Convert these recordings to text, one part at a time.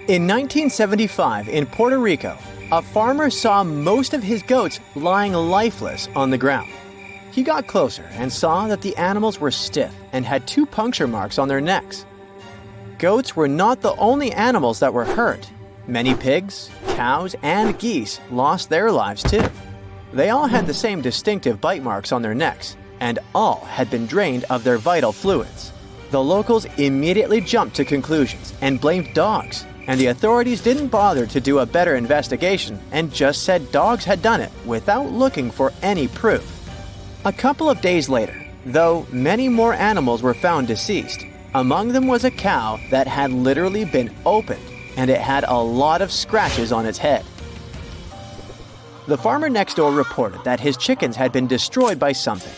In 1975 in Puerto Rico, a farmer saw most of his goats lying lifeless on the ground. He got closer and saw that the animals were stiff and had 2 puncture marks on their necks. Goats were not the only animals that were hurt. Many pigs, cows, and geese lost their lives too. They all had the same distinctive bite marks on their necks, and all had been drained of their vital fluids. The locals immediately jumped to conclusions and blamed dogs, and the authorities didn't bother to do a better investigation and just said dogs had done it without looking for any proof. A couple of days later, though, many more animals were found deceased. Among them was a cow that had literally been opened, and it had a lot of scratches on its head. The farmer next door reported that his chickens had been destroyed by something.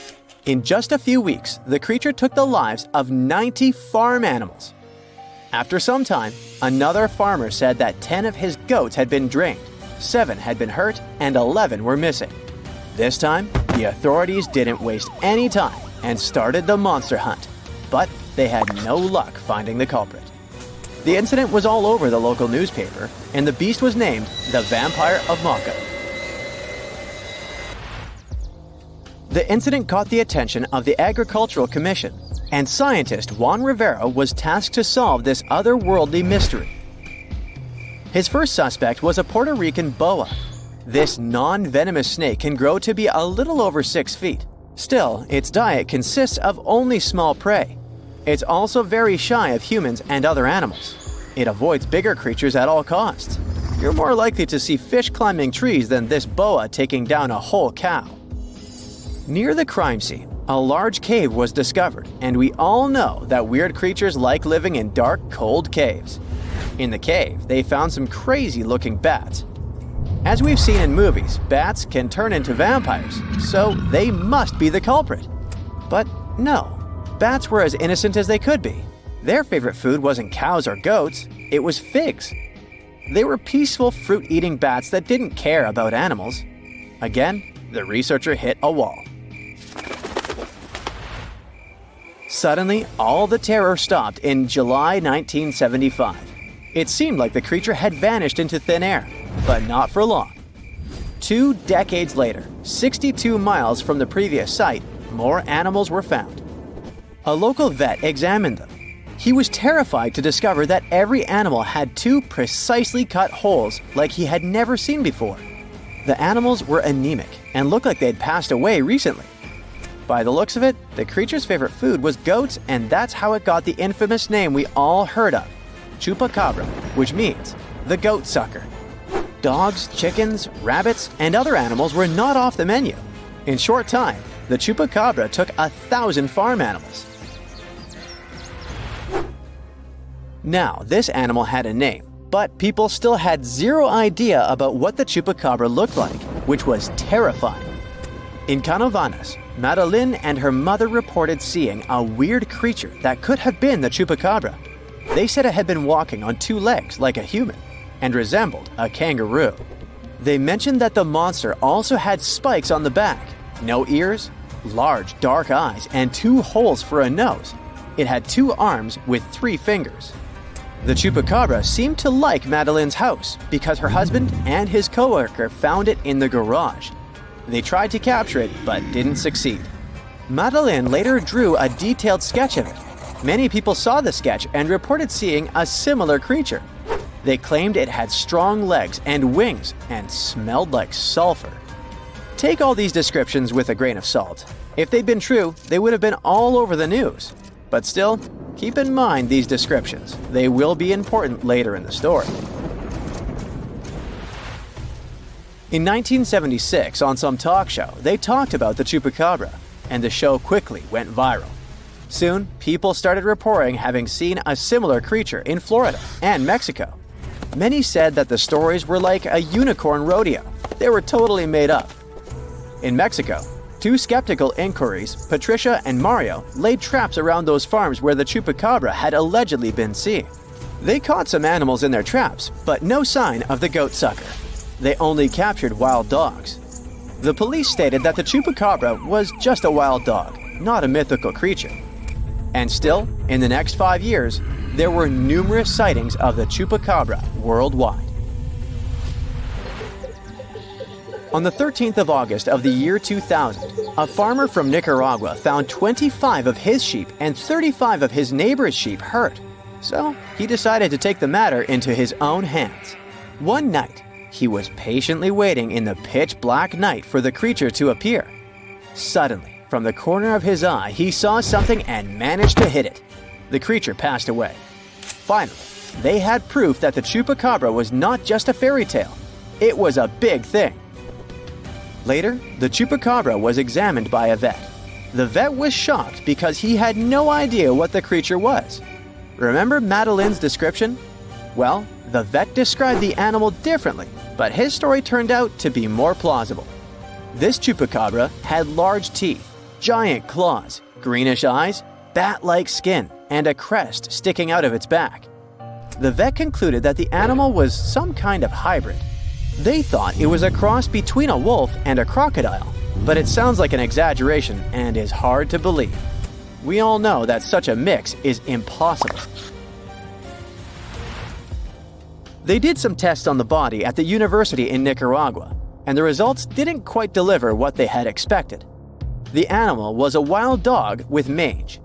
In just a few weeks, the creature took the lives of 90 farm animals. After some time, another farmer said that 10 of his goats had been drained, 7 had been hurt, and 11 were missing. This time, the authorities didn't waste any time and started the monster hunt, but they had no luck finding the culprit. The incident was all over the local newspaper, and the beast was named the Vampire of Moca. The incident caught the attention of the Agricultural Commission, and scientist Juan Rivera was tasked to solve this otherworldly mystery. His first suspect was a Puerto Rican boa. This non-venomous snake can grow to be a little over 6 feet. Still, its diet consists of only small prey. It's also very shy of humans and other animals. It avoids bigger creatures at all costs. You're more likely to see fish climbing trees than this boa taking down a whole cow. Near the crime scene, a large cave was discovered, and we all know that weird creatures like living in dark, cold caves. In the cave, they found some crazy-looking bats. As we've seen in movies, bats can turn into vampires, so they must be the culprit. But no, bats were as innocent as they could be. Their favorite food wasn't cows or goats, it was figs. They were peaceful fruit-eating bats that didn't care about animals. Again, the researcher hit a wall. Suddenly, all the terror stopped in July 1975. It seemed like the creature had vanished into thin air, but not for long. 2 decades later, 62 miles from the previous site, more animals were found. A local vet examined them. He was terrified to discover that every animal had 2 precisely cut holes like he had never seen before. The animals were anemic and looked like they'd passed away recently. By the looks of it, the creature's favorite food was goats, and that's how it got the infamous name we all heard of, Chupacabra, which means the goat sucker. Dogs, chickens, rabbits, and other animals were not off the menu. In short time, the Chupacabra took 1,000 farm animals. Now, this animal had a name, but people still had zero idea about what the Chupacabra looked like, which was terrifying. In Canovanas, Madeline and her mother reported seeing a weird creature that could have been the Chupacabra. They said it had been walking on 2 legs like a human and resembled a kangaroo. They mentioned that the monster also had spikes on the back, no ears, large dark eyes, and 2 holes for a nose. It had 2 arms with 3 fingers. The Chupacabra seemed to like Madeline's house because her husband and his coworker found it in the garage. They tried to capture it, but didn't succeed. Madeline later drew a detailed sketch of it. Many people saw the sketch and reported seeing a similar creature. They claimed it had strong legs and wings and smelled like sulfur. Take all these descriptions with a grain of salt. If they'd been true, they would have been all over the news. But still, keep in mind these descriptions. They will be important later in the story. In 1976, on some talk show, they talked about the Chupacabra, and the show quickly went viral. Soon, people started reporting having seen a similar creature in Florida and Mexico. Many said that the stories were like a unicorn rodeo. They were totally made up. In Mexico, 2 skeptical inquiries, Patricia and Mario, laid traps around those farms where the Chupacabra had allegedly been seen. They caught some animals in their traps, but no sign of the goat sucker. They only captured wild dogs. The police stated that the Chupacabra was just a wild dog, not a mythical creature. And still, in the next 5 years, there were numerous sightings of the Chupacabra worldwide. On the 13th of August of the year 2000, a farmer from Nicaragua found 25 of his sheep and 35 of his neighbor's sheep hurt. So he decided to take the matter into his own hands. One night, he was patiently waiting in the pitch black night for the creature to appear. Suddenly, from the corner of his eye, he saw something and managed to hit it. The creature passed away. Finally, they had proof that the Chupacabra was not just a fairy tale. It was a big thing. Later, the Chupacabra was examined by a vet. The vet was shocked because he had no idea what the creature was. Remember Madeleine's description? Well, the vet described the animal differently, but his story turned out to be more plausible. This Chupacabra had large teeth, giant claws, greenish eyes, bat-like skin, and a crest sticking out of its back. The vet concluded that the animal was some kind of hybrid. They thought it was a cross between a wolf and a crocodile, but it sounds like an exaggeration and is hard to believe. We all know that such a mix is impossible. They did some tests on the body at the university in Nicaragua, and the results didn't quite deliver what they had expected. The animal was a wild dog with mange.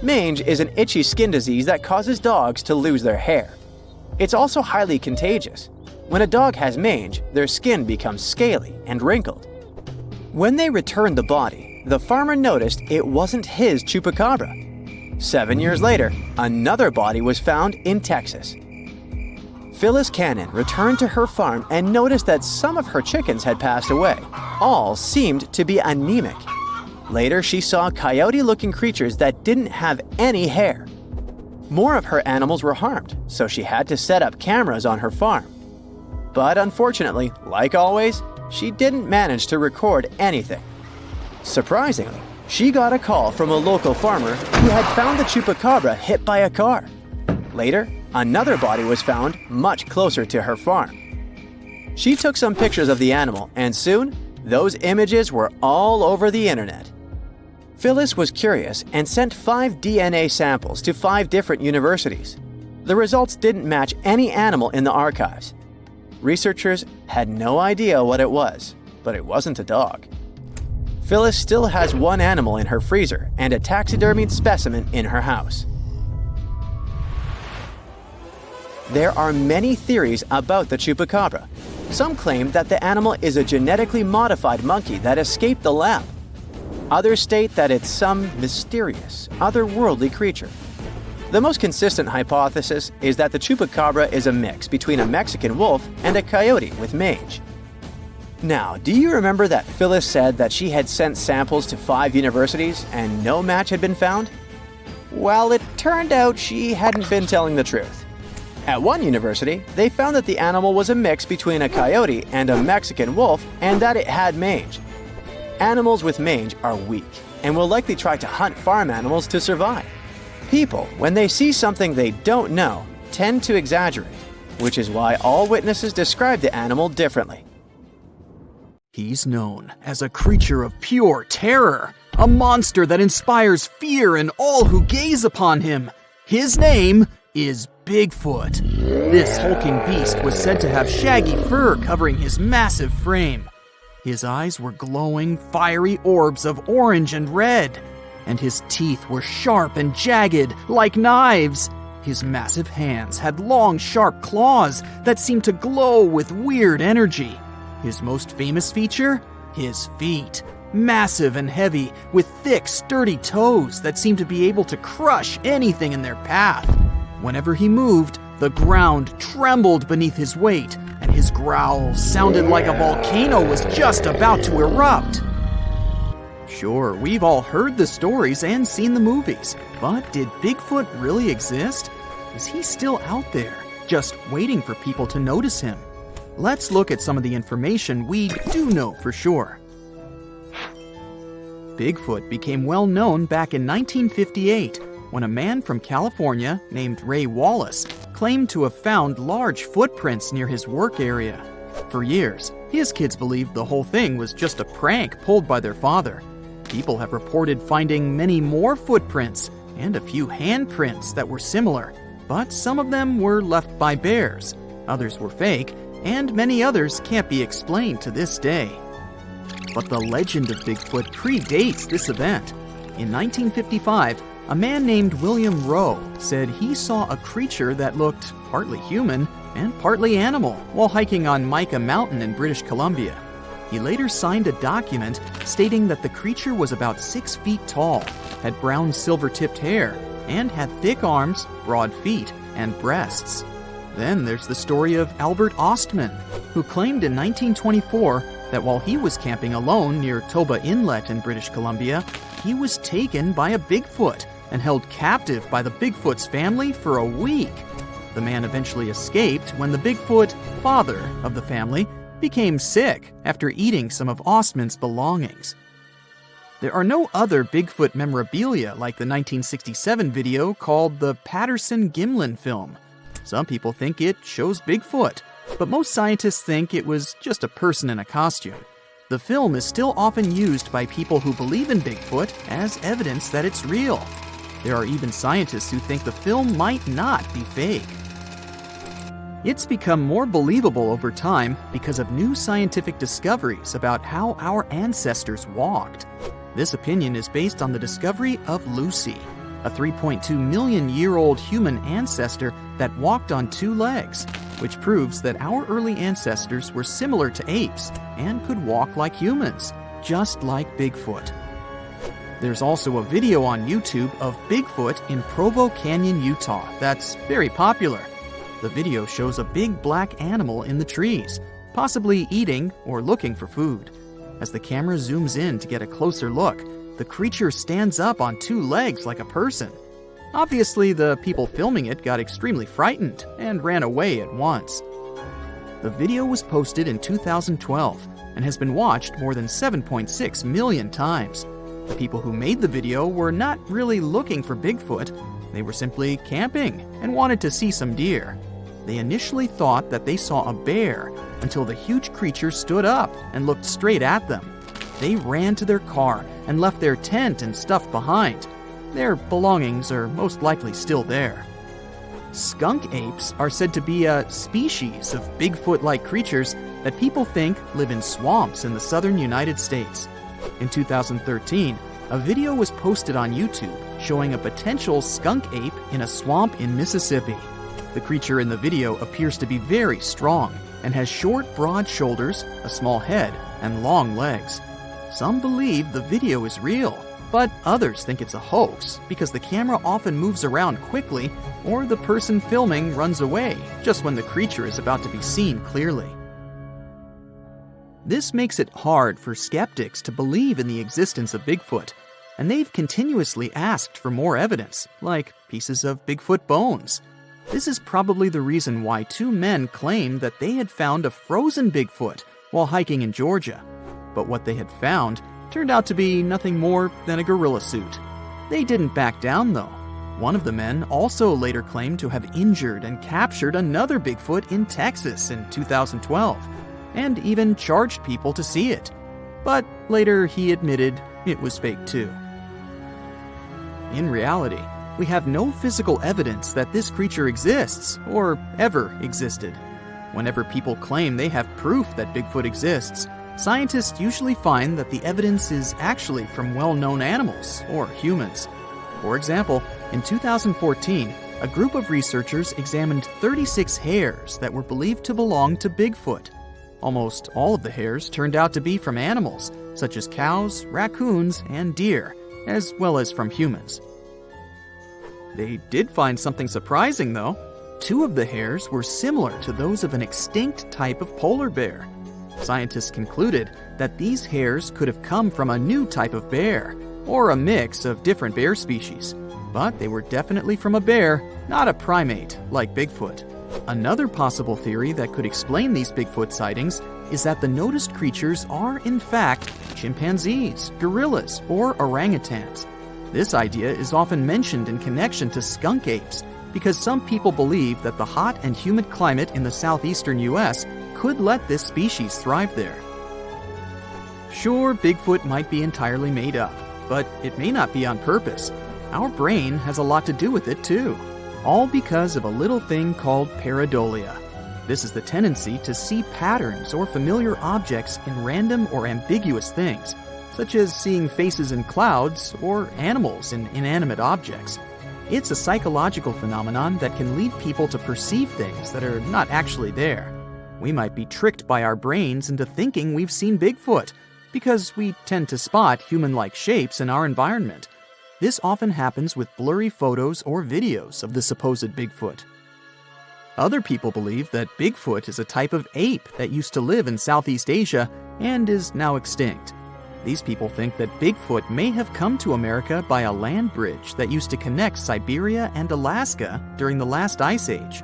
Mange is an itchy skin disease that causes dogs to lose their hair. It's also highly contagious. When a dog has mange, their skin becomes scaly and wrinkled. When they returned the body, the farmer noticed it wasn't his Chupacabra. 7 years later, another body was found in Texas. Phyllis Cannon returned to her farm and noticed that some of her chickens had passed away. All seemed to be anemic. Later, she saw coyote-looking creatures that didn't have any hair. More of her animals were harmed, so she had to set up cameras on her farm. But unfortunately, like always, she didn't manage to record anything. Surprisingly, she got a call from a local farmer who had found the Chupacabra hit by a car. Later, another body was found much closer to her farm. She took some pictures of the animal, and soon, those images were all over the internet. Phyllis was curious and sent 5 DNA samples to 5 different universities. The results didn't match any animal in the archives. Researchers had no idea what it was, but it wasn't a dog. Phyllis still has one animal in her freezer and a taxidermied specimen in her house. There are many theories about the Chupacabra. Some claim that the animal is a genetically modified monkey that escaped the lab. Others state that it's some mysterious, otherworldly creature. The most consistent hypothesis is that the Chupacabra is a mix between a Mexican wolf and a coyote with mange. Now, do you remember that Phyllis said that she had sent samples to 5 universities and no match had been found? Well, it turned out she hadn't been telling the truth. At one university, they found that the animal was a mix between a coyote and a Mexican wolf and that it had mange. Animals with mange are weak and will likely try to hunt farm animals to survive. People, when they see something they don't know, tend to exaggerate, which is why all witnesses describe the animal differently. He's known as a creature of pure terror, a monster that inspires fear in all who gaze upon him. His name is Bigfoot. This hulking beast was said to have shaggy fur covering his massive frame. His eyes were glowing, fiery orbs of orange and red, and his teeth were sharp and jagged like knives. His massive hands had long, sharp claws that seemed to glow with weird energy. His most famous feature? His feet. Massive and heavy, with thick, sturdy toes that seemed to be able to crush anything in their path. Whenever he moved, the ground trembled beneath his weight, and his growls sounded like a volcano was just about to erupt. Sure, we've all heard the stories and seen the movies, but did Bigfoot really exist? Is he still out there, just waiting for people to notice him? Let's look at some of the information we do know for sure. Bigfoot became well known back in 1958 when a man from California named Ray Wallace claimed to have found large footprints near his work area. For years, his kids believed the whole thing was just a prank pulled by their father. People have reported finding many more footprints, and a few handprints that were similar, but some of them were left by bears, others were fake, and many others can't be explained to this day. But the legend of Bigfoot predates this event. In 1955, a man named William Rowe said he saw a creature that looked partly human and partly animal while hiking on Moca Mountain in British Columbia. He later signed a document stating that the creature was about 6 feet tall, had brown silver-tipped hair, and had thick arms, broad feet, and breasts. Then there's the story of Albert Ostman, who claimed in 1924 that while he was camping alone near Toba Inlet in British Columbia, he was taken by a Bigfoot and held captive by the Bigfoot's family for a week. The man eventually escaped when the Bigfoot, father of the family, became sick after eating some of Ostman's belongings. There are no other Bigfoot memorabilia like the 1967 video called the Patterson-Gimlin film. Some people think it shows Bigfoot, but most scientists think it was just a person in a costume. The film is still often used by people who believe in Bigfoot as evidence that it's real. There are even scientists who think the film might not be fake. It's become more believable over time because of new scientific discoveries about how our ancestors walked. This opinion is based on the discovery of Lucy, a 3.2 million year old human ancestor that walked on 2 legs, which proves that our early ancestors were similar to apes and could walk like humans, just like Bigfoot. There's also a video on YouTube of Bigfoot in Provo Canyon, Utah that's very popular. The video shows a big black animal in the trees, possibly eating or looking for food. As the camera zooms in to get a closer look, the creature stands up on 2 legs like a person. Obviously, the people filming it got extremely frightened and ran away at once. The video was posted in 2012 and has been watched more than 7.6 million times. The people who made the video were not really looking for Bigfoot. They were simply camping and wanted to see some deer. They initially thought that they saw a bear until the huge creature stood up and looked straight at them. They ran to their car and left their tent and stuff behind. Their belongings are most likely still there. Skunk apes are said to be a species of Bigfoot-like creatures that people think live in swamps in the southern United States. In 2013, a video was posted on YouTube showing a potential skunk ape in a swamp in Mississippi. The creature in the video appears to be very strong and has short, broad shoulders, a small head, and long legs. Some believe the video is real, but others think it's a hoax because the camera often moves around quickly or the person filming runs away just when the creature is about to be seen clearly. This makes it hard for skeptics to believe in the existence of Bigfoot, and they've continuously asked for more evidence, like pieces of Bigfoot bones. This is probably the reason why 2 men claimed that they had found a frozen Bigfoot while hiking in Georgia. But what they had found turned out to be nothing more than a gorilla suit. They didn't back down, though. One of the men also later claimed to have injured and captured another Bigfoot in Texas in 2012, and even charged people to see it. But later he admitted it was fake too. In reality, we have no physical evidence that this creature exists or ever existed. Whenever people claim they have proof that Bigfoot exists, scientists usually find that the evidence is actually from well-known animals or humans. For example, in 2014, a group of researchers examined 36 hairs that were believed to belong to Bigfoot. Almost all of the hairs turned out to be from animals, such as cows, raccoons, and deer, as well as from humans. They did find something surprising, though. 2 of the hairs were similar to those of an extinct type of polar bear. Scientists concluded that these hairs could have come from a new type of bear, or a mix of different bear species. But they were definitely from a bear, not a primate like Bigfoot. Another possible theory that could explain these Bigfoot sightings is that the noticed creatures are, in fact, chimpanzees, gorillas, or orangutans. This idea is often mentioned in connection to skunk apes because some people believe that the hot and humid climate in the southeastern U.S. could let this species thrive there. Sure, Bigfoot might be entirely made up, but it may not be on purpose. Our brain has a lot to do with it too, all because of a little thing called pareidolia. This is the tendency to see patterns or familiar objects in random or ambiguous things, such as seeing faces in clouds or animals in inanimate objects. It's a psychological phenomenon that can lead people to perceive things that are not actually there. We might be tricked by our brains into thinking we've seen Bigfoot, because we tend to spot human-like shapes in our environment. This often happens with blurry photos or videos of the supposed Bigfoot. Other people believe that Bigfoot is a type of ape that used to live in Southeast Asia and is now extinct. These people think that Bigfoot may have come to America by a land bridge that used to connect Siberia and Alaska during the last ice age.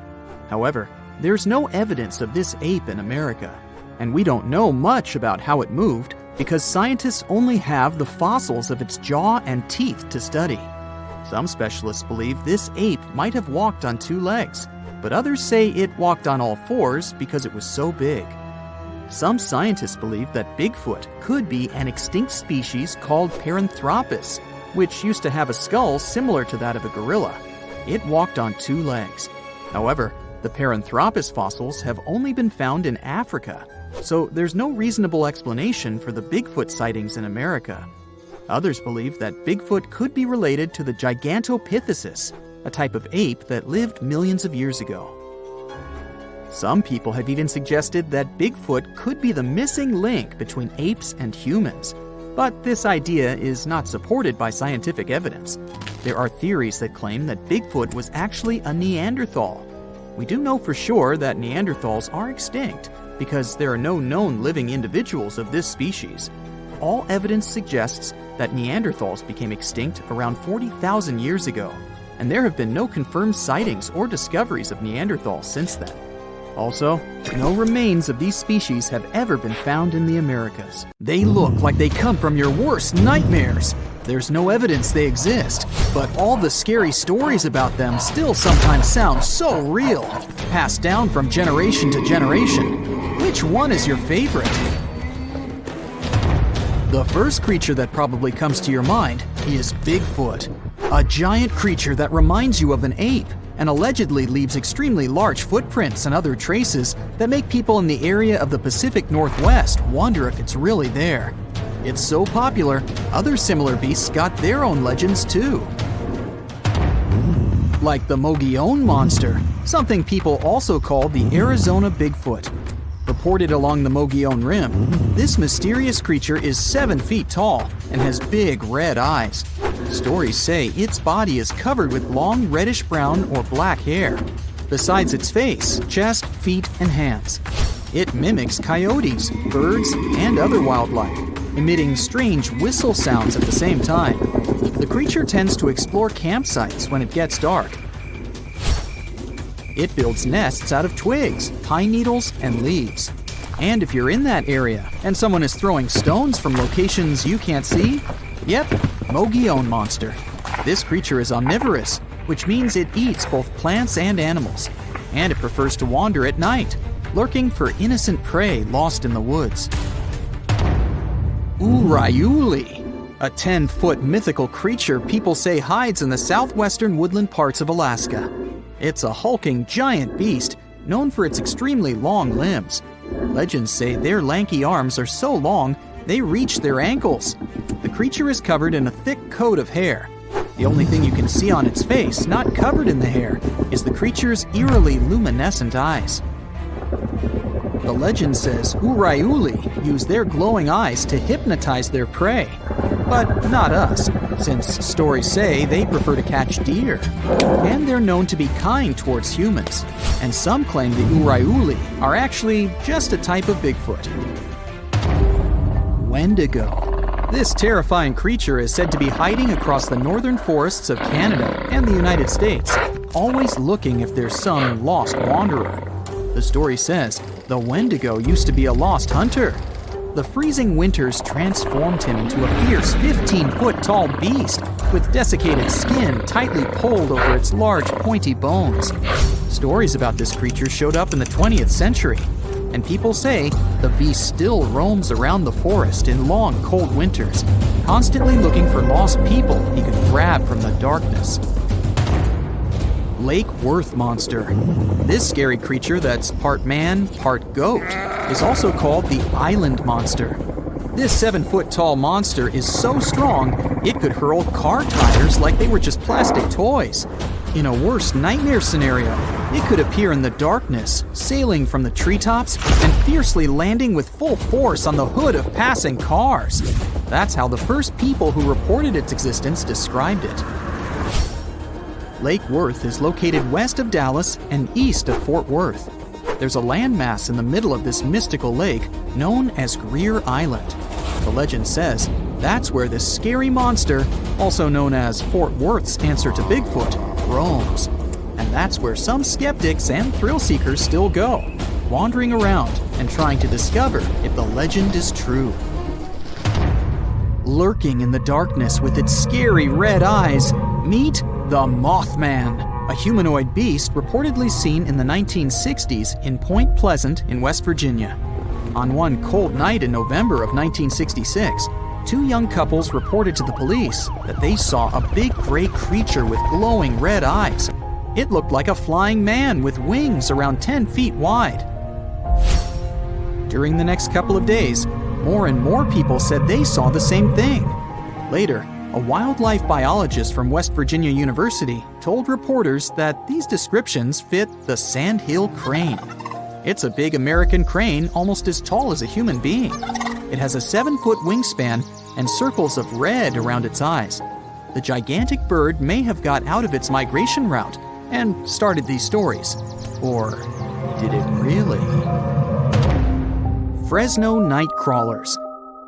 However, there's no evidence of this ape in America, and we don't know much about how it moved because scientists only have the fossils of its jaw and teeth to study. Some specialists believe this ape might have walked on 2 legs, but others say it walked on all 4s because it was so big. Some scientists believe that Bigfoot could be an extinct species called Paranthropus, which used to have a skull similar to that of a gorilla. It walked on 2 legs. However, the Paranthropus fossils have only been found in Africa, so there's no reasonable explanation for the Bigfoot sightings in America. Others believe that Bigfoot could be related to the Gigantopithecus, a type of ape that lived millions of years ago. Some people have even suggested that Bigfoot could be the missing link between apes and humans, but this idea is not supported by scientific evidence. There are theories that claim that Bigfoot was actually a Neanderthal. We do know for sure that Neanderthals are extinct because there are no known living individuals of this species. All evidence suggests that Neanderthals became extinct around 40,000 years ago, and there have been no confirmed sightings or discoveries of Neanderthals since then. Also, no remains of these species have ever been found in the Americas. They look like they come from your worst nightmares. There's no evidence they exist, but all the scary stories about them still sometimes sound so real, passed down from generation to generation. Which one is your favorite? The first creature that probably comes to your mind is Bigfoot, a giant creature that reminds you of an ape and allegedly leaves extremely large footprints and other traces that make people in the area of the Pacific Northwest wonder if it's really there. It's so popular, other similar beasts got their own legends too. Like the Mogollon monster, something people also call the Arizona Bigfoot. Reported along the Mogollon Rim, this mysterious creature is 7 feet tall and has big red eyes. Stories say its body is covered with long reddish-brown or black hair, besides its face, chest, feet, and hands. It mimics coyotes, birds, and other wildlife, emitting strange whistle sounds at the same time. The creature tends to explore campsites when it gets dark. It builds nests out of twigs, pine needles, and leaves. And if you're in that area and someone is throwing stones from locations you can't see, yep, Mogollon monster. This creature is omnivorous, which means it eats both plants and animals. And it prefers to wander at night, lurking for innocent prey lost in the woods. Urayuli, a 10-foot mythical creature people say hides in the southwestern woodland parts of Alaska. It's a hulking giant beast, known for its extremely long limbs. Legends say their lanky arms are so long, they reach their ankles. The creature is covered in a thick coat of hair. The only thing you can see on its face, not covered in the hair, is the creature's eerily luminescent eyes. The legend says Urayuli use their glowing eyes to hypnotize their prey. But not us, since stories say they prefer to catch deer. And they're known to be kind towards humans. And some claim the Urayuli are actually just a type of Bigfoot. Wendigo. This terrifying creature is said to be hiding across the northern forests of Canada and the United States, always looking if there's some lost wanderer. The story says the Wendigo used to be a lost hunter. The freezing winters transformed him into a fierce 15-foot-tall beast with desiccated skin tightly pulled over its large, pointy bones. Stories about this creature showed up in the 20th century, and people say the beast still roams around the forest in long, cold winters, constantly looking for lost people he could grab from the darkness. Lake Worth Monster. This scary creature that's part man, part goat is also called the Island Monster. This 7-foot-tall monster is so strong it could hurl car tires like they were just plastic toys. In a worst nightmare scenario, it could appear in the darkness, sailing from the treetops and fiercely landing with full force on the hood of passing cars. That's how the first people who reported its existence described it. Lake Worth is located west of Dallas and east of Fort Worth. There's a landmass in the middle of this mystical lake known as Greer Island. The legend says that's where this scary monster, also known as Fort Worth's answer to Bigfoot, roams. And that's where some skeptics and thrill seekers still go, wandering around and trying to discover if the legend is true. Lurking in the darkness with its scary red eyes, meet the Mothman, a humanoid beast reportedly seen in the 1960s in Point Pleasant in West Virginia. On one cold night in November of 1966, two young couples reported to the police that they saw a big gray creature with glowing red eyes. It looked like a flying man with wings around 10 feet wide. During the next couple of days, more and more people said they saw the same thing. Later, a wildlife biologist from West Virginia University told reporters that these descriptions fit the sandhill crane. It's a big American crane almost as tall as a human being. It has a 7-foot wingspan and circles of red around its eyes. The gigantic bird may have got out of its migration route and started these stories. Or did it really? Fresno night crawlers.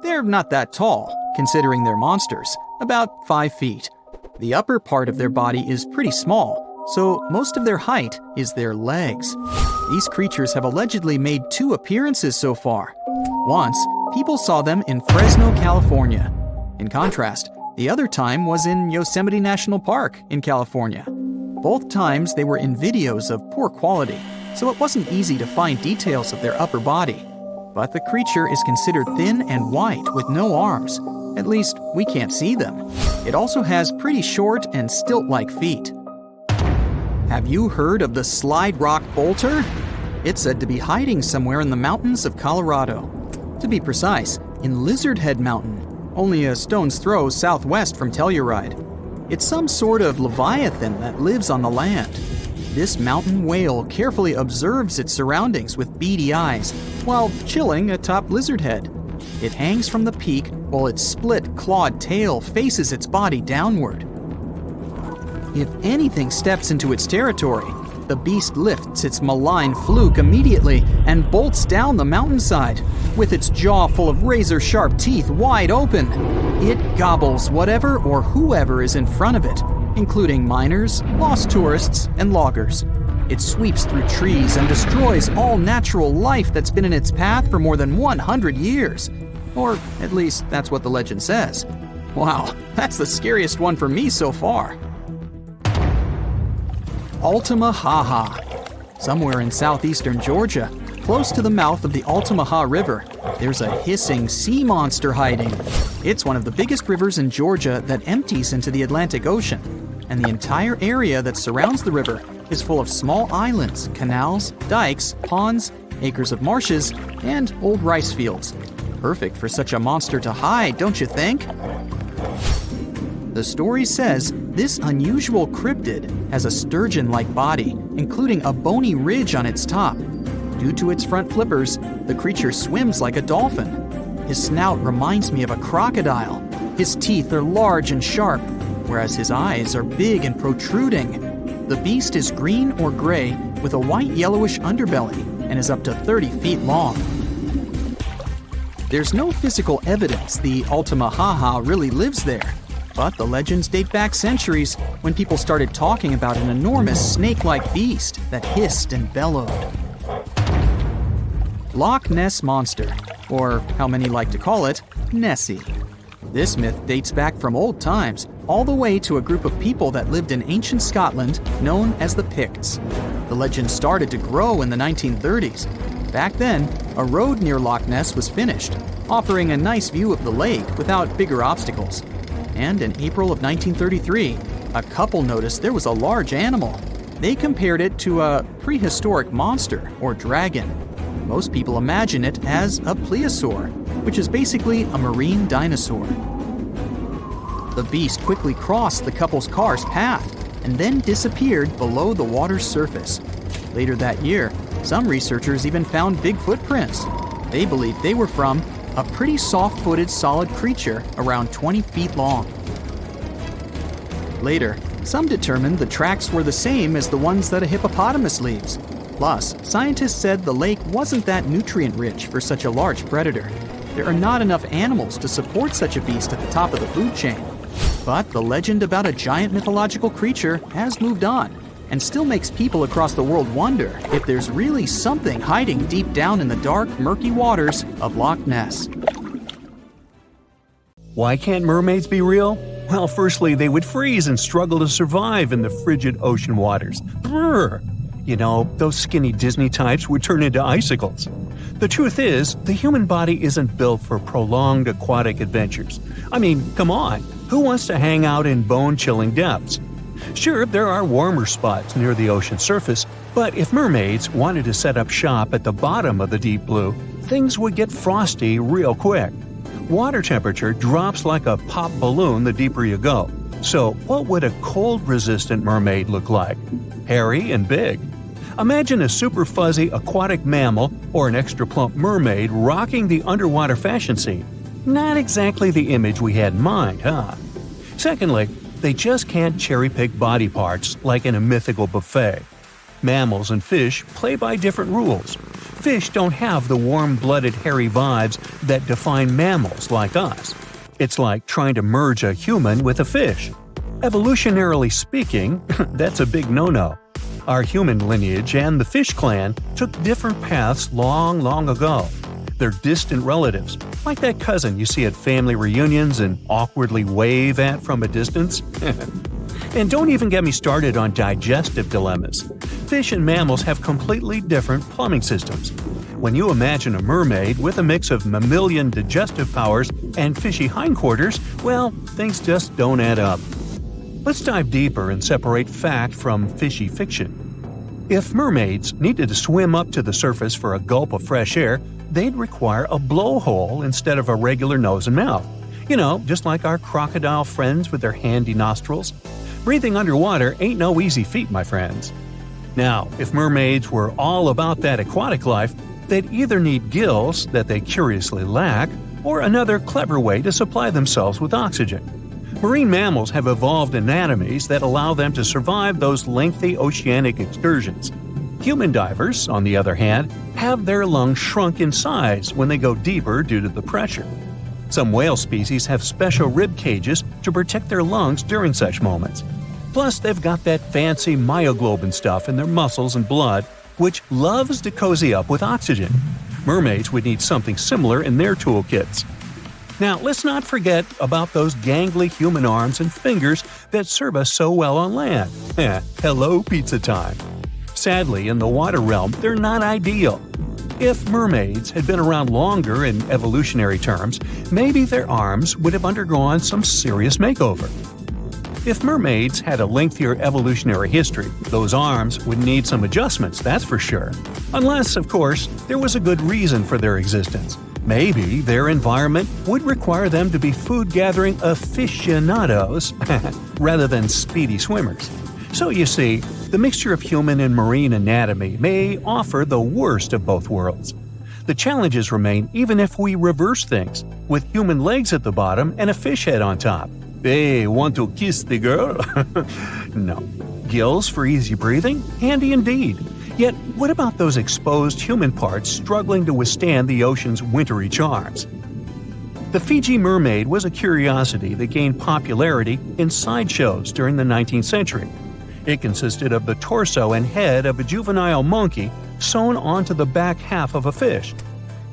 They're not that tall, considering they're monsters, about 5 feet. The upper part of their body is pretty small, so most of their height is their legs. These creatures have allegedly made 2 appearances so far. Once, people saw them in Fresno, California. In contrast, the other time was in Yosemite National Park in California. Both times they were in videos of poor quality, so it wasn't easy to find details of their upper body. But the creature is considered thin and white with no arms. At least, we can't see them. It also has pretty short and stilt-like feet. Have you heard of the slide rock bolter? It's said to be hiding somewhere in the mountains of Colorado. To be precise, in Lizard Head Mountain, only a stone's throw southwest from Telluride. It's some sort of leviathan that lives on the land. This mountain whale carefully observes its surroundings with beady eyes while chilling atop Lizard Head. It hangs from the peak while its split, clawed tail faces its body downward. If anything steps into its territory, the beast lifts its malign fluke immediately and bolts down the mountainside. With its jaw full of razor-sharp teeth wide open, it gobbles whatever or whoever is in front of it, including miners, lost tourists, and loggers. It sweeps through trees and destroys all natural life that's been in its path for more than 100 years. Or at least that's what the legend says. Wow, that's the scariest one for me so far. Altamaha. Somewhere in southeastern Georgia, close to the mouth of the Altamaha River, there's a hissing sea monster hiding. It's one of the biggest rivers in Georgia that empties into the Atlantic Ocean, and the entire area that surrounds the river is full of small islands, canals, dikes, ponds, acres of marshes, and old rice fields. Perfect for such a monster to hide, don't you think? The story says this unusual cryptid has a sturgeon-like body, including a bony ridge on its top. Due to its front flippers, the creature swims like a dolphin. His snout reminds me of a crocodile. His teeth are large and sharp, whereas his eyes are big and protruding. The beast is green or gray with a white-yellowish underbelly and is up to 30 feet long. There's no physical evidence the Altamaha really lives there, but the legends date back centuries when people started talking about an enormous snake-like beast that hissed and bellowed. Loch Ness Monster, or how many like to call it, Nessie. This myth dates back from old times, all the way to a group of people that lived in ancient Scotland known as the Picts. The legend started to grow in the 1930s. Back then, a road near Loch Ness was finished, offering a nice view of the lake without bigger obstacles. And in April of 1933, a couple noticed there was a large animal. They compared it to a prehistoric monster or dragon. Most people imagine it as a plesiosaur, which is basically a marine dinosaur. The beast quickly crossed the couple's car's path and then disappeared below the water's surface. Later that year, some researchers even found big footprints. They believed they were from a pretty soft-footed solid creature around 20 feet long. Later, some determined the tracks were the same as the ones that a hippopotamus leaves. Plus, scientists said the lake wasn't that nutrient-rich for such a large predator. There are not enough animals to support such a beast at the top of the food chain. But the legend about a giant mythological creature has moved on and still makes people across the world wonder if there's really something hiding deep down in the dark, murky waters of Loch Ness. Why can't mermaids be real? Well, firstly, they would freeze and struggle to survive in the frigid ocean waters. Brr! You know, those skinny Disney types would turn into icicles. The truth is, the human body isn't built for prolonged aquatic adventures. I mean, come on, who wants to hang out in bone-chilling depths? Sure, there are warmer spots near the ocean surface, but if mermaids wanted to set up shop at the bottom of the deep blue, things would get frosty real quick. Water temperature drops like a pop balloon the deeper you go. So what would a cold-resistant mermaid look like? Hairy and big. Imagine a super fuzzy aquatic mammal or an extra plump mermaid rocking the underwater fashion scene. Not exactly the image we had in mind, huh? Secondly, they just can't cherry-pick body parts like in a mythical buffet. Mammals and fish play by different rules. Fish don't have the warm-blooded hairy vibes that define mammals like us. It's like trying to merge a human with a fish. Evolutionarily speaking, that's a big no-no. Our human lineage and the fish clan took different paths long ago. They're distant relatives, like that cousin you see at family reunions and awkwardly wave at from a distance. And don't even get me started on digestive dilemmas. Fish and mammals have completely different plumbing systems. When you imagine a mermaid with a mix of mammalian digestive powers and fishy hindquarters, well, things just don't add up. Let's dive deeper and separate fact from fishy fiction. If mermaids needed to swim up to the surface for a gulp of fresh air, they'd require a blowhole instead of a regular nose and mouth. You know, just like our crocodile friends with their handy nostrils. Breathing underwater ain't no easy feat, my friends. Now, if mermaids were all about that aquatic life, they'd either need gills that they curiously lack, or another clever way to supply themselves with oxygen. Marine mammals have evolved anatomies that allow them to survive those lengthy oceanic excursions. Human divers, on the other hand, have their lungs shrunk in size when they go deeper due to the pressure. Some whale species have special rib cages to protect their lungs during such moments. Plus, they've got that fancy myoglobin stuff in their muscles and blood, which loves to cozy up with oxygen. Mermaids would need something similar in their toolkits. Now, let's not forget about those gangly human arms and fingers that serve us so well on land. Hello, pizza time. Sadly, in the water realm, they're not ideal. If mermaids had been around longer in evolutionary terms, maybe their arms would have undergone some serious makeover. If mermaids had a lengthier evolutionary history, those arms would need some adjustments, that's for sure. Unless, of course, there was a good reason for their existence. Maybe their environment would require them to be food-gathering aficionados rather than speedy swimmers. So you see, the mixture of human and marine anatomy may offer the worst of both worlds. The challenges remain even if we reverse things, with human legs at the bottom and a fish head on top. Hey, want to kiss the girl? No. Gills for easy breathing? Handy indeed. Yet, what about those exposed human parts struggling to withstand the ocean's wintry charms? The Fiji mermaid was a curiosity that gained popularity in sideshows during the 19th century. It consisted of the torso and head of a juvenile monkey sewn onto the back half of a fish.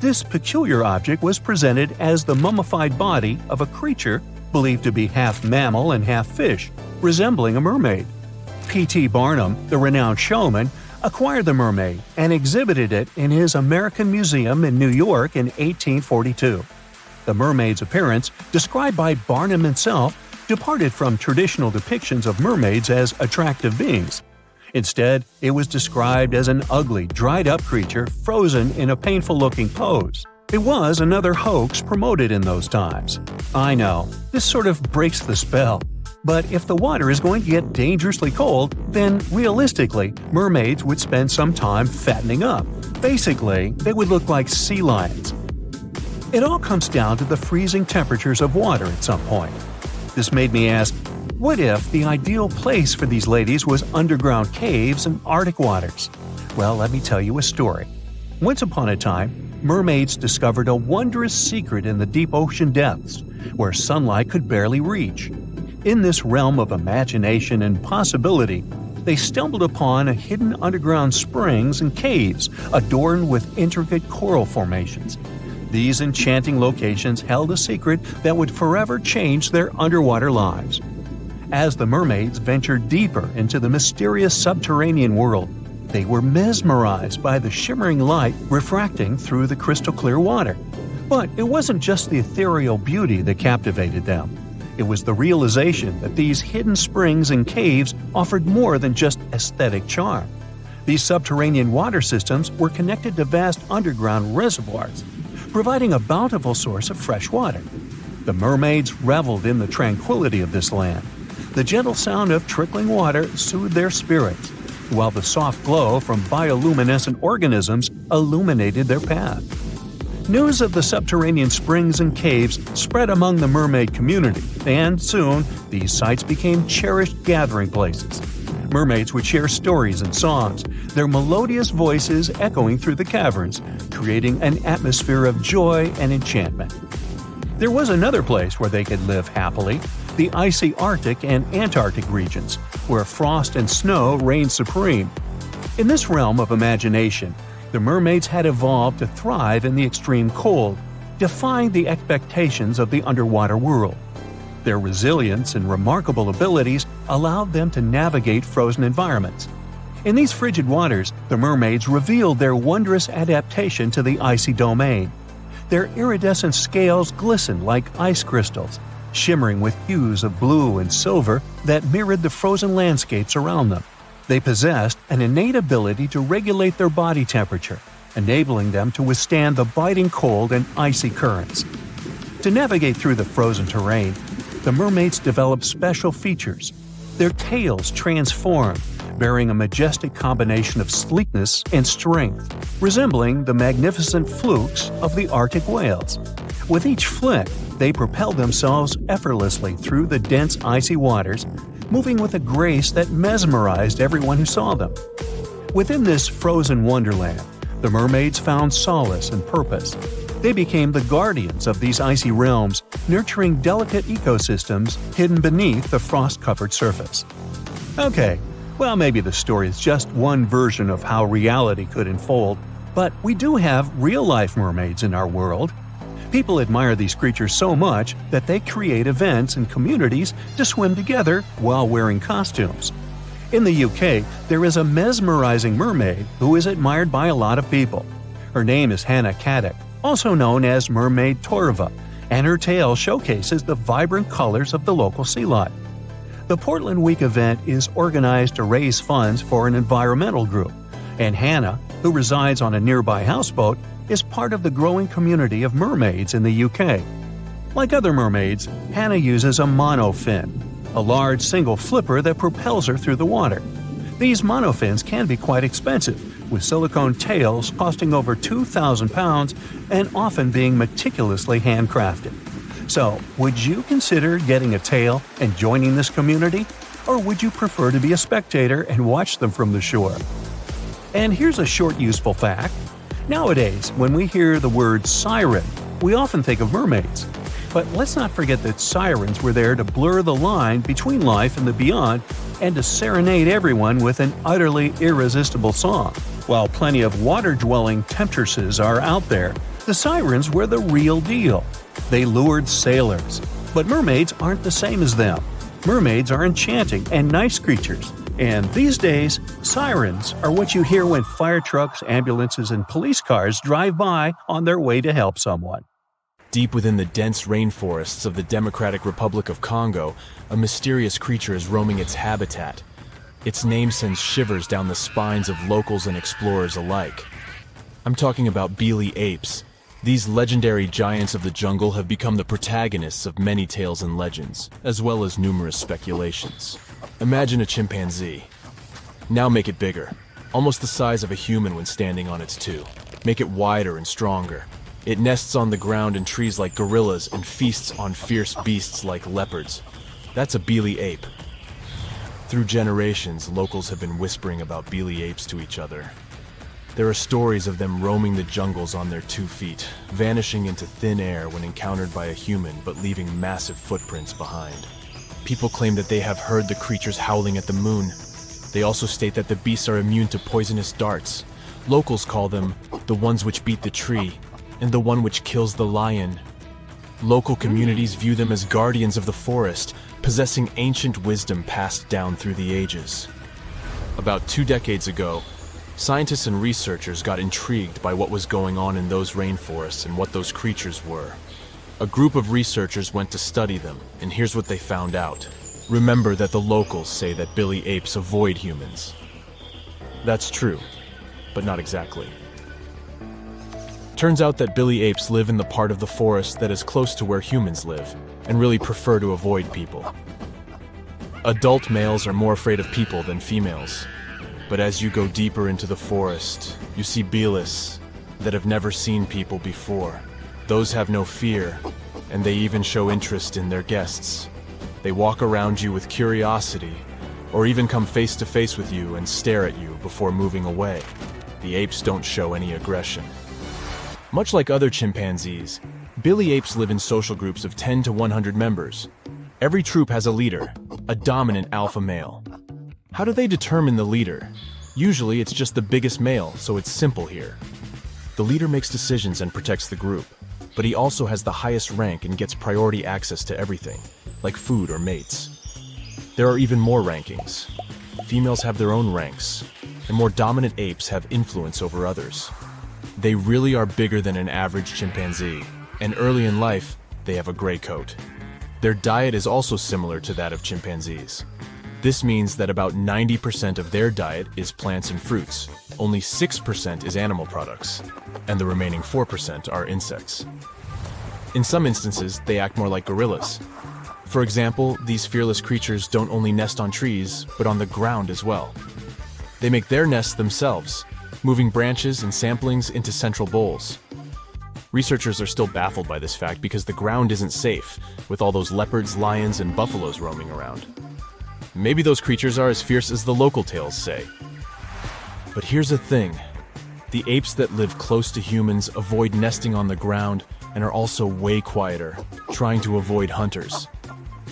This peculiar object was presented as the mummified body of a creature believed to be half mammal and half fish, resembling a mermaid. P.T. Barnum, the renowned showman, acquired the mermaid and exhibited it in his American Museum in New York in 1842. The mermaid's appearance, described by Barnum himself, departed from traditional depictions of mermaids as attractive beings. Instead, it was described as an ugly, dried-up creature frozen in a painful-looking pose. It was another hoax promoted in those times. I know, this sort of breaks the spell. But if the water is going to get dangerously cold, then realistically, mermaids would spend some time fattening up. Basically, they would look like sea lions. It all comes down to the freezing temperatures of water at some point. This made me ask, what if the ideal place for these ladies was underground caves and Arctic waters? Well, let me tell you a story. Once upon a time, mermaids discovered a wondrous secret in the deep ocean depths, where sunlight could barely reach. In this realm of imagination and possibility, they stumbled upon a hidden underground springs and caves adorned with intricate coral formations. These enchanting locations held a secret that would forever change their underwater lives. As the mermaids ventured deeper into the mysterious subterranean world, they were mesmerized by the shimmering light refracting through the crystal-clear water. But it wasn't just the ethereal beauty that captivated them. It was the realization that these hidden springs and caves offered more than just aesthetic charm. These subterranean water systems were connected to vast underground reservoirs, providing a bountiful source of fresh water. The mermaids reveled in the tranquility of this land. The gentle sound of trickling water soothed their spirits, while the soft glow from bioluminescent organisms illuminated their path. News of the subterranean springs and caves spread among the mermaid community, and soon these sites became cherished gathering places. Mermaids would share stories and songs, their melodious voices echoing through the caverns, creating an atmosphere of joy and enchantment. There was another place where they could live happily, the icy Arctic and Antarctic regions, where frost and snow reigned supreme. In this realm of imagination, the mermaids had evolved to thrive in the extreme cold, defying the expectations of the underwater world. Their resilience and remarkable abilities allowed them to navigate frozen environments. In these frigid waters, the mermaids revealed their wondrous adaptation to the icy domain. Their iridescent scales glistened like ice crystals, shimmering with hues of blue and silver that mirrored the frozen landscapes around them. They possessed an innate ability to regulate their body temperature, enabling them to withstand the biting cold and icy currents. To navigate through the frozen terrain, the mermaids developed special features. Their tails transformed, bearing a majestic combination of sleekness and strength, resembling the magnificent flukes of the Arctic whales. With each flick, they propelled themselves effortlessly through the dense icy waters, moving with a grace that mesmerized everyone who saw them. Within this frozen wonderland, the mermaids found solace and purpose. They became the guardians of these icy realms, nurturing delicate ecosystems hidden beneath the frost-covered surface. Okay, well, maybe the story is just one version of how reality could unfold, but we do have real-life mermaids in our world. People admire these creatures so much that they create events and communities to swim together while wearing costumes. In the UK, there is a mesmerizing mermaid who is admired by a lot of people. Her name is Hannah Caddick, also known as Mermaid Torva, and her tale showcases the vibrant colors of the local sea life. The Portland Week event is organized to raise funds for an environmental group, and Hannah, who resides on a nearby houseboat, is part of the growing community of mermaids in the UK. Like other mermaids, Hannah uses a monofin, a large single flipper that propels her through the water. These monofins can be quite expensive, with silicone tails costing over £2,000 and often being meticulously handcrafted. So, would you consider getting a tail and joining this community? Or would you prefer to be a spectator and watch them from the shore? And here's a short useful fact. Nowadays, when we hear the word siren, we often think of mermaids. But let's not forget that sirens were there to blur the line between life and the beyond and to serenade everyone with an utterly irresistible song. While plenty of water-dwelling temptresses are out there, the sirens were the real deal. They lured sailors. But mermaids aren't the same as them. Mermaids are enchanting and nice creatures. And these days, sirens are what you hear when fire trucks, ambulances, and police cars drive by on their way to help someone. Deep within the dense rainforests of the Democratic Republic of Congo, a mysterious creature is roaming its habitat. Its name sends shivers down the spines of locals and explorers alike. I'm talking about Bili apes. These legendary giants of the jungle have become the protagonists of many tales and legends, as well as numerous speculations. Imagine a chimpanzee. Now make it bigger, almost the size of a human when standing on its two. Make it wider and stronger. It nests on the ground in trees like gorillas and feasts on fierce beasts like leopards. That's a Bili ape. Through generations, locals have been whispering about Bili apes to each other. There are stories of them roaming the jungles on their 2 feet, vanishing into thin air when encountered by a human but leaving massive footprints behind. People claim that they have heard the creatures howling at the moon. They also state that the beasts are immune to poisonous darts. Locals call them the ones which beat the tree, and the one which kills the lion. Local communities view them as guardians of the forest, possessing ancient wisdom passed down through the ages. About 2 decades ago, scientists and researchers got intrigued by what was going on in those rainforests and what those creatures were. A group of researchers went to study them, and here's what they found out. Remember that the locals say that Bili apes avoid humans. That's true, but not exactly. Turns out that Bili apes live in the part of the forest that is close to where humans live, and really prefer to avoid people. Adult males are more afraid of people than females. But as you go deeper into the forest, you see Bilis that have never seen people before. Those have no fear, and they even show interest in their guests. They walk around you with curiosity, or even come face to face with you and stare at you before moving away. The apes don't show any aggression. Much like other chimpanzees, Bili apes live in social groups of 10 to 100 members. Every troop has a leader, a dominant alpha male. How do they determine the leader? Usually it's just the biggest male, so it's simple here. The leader makes decisions and protects the group, but he also has the highest rank and gets priority access to everything, like food or mates. There are even more rankings. Females have their own ranks, and more dominant apes have influence over others. They really are bigger than an average chimpanzee, and early in life, they have a gray coat. Their diet is also similar to that of chimpanzees. This means that about 90% of their diet is plants and fruits, only 6% is animal products, and the remaining 4% are insects. In some instances, they act more like gorillas. For example, these fearless creatures don't only nest on trees, but on the ground as well. They make their nests themselves, moving branches and samplings into central bowls. Researchers are still baffled by this fact because the ground isn't safe, with all those leopards, lions, and buffaloes roaming around. Maybe those creatures are as fierce as the local tales say. But here's the thing. The apes that live close to humans avoid nesting on the ground and are also way quieter, trying to avoid hunters.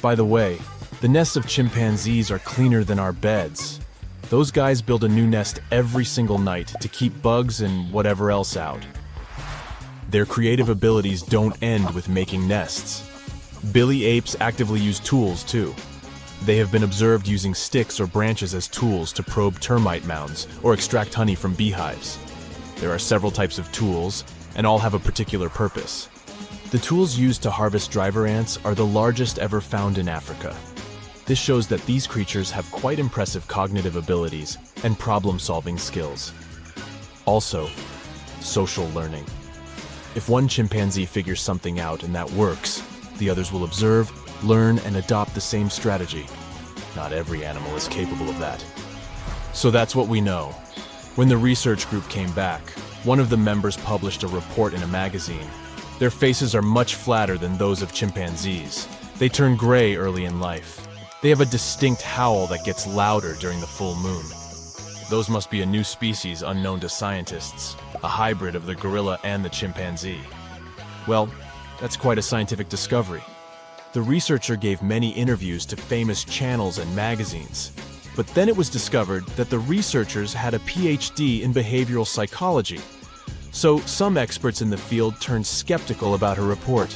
By the way, the nests of chimpanzees are cleaner than our beds. Those guys build a new nest every single night to keep bugs and whatever else out. Their creative abilities don't end with making nests. Bili apes actively use tools too. They have been observed using sticks or branches as tools to probe termite mounds or extract honey from beehives. There are several types of tools, and all have a particular purpose. The tools used to harvest driver ants are the largest ever found in Africa. This shows that these creatures have quite impressive cognitive abilities and problem-solving skills. Also, social learning. If one chimpanzee figures something out and that works, the others will observe, learn, and adopt the same strategy. Not every animal is capable of that. So that's what we know. When the research group came back, one of the members published a report in a magazine. Their faces are much flatter than those of chimpanzees. They turn gray early in life. They have a distinct howl that gets louder during the full moon. Those must be a new species unknown to scientists, a hybrid of the gorilla and the chimpanzee. Well, that's quite a scientific discovery. The researcher gave many interviews to famous channels and magazines, but then it was discovered that the researchers had a PhD in behavioral psychology. So some experts in the field turned skeptical about her report.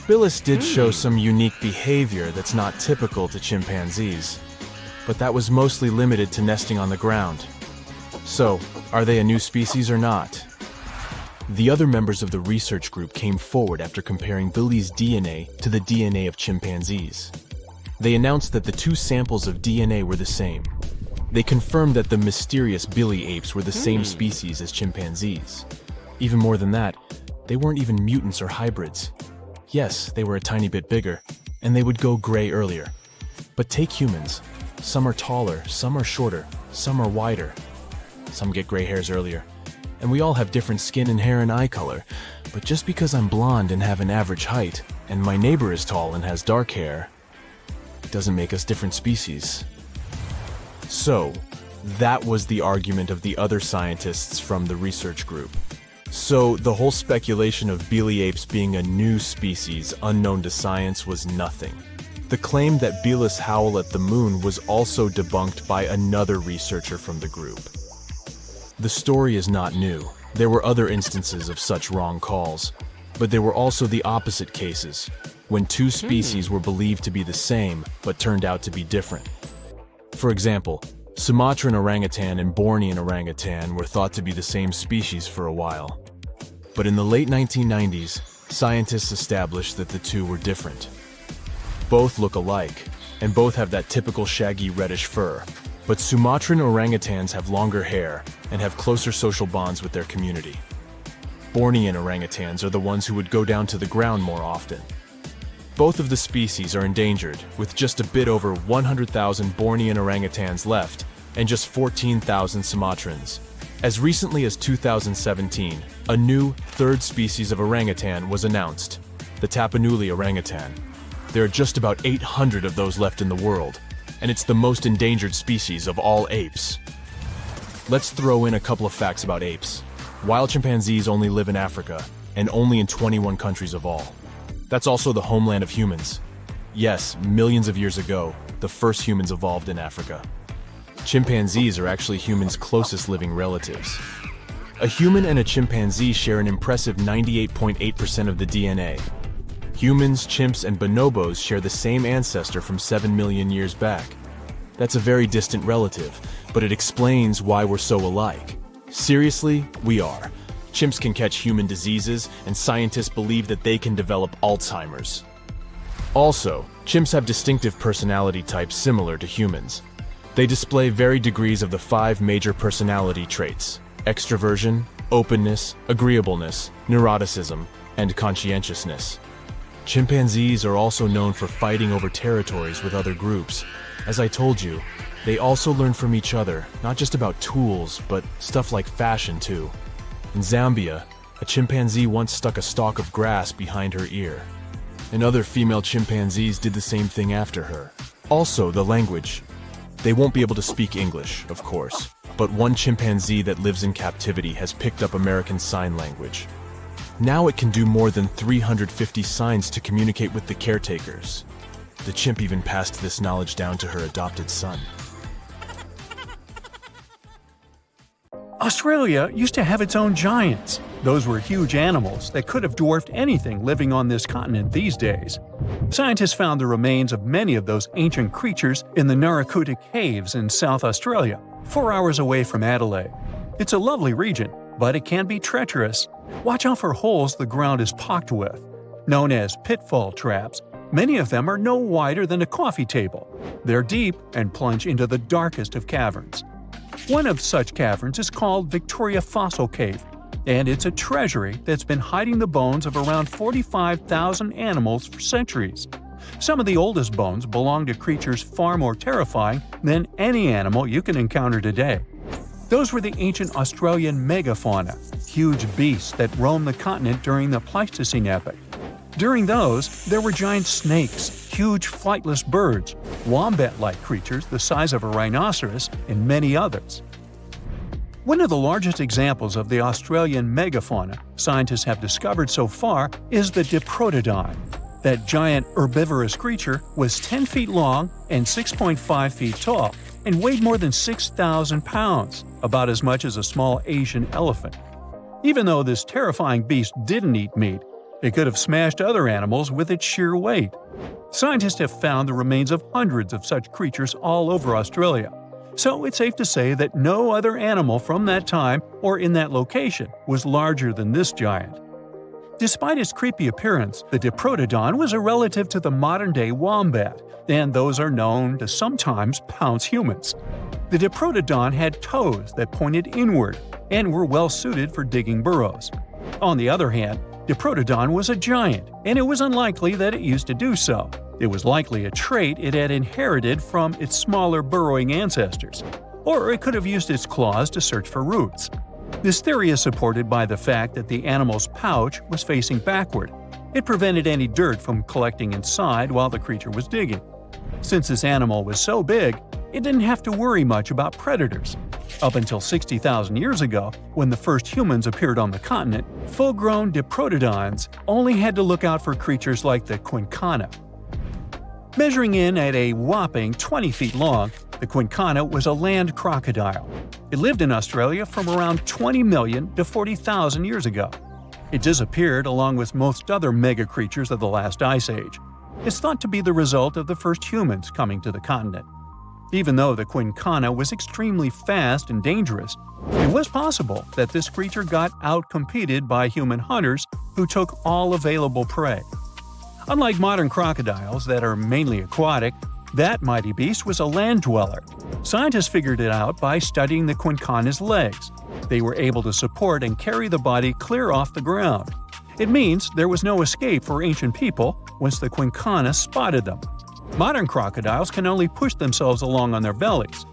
Bilis did show some unique behavior that's not typical to chimpanzees. but that was mostly limited to nesting on the ground. So, are they a new species or not? The other members of the research group came forward after comparing Bili's DNA to the DNA of chimpanzees. They announced that the two samples of DNA were the same. They confirmed that the mysterious Bili apes were the same species as chimpanzees. Even more than that, they weren't even mutants or hybrids. Yes, they were a tiny bit bigger, and they would go gray earlier. But take humans. Some are taller, some are shorter, some are wider. Some get gray hairs earlier. And we all have different skin and hair and eye color. But just because I'm blonde and have an average height, and my neighbor is tall and has dark hair, doesn't make us different species. So, that was the argument of the other scientists from the research group. So, the whole speculation of Bili apes being a new species unknown to science was nothing. The claim that Bilis howl at the moon was also debunked by another researcher from the group. The story is not new. There were other instances of such wrong calls, but there were also the opposite cases, when two species were believed to be the same but turned out to be different. For example, Sumatran orangutan and Bornean orangutan were thought to be the same species for a while. But in the late 1990s, scientists established that the two were different. Both look alike, and both have that typical shaggy reddish fur, but Sumatran orangutans have longer hair and have closer social bonds with their community. Bornean orangutans are the ones who would go down to the ground more often. Both of the species are endangered, with just a bit over 100,000 Bornean orangutans left and just 14,000 Sumatrans. As recently as 2017, a new third species of orangutan was announced, the Tapanuli orangutan. There are just about 800 of those left in the world, and it's the most endangered species of all apes. Let's throw in a couple of facts about apes. Wild chimpanzees only live in Africa, and only in 21 countries of all. That's also the homeland of humans. Yes, millions of years ago, the first humans evolved in Africa. Chimpanzees are actually humans' closest living relatives. A human and a chimpanzee share an impressive 98.8% of the DNA. Humans, chimps, and bonobos share the same ancestor from 7 million years back. That's a very distant relative, but it explains why we're so alike. Seriously, we are. Chimps can catch human diseases, and scientists believe that they can develop Alzheimer's. Also, chimps have distinctive personality types similar to humans. They display varied degrees of the 5 major personality traits: extroversion, openness, agreeableness, neuroticism, and conscientiousness. Chimpanzees are also known for fighting over territories with other groups. As I told you, they also learn from each other, not just about tools, but stuff like fashion too. In Zambia, a chimpanzee once stuck a stalk of grass behind her ear. And other female chimpanzees did the same thing after her. Also, the language. They won't be able to speak English, of course, but one chimpanzee that lives in captivity has picked up American Sign Language. Now it can do more than 350 signs to communicate with the caretakers. The chimp even passed this knowledge down to her adopted son. Australia used to have its own giants. Those were huge animals that could have dwarfed anything living on this continent these days. Scientists found the remains of many of those ancient creatures in the Narracuta Caves in South Australia, 4 hours away from Adelaide. It's a lovely region, but it can be treacherous. Watch out for holes the ground is pocked with. Known as pitfall traps, many of them are no wider than a coffee table. They're deep and plunge into the darkest of caverns. One of such caverns is called Victoria Fossil Cave, and it's a treasury that's been hiding the bones of around 45,000 animals for centuries. Some of the oldest bones belong to creatures far more terrifying than any animal you can encounter today. Those were the ancient Australian megafauna, huge beasts that roamed the continent during the Pleistocene epoch. During those, there were giant snakes, huge flightless birds, wombat-like creatures the size of a rhinoceros, and many others. One of the largest examples of the Australian megafauna scientists have discovered so far is the Diprotodon. That giant herbivorous creature was 10 feet long and 6.5 feet tall, and weighed more than 6,000 pounds, about as much as a small Asian elephant. Even though this terrifying beast didn't eat meat, It could have smashed other animals with its sheer weight. Scientists have found the remains of hundreds of such creatures all over Australia, so it's safe to say that no other animal from that time or in that location was larger than this giant. Despite its creepy appearance, the Diprotodon was a relative to the modern-day wombat, and those are known to sometimes pounce humans. The Diprotodon had toes that pointed inward and were well suited for digging burrows. On the other hand, Diprotodon was a giant, and it was unlikely that it used to do so. It was likely a trait it had inherited from its smaller burrowing ancestors, or it could have used its claws to search for roots. This theory is supported by the fact that the animal's pouch was facing backward. It prevented any dirt from collecting inside while the creature was digging. Since this animal was so big, it didn't have to worry much about predators. Up until 60,000 years ago, when the first humans appeared on the continent, full-grown Diprotodons only had to look out for creatures like the quincana. Measuring in at a whopping 20 feet long, the quincana was a land crocodile. It lived in Australia from around 20 million to 40,000 years ago. It disappeared along with most other mega creatures of the last ice age. It's thought to be the result of the first humans coming to the continent. Even though the quincana was extremely fast and dangerous, it was possible that this creature got out-competed by human hunters who took all available prey. Unlike modern crocodiles that are mainly aquatic, that mighty beast was a land dweller. Scientists figured it out by studying the quincana's legs. They were able to support and carry the body clear off the ground. It means there was no escape for ancient people once the quincana spotted them. Modern crocodiles can only push themselves along on their bellies.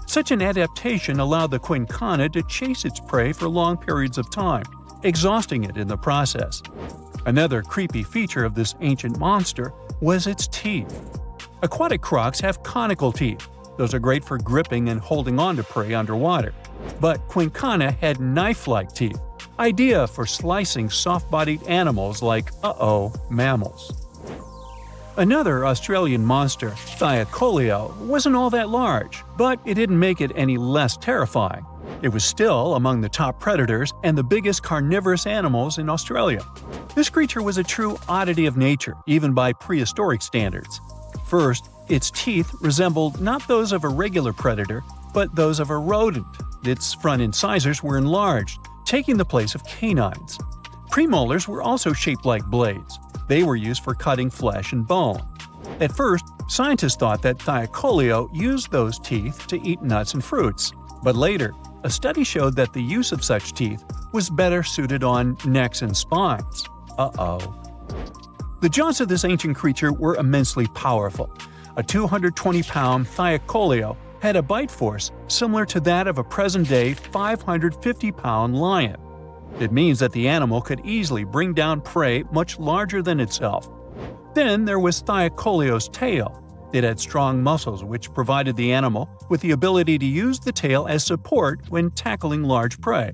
Such an adaptation allowed the quincana to chase its prey for long periods of time, exhausting it in the process. Another creepy feature of this ancient monster was its teeth. Aquatic crocs have conical teeth. Those are great for gripping and holding on to prey underwater. But quincana had knife-like teeth, ideal for slicing soft-bodied animals like, mammals. Another Australian monster, Thylacoleo, wasn't all that large, but it didn't make it any less terrifying. It was still among the top predators and the biggest carnivorous animals in Australia. This creature was a true oddity of nature, even by prehistoric standards. First, its teeth resembled not those of a regular predator, but those of a rodent. Its front incisors were enlarged, taking the place of canines. Premolars were also shaped like blades. They were used for cutting flesh and bone. At first, scientists thought that Thylacoleo used those teeth to eat nuts and fruits. But later, a study showed that the use of such teeth was better suited on necks and spines. The jaws of this ancient creature were immensely powerful. A 220-pound Thylacoleo had a bite force similar to that of a present-day 550-pound lion. It means that the animal could easily bring down prey much larger than itself. Then there was Thylacoleo's tail. It had strong muscles which provided the animal with the ability to use the tail as support when tackling large prey.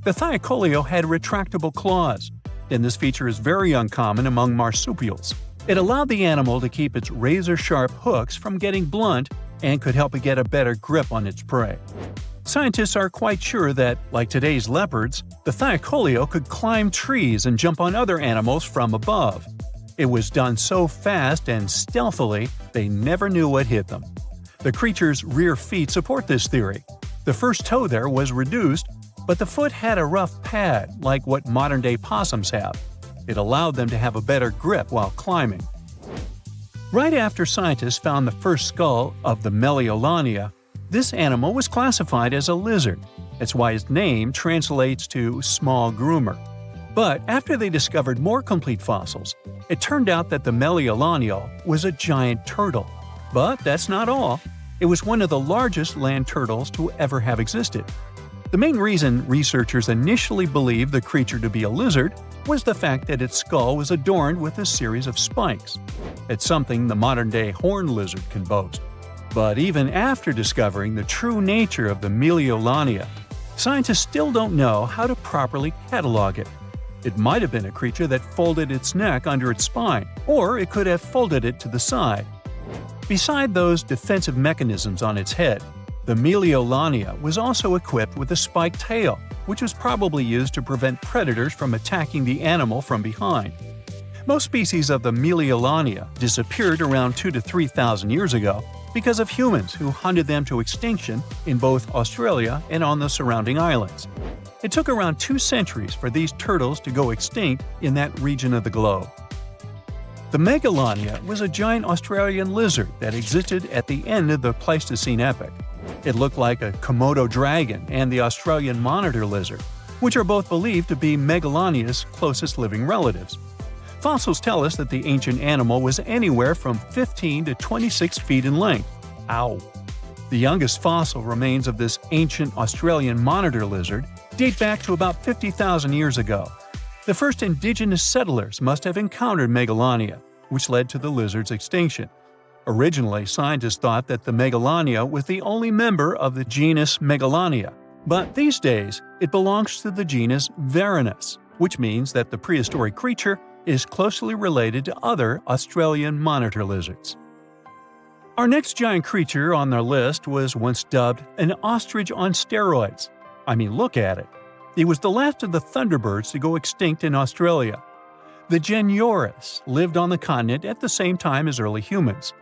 The Thylacoleo had retractable claws, and this feature is very uncommon among marsupials. It allowed the animal to keep its razor-sharp hooks from getting blunt and could help it get a better grip on its prey. Scientists are quite sure that, like today's leopards, the Thylacoleo could climb trees and jump on other animals from above. It was done so fast and stealthily, they never knew what hit them. The creature's rear feet support this theory. The first toe there was reduced, but the foot had a rough pad like what modern-day possums have. It allowed them to have a better grip while climbing. Right after scientists found the first skull of the Meliolania, this animal was classified as a lizard. That's why its name translates to small groomer. But after they discovered more complete fossils, it turned out that the Meliolania was a giant turtle. But that's not all. It was one of the largest land turtles to ever have existed. The main reason researchers initially believed the creature to be a lizard was the fact that its skull was adorned with a series of spikes. It's something the modern-day horned lizard can boast. But even after discovering the true nature of the Meliolania, scientists still don't know how to properly catalog it. It might have been a creature that folded its neck under its spine, or it could have folded it to the side. Beside those defensive mechanisms on its head, the Meliolania was also equipped with a spiked tail, which was probably used to prevent predators from attacking the animal from behind. Most species of the Melialania disappeared around 2,000 to 3,000 years ago because of humans who hunted them to extinction in both Australia and on the surrounding islands. It took around 2 centuries for these turtles to go extinct in that region of the globe. The Megalania was a giant Australian lizard that existed at the end of the Pleistocene epoch. It looked like a Komodo dragon and the Australian monitor lizard, which are both believed to be Megalania's closest living relatives. Fossils tell us that the ancient animal was anywhere from 15 to 26 feet in length. Ow! The youngest fossil remains of this ancient Australian monitor lizard date back to about 50,000 years ago. The first indigenous settlers must have encountered Megalania, which led to the lizard's extinction. Originally, scientists thought that the Megalania was the only member of the genus Megalania, but these days it belongs to the genus Varanus, which means that the prehistoric creature is closely related to other Australian monitor lizards. Our next giant creature on the list was once dubbed an ostrich on steroids. I mean, look at it. It was the last of the thunderbirds to go extinct in Australia. The Genyornis lived on the continent at the same time as early humans.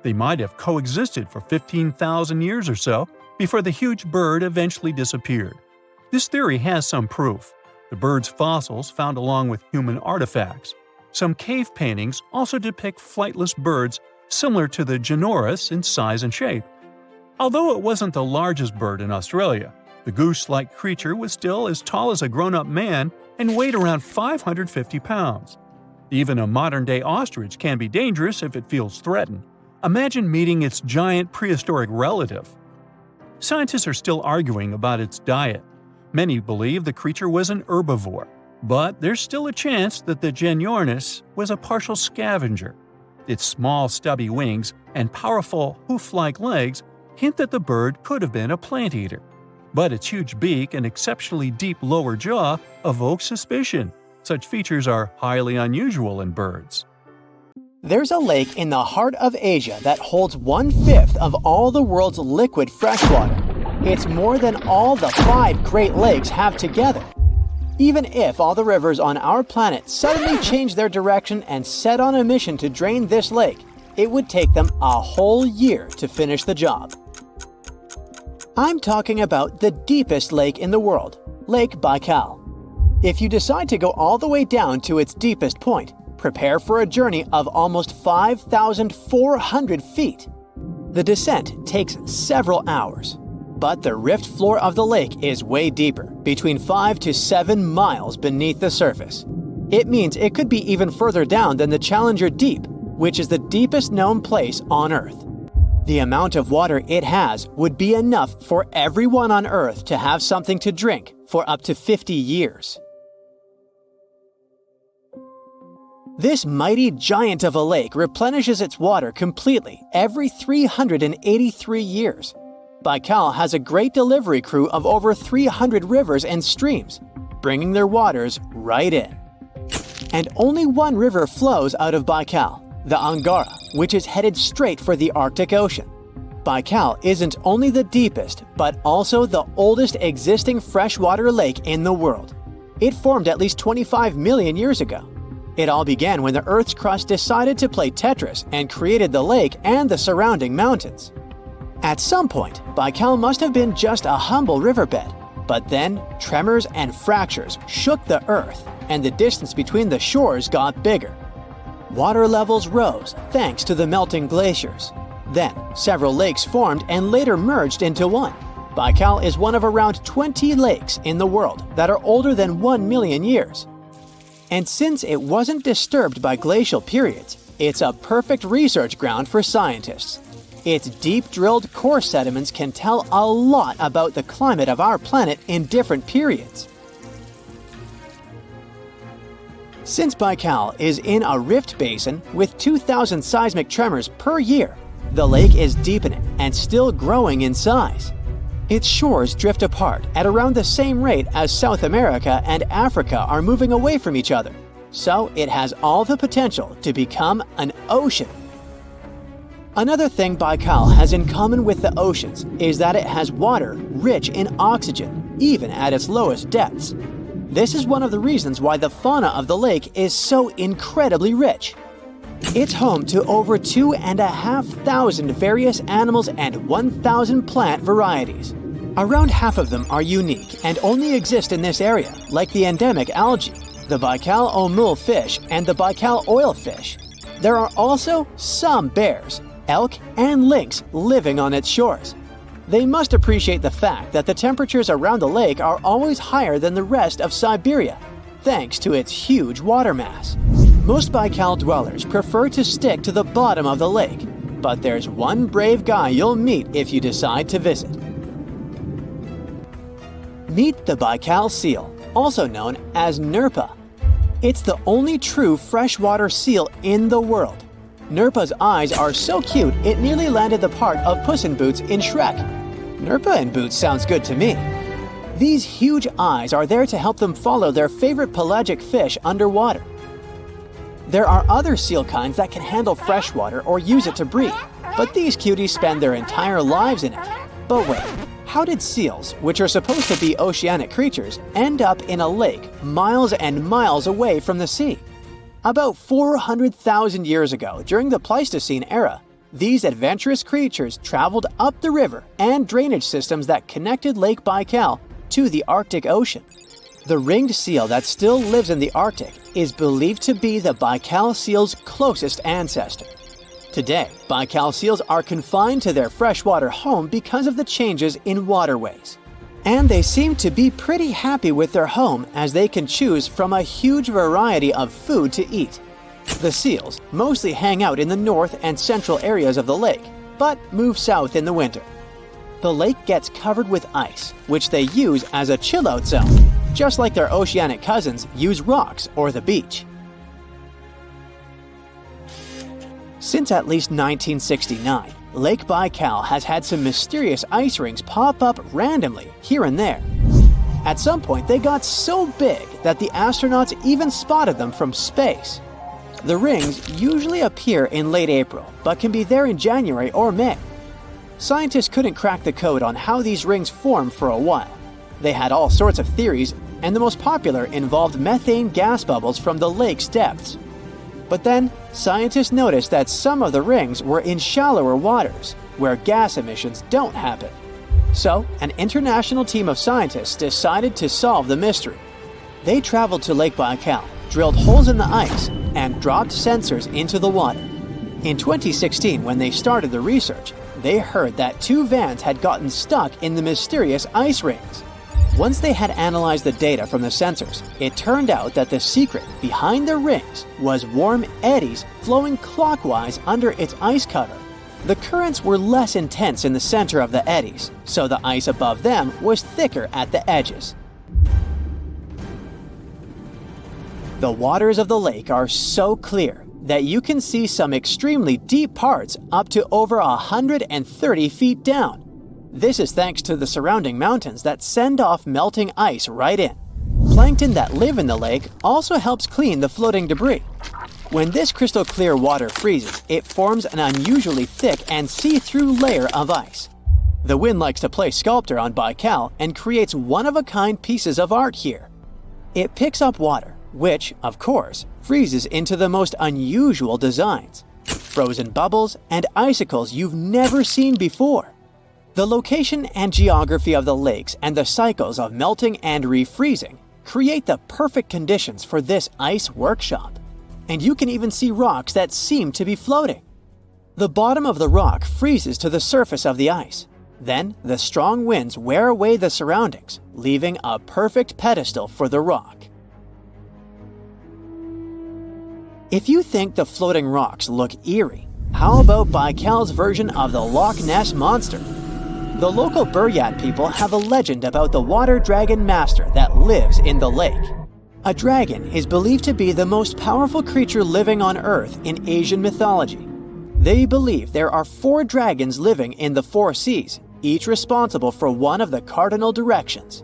They might have coexisted for 15,000 years or so before the huge bird eventually disappeared. This theory has some proof. The bird's fossils found along with human artifacts. Some cave paintings also depict flightless birds similar to the Genyornis in size and shape. Although it wasn't the largest bird in Australia, the goose-like creature was still as tall as a grown-up man and weighed around 550 pounds. Even a modern-day ostrich can be dangerous if it feels threatened. Imagine meeting its giant prehistoric relative. Scientists are still arguing about its diet. Many believe the creature was an herbivore, but there's still a chance that the Genyornis was a partial scavenger. Its small, stubby wings and powerful hoof-like legs hint that the bird could have been a plant eater. But its huge beak and exceptionally deep lower jaw evoke suspicion. Such features are highly unusual in birds. There's a lake in the heart of Asia that holds 1/5 of all the world's liquid freshwater. It's more than all the 5 Great Lakes have together. Even if all the rivers on our planet suddenly changed their direction and set on a mission to drain this lake, it would take them a whole year to finish the job. I'm talking about the deepest lake in the world, Lake Baikal. If you decide to go all the way down to its deepest point, prepare for a journey of almost 5,400 feet. The descent takes several hours, but the rift floor of the lake is way deeper, between 5 to 7 miles beneath the surface. It means it could be even further down than the Challenger Deep, which is the deepest known place on Earth. The amount of water it has would be enough for everyone on Earth to have something to drink for up to 50 years. This mighty giant of a lake replenishes its water completely every 383 years. Baikal has a great delivery crew of over 300 rivers and streams, bringing their waters right in. And only one river flows out of Baikal, the Angara, which is headed straight for the Arctic Ocean. Baikal isn't only the deepest, but also the oldest existing freshwater lake in the world. It formed at least 25 million years ago. It all began when the Earth's crust decided to play Tetris and created the lake and the surrounding mountains. At some point, Baikal must have been just a humble riverbed, but then tremors and fractures shook the Earth, and the distance between the shores got bigger. Water levels rose thanks to the melting glaciers. Then, several lakes formed and later merged into one. Baikal is one of around 20 lakes in the world that are older than 1 million years. And since it wasn't disturbed by glacial periods, it's a perfect research ground for scientists. Its deep-drilled core sediments can tell a lot about the climate of our planet in different periods. Since Baikal is in a rift basin with 2,000 seismic tremors per year, the lake is deepening and still growing in size. Its shores drift apart at around the same rate as South America and Africa are moving away from each other, so it has all the potential to become an ocean. Another thing Baikal has in common with the oceans is that it has water rich in oxygen. even at its lowest depths. This is one of the reasons why the fauna of the lake is so incredibly rich. It's home to over 2,500 various animals and 1,000 plant varieties. Around half of them are unique and only exist in this area, like the endemic algae, the Baikal omul fish, and the Baikal oilfish. There are also some bears, elk, and lynx living on its shores. They must appreciate the fact that the temperatures around the lake are always higher than the rest of Siberia, thanks to its huge water mass. Most Baikal dwellers prefer to stick to the bottom of the lake, but there's one brave guy you'll meet if you decide to visit. Meet the Baikal seal, also known as Nerpa. It's the only true freshwater seal in the world. Nerpa's eyes are so cute it nearly landed the part of Puss in Boots in Shrek. Nerpa in Boots sounds good to me. These huge eyes are there to help them follow their favorite pelagic fish underwater. There are other seal kinds that can handle freshwater or use it to breathe, but these cuties spend their entire lives in it. But wait, how did seals, which are supposed to be oceanic creatures, end up in a lake miles and miles away from the sea? About 400,000 years ago, during the Pleistocene era, these adventurous creatures traveled up the river and drainage systems that connected Lake Baikal to the Arctic Ocean. The ringed seal that still lives in the Arctic is believed to be the Baikal seal's closest ancestor. Today, Baikal seals are confined to their freshwater home because of the changes in waterways. And they seem to be pretty happy with their home as they can choose from a huge variety of food to eat. The seals mostly hang out in the north and central areas of the lake, but move south in the winter. The lake gets covered with ice, which they use as a chill-out zone, just like their oceanic cousins use rocks or the beach. Since at least 1969, Lake Baikal has had some mysterious ice rings pop up randomly here and there. At some point, they got so big that the astronauts even spotted them from space. The rings usually appear in late April, but can be there in January or May. Scientists couldn't crack the code on how these rings form for a while. They had all sorts of theories, and the most popular involved methane gas bubbles from the lake's depths. But then, scientists noticed that some of the rings were in shallower waters, where gas emissions don't happen. So, an international team of scientists decided to solve the mystery. They traveled to Lake Baikal, drilled holes in the ice, and dropped sensors into the water. In 2016, when they started the research, they heard that 2 vans had gotten stuck in the mysterious ice rings. Once they had analyzed the data from the sensors, it turned out that the secret behind the rings was warm eddies flowing clockwise under its ice cover. The currents were less intense in the center of the eddies, so the ice above them was thicker at the edges. The waters of the lake are so clear that you can see some extremely deep parts up to over 130 feet down. This is thanks to the surrounding mountains that send off melting ice right in. Plankton that live in the lake also helps clean the floating debris. When this crystal clear water freezes, it forms an unusually thick and see-through layer of ice. The wind likes to play sculptor on Baikal and creates one-of-a-kind pieces of art here. It picks up water, which, of course, freezes into the most unusual designs. Frozen bubbles and icicles you've never seen before. The location and geography of the lakes and the cycles of melting and refreezing create the perfect conditions for this ice workshop. And you can even see rocks that seem to be floating. The bottom of the rock freezes to the surface of the ice. Then, the strong winds wear away the surroundings, leaving a perfect pedestal for the rock. If you think the floating rocks look eerie, how about Baikal's version of the Loch Ness Monster? The local Buryat people have a legend about the water dragon master that lives in the lake. A dragon is believed to be the most powerful creature living on Earth in Asian mythology. They believe there are 4 dragons living in the 4 seas, each responsible for one of the cardinal directions.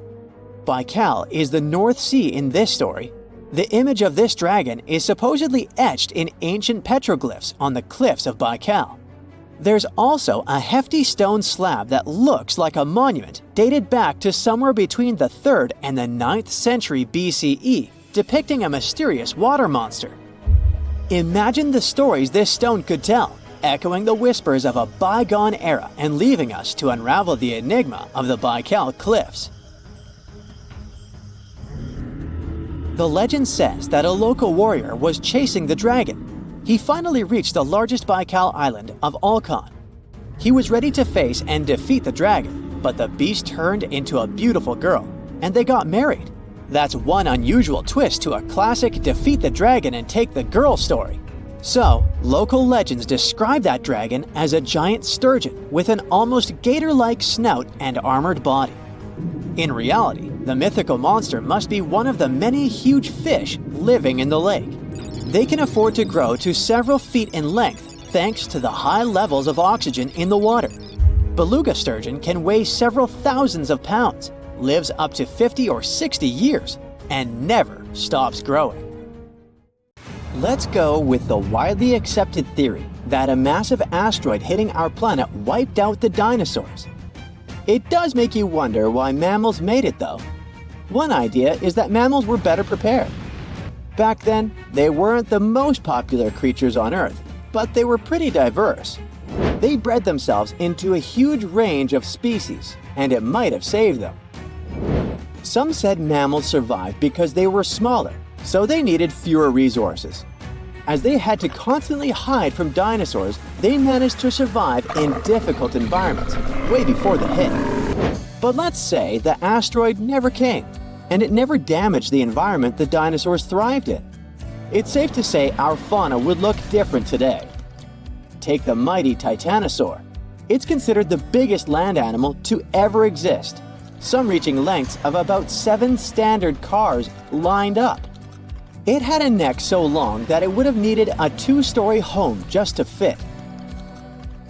Baikal is the North Sea in this story. The image of this dragon is supposedly etched in ancient petroglyphs on the cliffs of Baikal. There's also a hefty stone slab that looks like a monument dated back to somewhere between the 3rd and the 9th century BCE, depicting a mysterious water monster. Imagine the stories this stone could tell, echoing the whispers of a bygone era and leaving us to unravel the enigma of the Baikal cliffs. The legend says that a local warrior was chasing the dragon. He finally reached the largest Baikal island of Alkan. He was ready to face and defeat the dragon, but the beast turned into a beautiful girl, and they got married. That's one unusual twist to a classic defeat the dragon and take the girl story. So, local legends describe that dragon as a giant sturgeon with an almost gator-like snout and armored body. In reality, the mythical monster must be one of the many huge fish living in the lake. They can afford to grow to several feet in length thanks to the high levels of oxygen in the water. Beluga sturgeon can weigh several thousands of pounds, lives up to 50 or 60 years, and never stops growing. Let's go with the widely accepted theory that a massive asteroid hitting our planet wiped out the dinosaurs. It does make you wonder why mammals made it though. One idea is that mammals were better prepared. Back then, they weren't the most popular creatures on Earth, but they were pretty diverse. They bred themselves into a huge range of species, and it might have saved them. Some said mammals survived because they were smaller, so they needed fewer resources. As they had to constantly hide from dinosaurs, they managed to survive in difficult environments, way before the hit. But let's say the asteroid never came, and it never damaged the environment the dinosaurs thrived in. It's safe to say our fauna would look different today. Take the mighty Titanosaur. It's considered the biggest land animal to ever exist, some reaching lengths of about 7 standard cars lined up. It had a neck so long that it would have needed a 2-story home just to fit.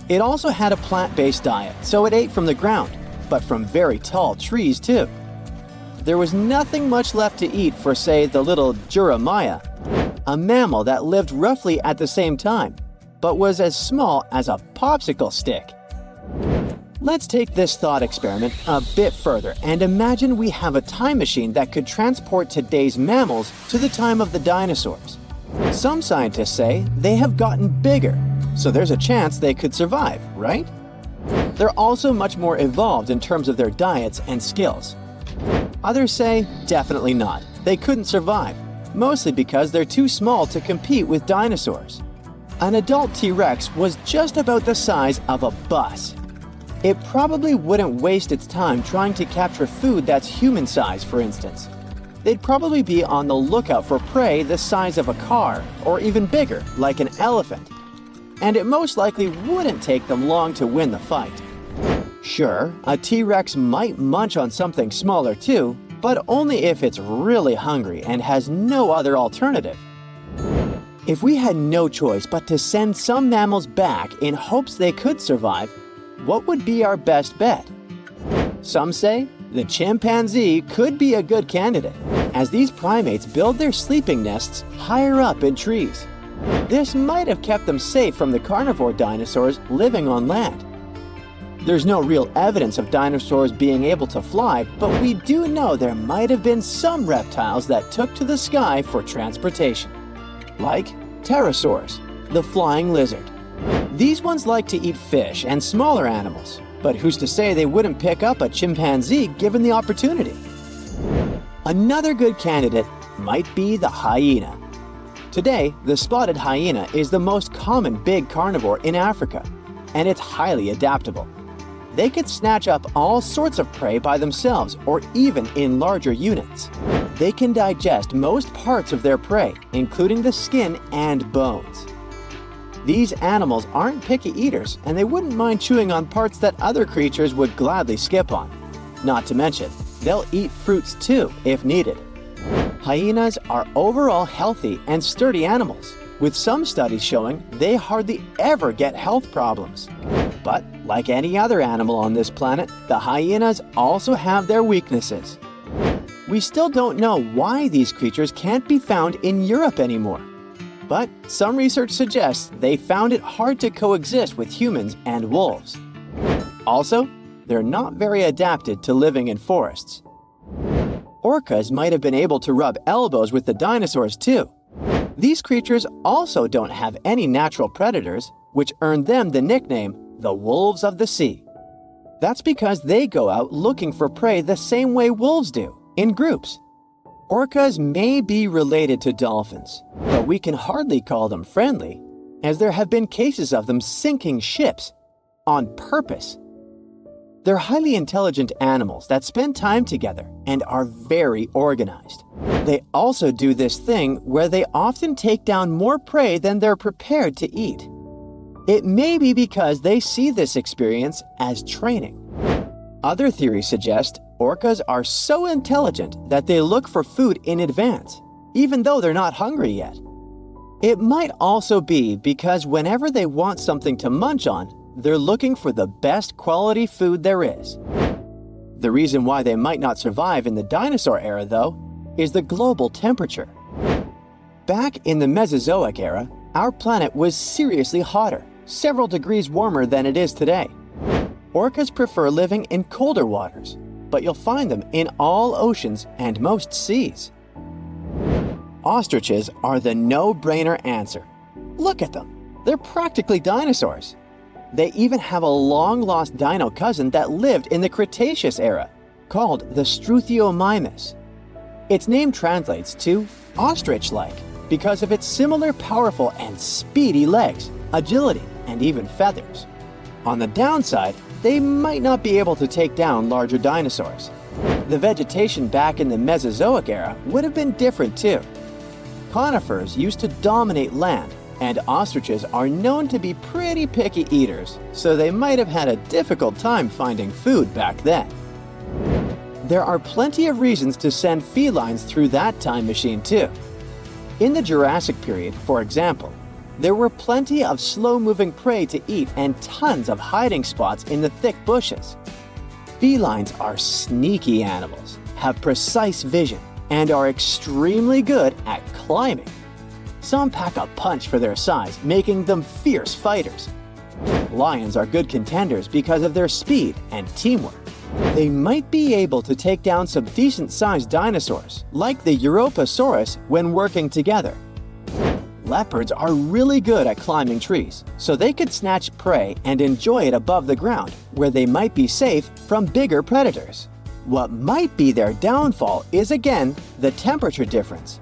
It also had a plant-based diet, so it ate from the ground, but from very tall trees too. There was nothing much left to eat for, say, the little Jeremiah, a mammal that lived roughly at the same time, but was as small as a popsicle stick. Let's take this thought experiment a bit further and imagine we have a time machine that could transport today's mammals to the time of the dinosaurs. Some scientists say they have gotten bigger, so there's a chance they could survive, right? They're also much more evolved in terms of their diets and skills. Others say definitely not. They couldn't survive, mostly because they're too small to compete with dinosaurs. An adult T-Rex was just about the size of a bus. It probably wouldn't waste its time trying to capture food that's human-sized, for instance. They'd probably be on the lookout for prey the size of a car, or even bigger, like an elephant. And it most likely wouldn't take them long to win the fight. Sure, a T-Rex might munch on something smaller too, but only if it's really hungry and has no other alternative. If we had no choice but to send some mammals back in hopes they could survive, what would be our best bet? Some say the chimpanzee could be a good candidate, as these primates build their sleeping nests higher up in trees. This might have kept them safe from the carnivore dinosaurs living on land. There's no real evidence of dinosaurs being able to fly, but we do know there might have been some reptiles that took to the sky for transportation, like pterosaurs, the flying lizard. These ones like to eat fish and smaller animals, but who's to say they wouldn't pick up a chimpanzee given the opportunity? Another good candidate might be the hyena. Today, the spotted hyena is the most common big carnivore in Africa, and it's highly adaptable. They could snatch up all sorts of prey by themselves or even in larger units. They can digest most parts of their prey, including the skin and bones. These animals aren't picky eaters, and they wouldn't mind chewing on parts that other creatures would gladly skip on. Not to mention, they'll eat fruits too, if needed. Hyenas are overall healthy and sturdy animals, with some studies showing they hardly ever get health problems. But like any other animal on this planet, the hyenas also have their weaknesses. We still don't know why these creatures can't be found in Europe anymore. but some research suggests they found it hard to coexist with humans and wolves. Also, they're not very adapted to living in forests. Orcas might have been able to rub elbows with the dinosaurs too. These creatures also don't have any natural predators, which earned them the nickname the wolves of the sea. That's because they go out looking for prey the same way wolves do, in groups. Orcas may be related to dolphins, but we can hardly call them friendly, as there have been cases of them sinking ships on purpose. They're highly intelligent animals that spend time together and are very organized. They also do this thing where they often take down more prey than they're prepared to eat. It may be because they see this experience as training. Other theories suggest orcas are so intelligent that they look for food in advance, even though they're not hungry yet. It might also be because whenever they want something to munch on, they're looking for the best quality food there is. The reason why they might not survive in the dinosaur era, though, is the global temperature. Back in the Mesozoic era, our planet was seriously hotter, several degrees warmer than it is today. Orcas prefer living in colder waters, but you'll find them in all oceans and most seas. Ostriches are the no-brainer answer. Look at them. They're practically dinosaurs. They even have a long-lost dino cousin that lived in the Cretaceous era, called the Struthiomimus. Its name translates to ostrich-like because of its similar powerful and speedy legs, agility, and even feathers. On the downside, they might not be able to take down larger dinosaurs. The vegetation back in the Mesozoic era would have been different too. Conifers used to dominate land, and ostriches are known to be pretty picky eaters, so they might have had a difficult time finding food back then. There are plenty of reasons to send felines through that time machine too. In the Jurassic period, for example, there were plenty of slow-moving prey to eat and tons of hiding spots in the thick bushes. Felines are sneaky animals, have precise vision, and are extremely good at climbing. Some pack a punch for their size, making them fierce fighters. Lions are good contenders because of their speed and teamwork. They might be able to take down some decent-sized dinosaurs, like the Europasaurus, when working together. Leopards are really good at climbing trees, so they could snatch prey and enjoy it above the ground, where they might be safe from bigger predators. What might be their downfall is again the temperature difference.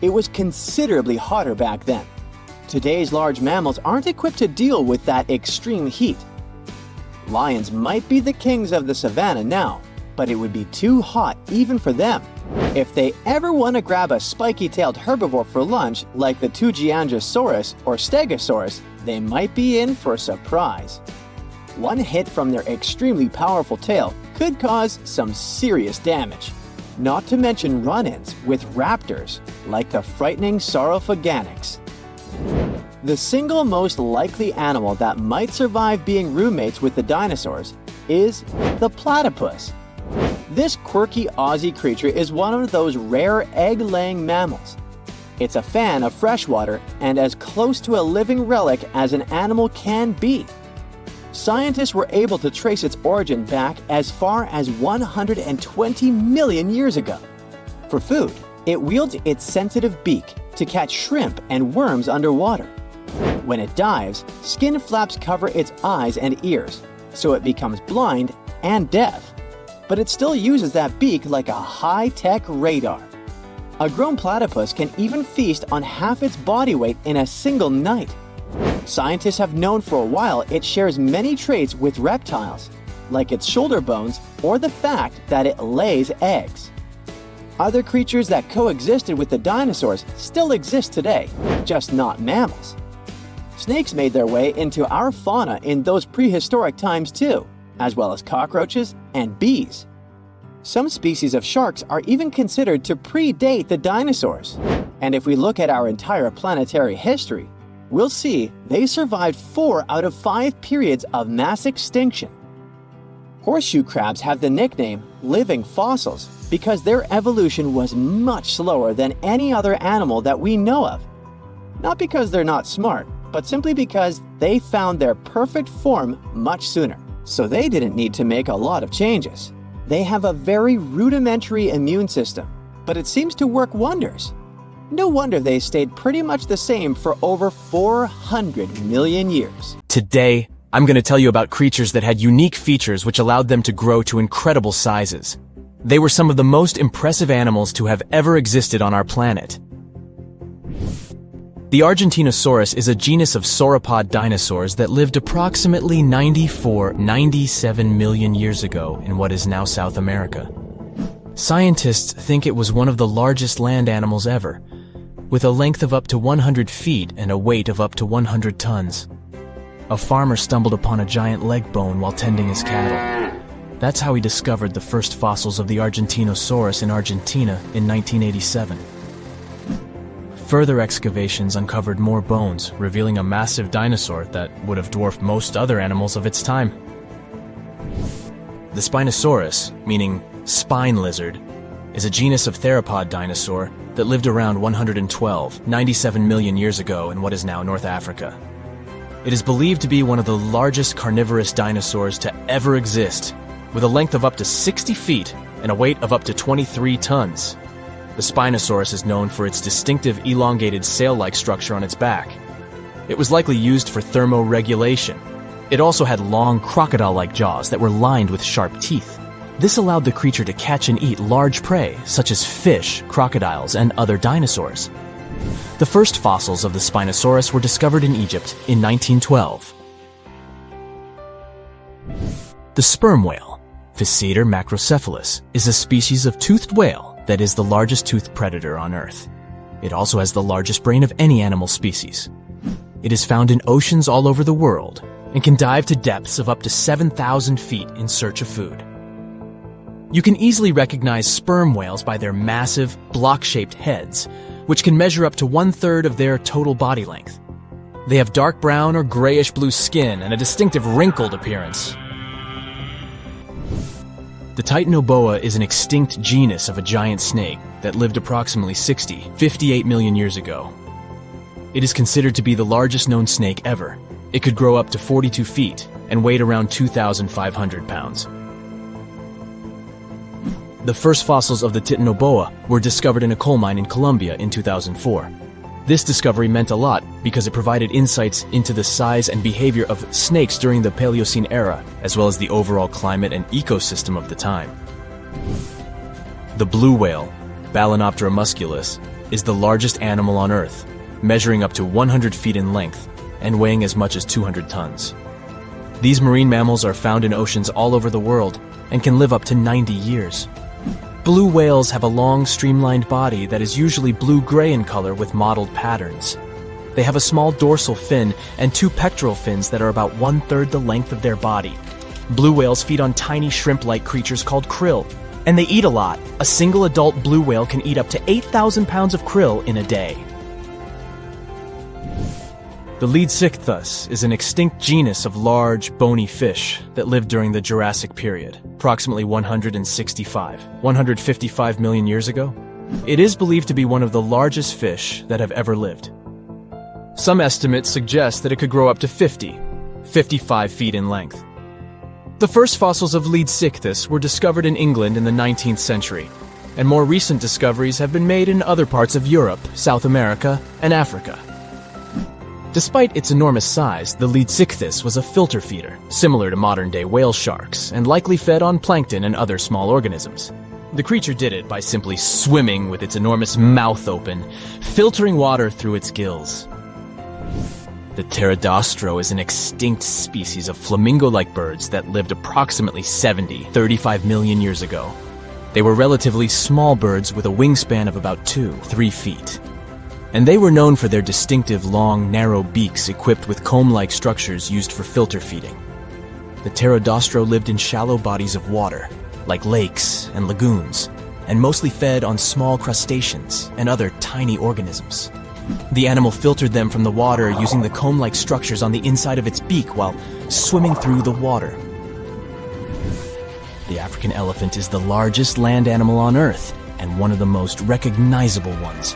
It was considerably hotter back then. Today's large mammals aren't equipped to deal with that extreme heat. Lions might be the kings of the savannah now, but it would be too hot even for them. If they ever want to grab a spiky-tailed herbivore for lunch like the Tugiangosaurus or Stegosaurus, they might be in for a surprise. One hit from their extremely powerful tail could cause some serious damage. Not to mention run-ins with raptors, like the frightening Saurophaganix. The single most likely animal that might survive being roommates with the dinosaurs is the platypus. This quirky Aussie creature is one of those rare egg-laying mammals. It's a fan of freshwater and as close to a living relic as an animal can be. Scientists were able to trace its origin back as far as 120 million years ago. For food, it wields its sensitive beak to catch shrimp and worms underwater. When it dives, skin flaps cover its eyes and ears, so it becomes blind and deaf. But it still uses that beak like a high-tech radar. A grown platypus can even feast on half its body weight in a single night. Scientists have known for a while it shares many traits with reptiles, like its shoulder bones or the fact that it lays eggs. Other creatures that coexisted with the dinosaurs still exist today, just not mammals. Snakes made their way into our fauna in those prehistoric times too, as well as cockroaches and bees. Some species of sharks are even considered to predate the dinosaurs. And if we look at our entire planetary history, we'll see they survived 4 out of 5 periods of mass extinction. Horseshoe crabs have the nickname living fossils because their evolution was much slower than any other animal that we know of. Not because they're not smart, but simply because they found their perfect form much sooner. So they didn't need to make a lot of changes. They have a very rudimentary immune system, but it seems to work wonders. No wonder they stayed pretty much the same for over 400 million years. Today, I'm going to tell you about creatures that had unique features which allowed them to grow to incredible sizes. They were some of the most impressive animals to have ever existed on our planet. The Argentinosaurus is a genus of sauropod dinosaurs that lived approximately 97 million years ago in what is now South America. Scientists think it was one of the largest land animals ever, with a length of up to 100 feet and a weight of up to 100 tons. A farmer stumbled upon a giant leg bone while tending his cattle. That's how he discovered the first fossils of the Argentinosaurus in Argentina in 1987. Further excavations uncovered more bones, revealing a massive dinosaur that would have dwarfed most other animals of its time. The Spinosaurus, meaning spine lizard, is a genus of theropod dinosaur that lived around 97 million years ago in what is now North Africa. It is believed to be one of the largest carnivorous dinosaurs to ever exist, with a length of up to 60 feet and a weight of up to 23 tons. The Spinosaurus is known for its distinctive elongated sail-like structure on its back. It was likely used for thermoregulation. It also had long crocodile-like jaws that were lined with sharp teeth. This allowed the creature to catch and eat large prey, such as fish, crocodiles, and other dinosaurs. The first fossils of the Spinosaurus were discovered in Egypt in 1912. The sperm whale, Physeter macrocephalus, is a species of toothed whale that is the largest toothed predator on Earth. It also has the largest brain of any animal species. It is found in oceans all over the world and can dive to depths of up to 7,000 feet in search of food. You can easily recognize sperm whales by their massive, block-shaped heads, which can measure up to 1/3 of their total body length. They have dark brown or grayish-blue skin and a distinctive wrinkled appearance. The Titanoboa is an extinct genus of a giant snake that lived approximately 58 million years ago. It is considered to be the largest known snake ever. It could grow up to 42 feet and weighed around 2,500 pounds. The first fossils of the Titanoboa were discovered in a coal mine in Colombia in 2004. This discovery meant a lot because it provided insights into the size and behavior of snakes during the Paleocene era, as well as the overall climate and ecosystem of the time. The blue whale, Balænoptera musculus, is the largest animal on Earth, measuring up to 100 feet in length and weighing as much as 200 tons. These marine mammals are found in oceans all over the world and can live up to 90 years. Blue whales have a long, streamlined body that is usually blue-gray in color with mottled patterns. They have a small dorsal fin and 2 pectoral fins that are about 1/3 the length of their body. Blue whales feed on tiny shrimp-like creatures called krill, and they eat a lot. A single adult blue whale can eat up to 8,000 pounds of krill in a day. The Leadsichthus is an extinct genus of large, bony fish that lived during the Jurassic period, approximately 155 million years ago. It is believed to be one of the largest fish that have ever lived. Some estimates suggest that it could grow up to 55 feet in length. The first fossils of Leadsichthus were discovered in England in the 19th century, and more recent discoveries have been made in other parts of Europe, South America, and Africa. Despite its enormous size, the Leadsichthus was a filter feeder, similar to modern-day whale sharks, and likely fed on plankton and other small organisms. The creature did it by simply swimming with its enormous mouth open, filtering water through its gills. The pterodostro is an extinct species of flamingo-like birds that lived approximately 35 million years ago. They were relatively small birds with a wingspan of about 2-3 feet. And they were known for their distinctive long, narrow beaks equipped with comb-like structures used for filter feeding. The pterodostro lived in shallow bodies of water, like lakes and lagoons, and mostly fed on small crustaceans and other tiny organisms. The animal filtered them from the water using the comb-like structures on the inside of its beak while swimming through the water. The African elephant is the largest land animal on Earth and one of the most recognizable ones.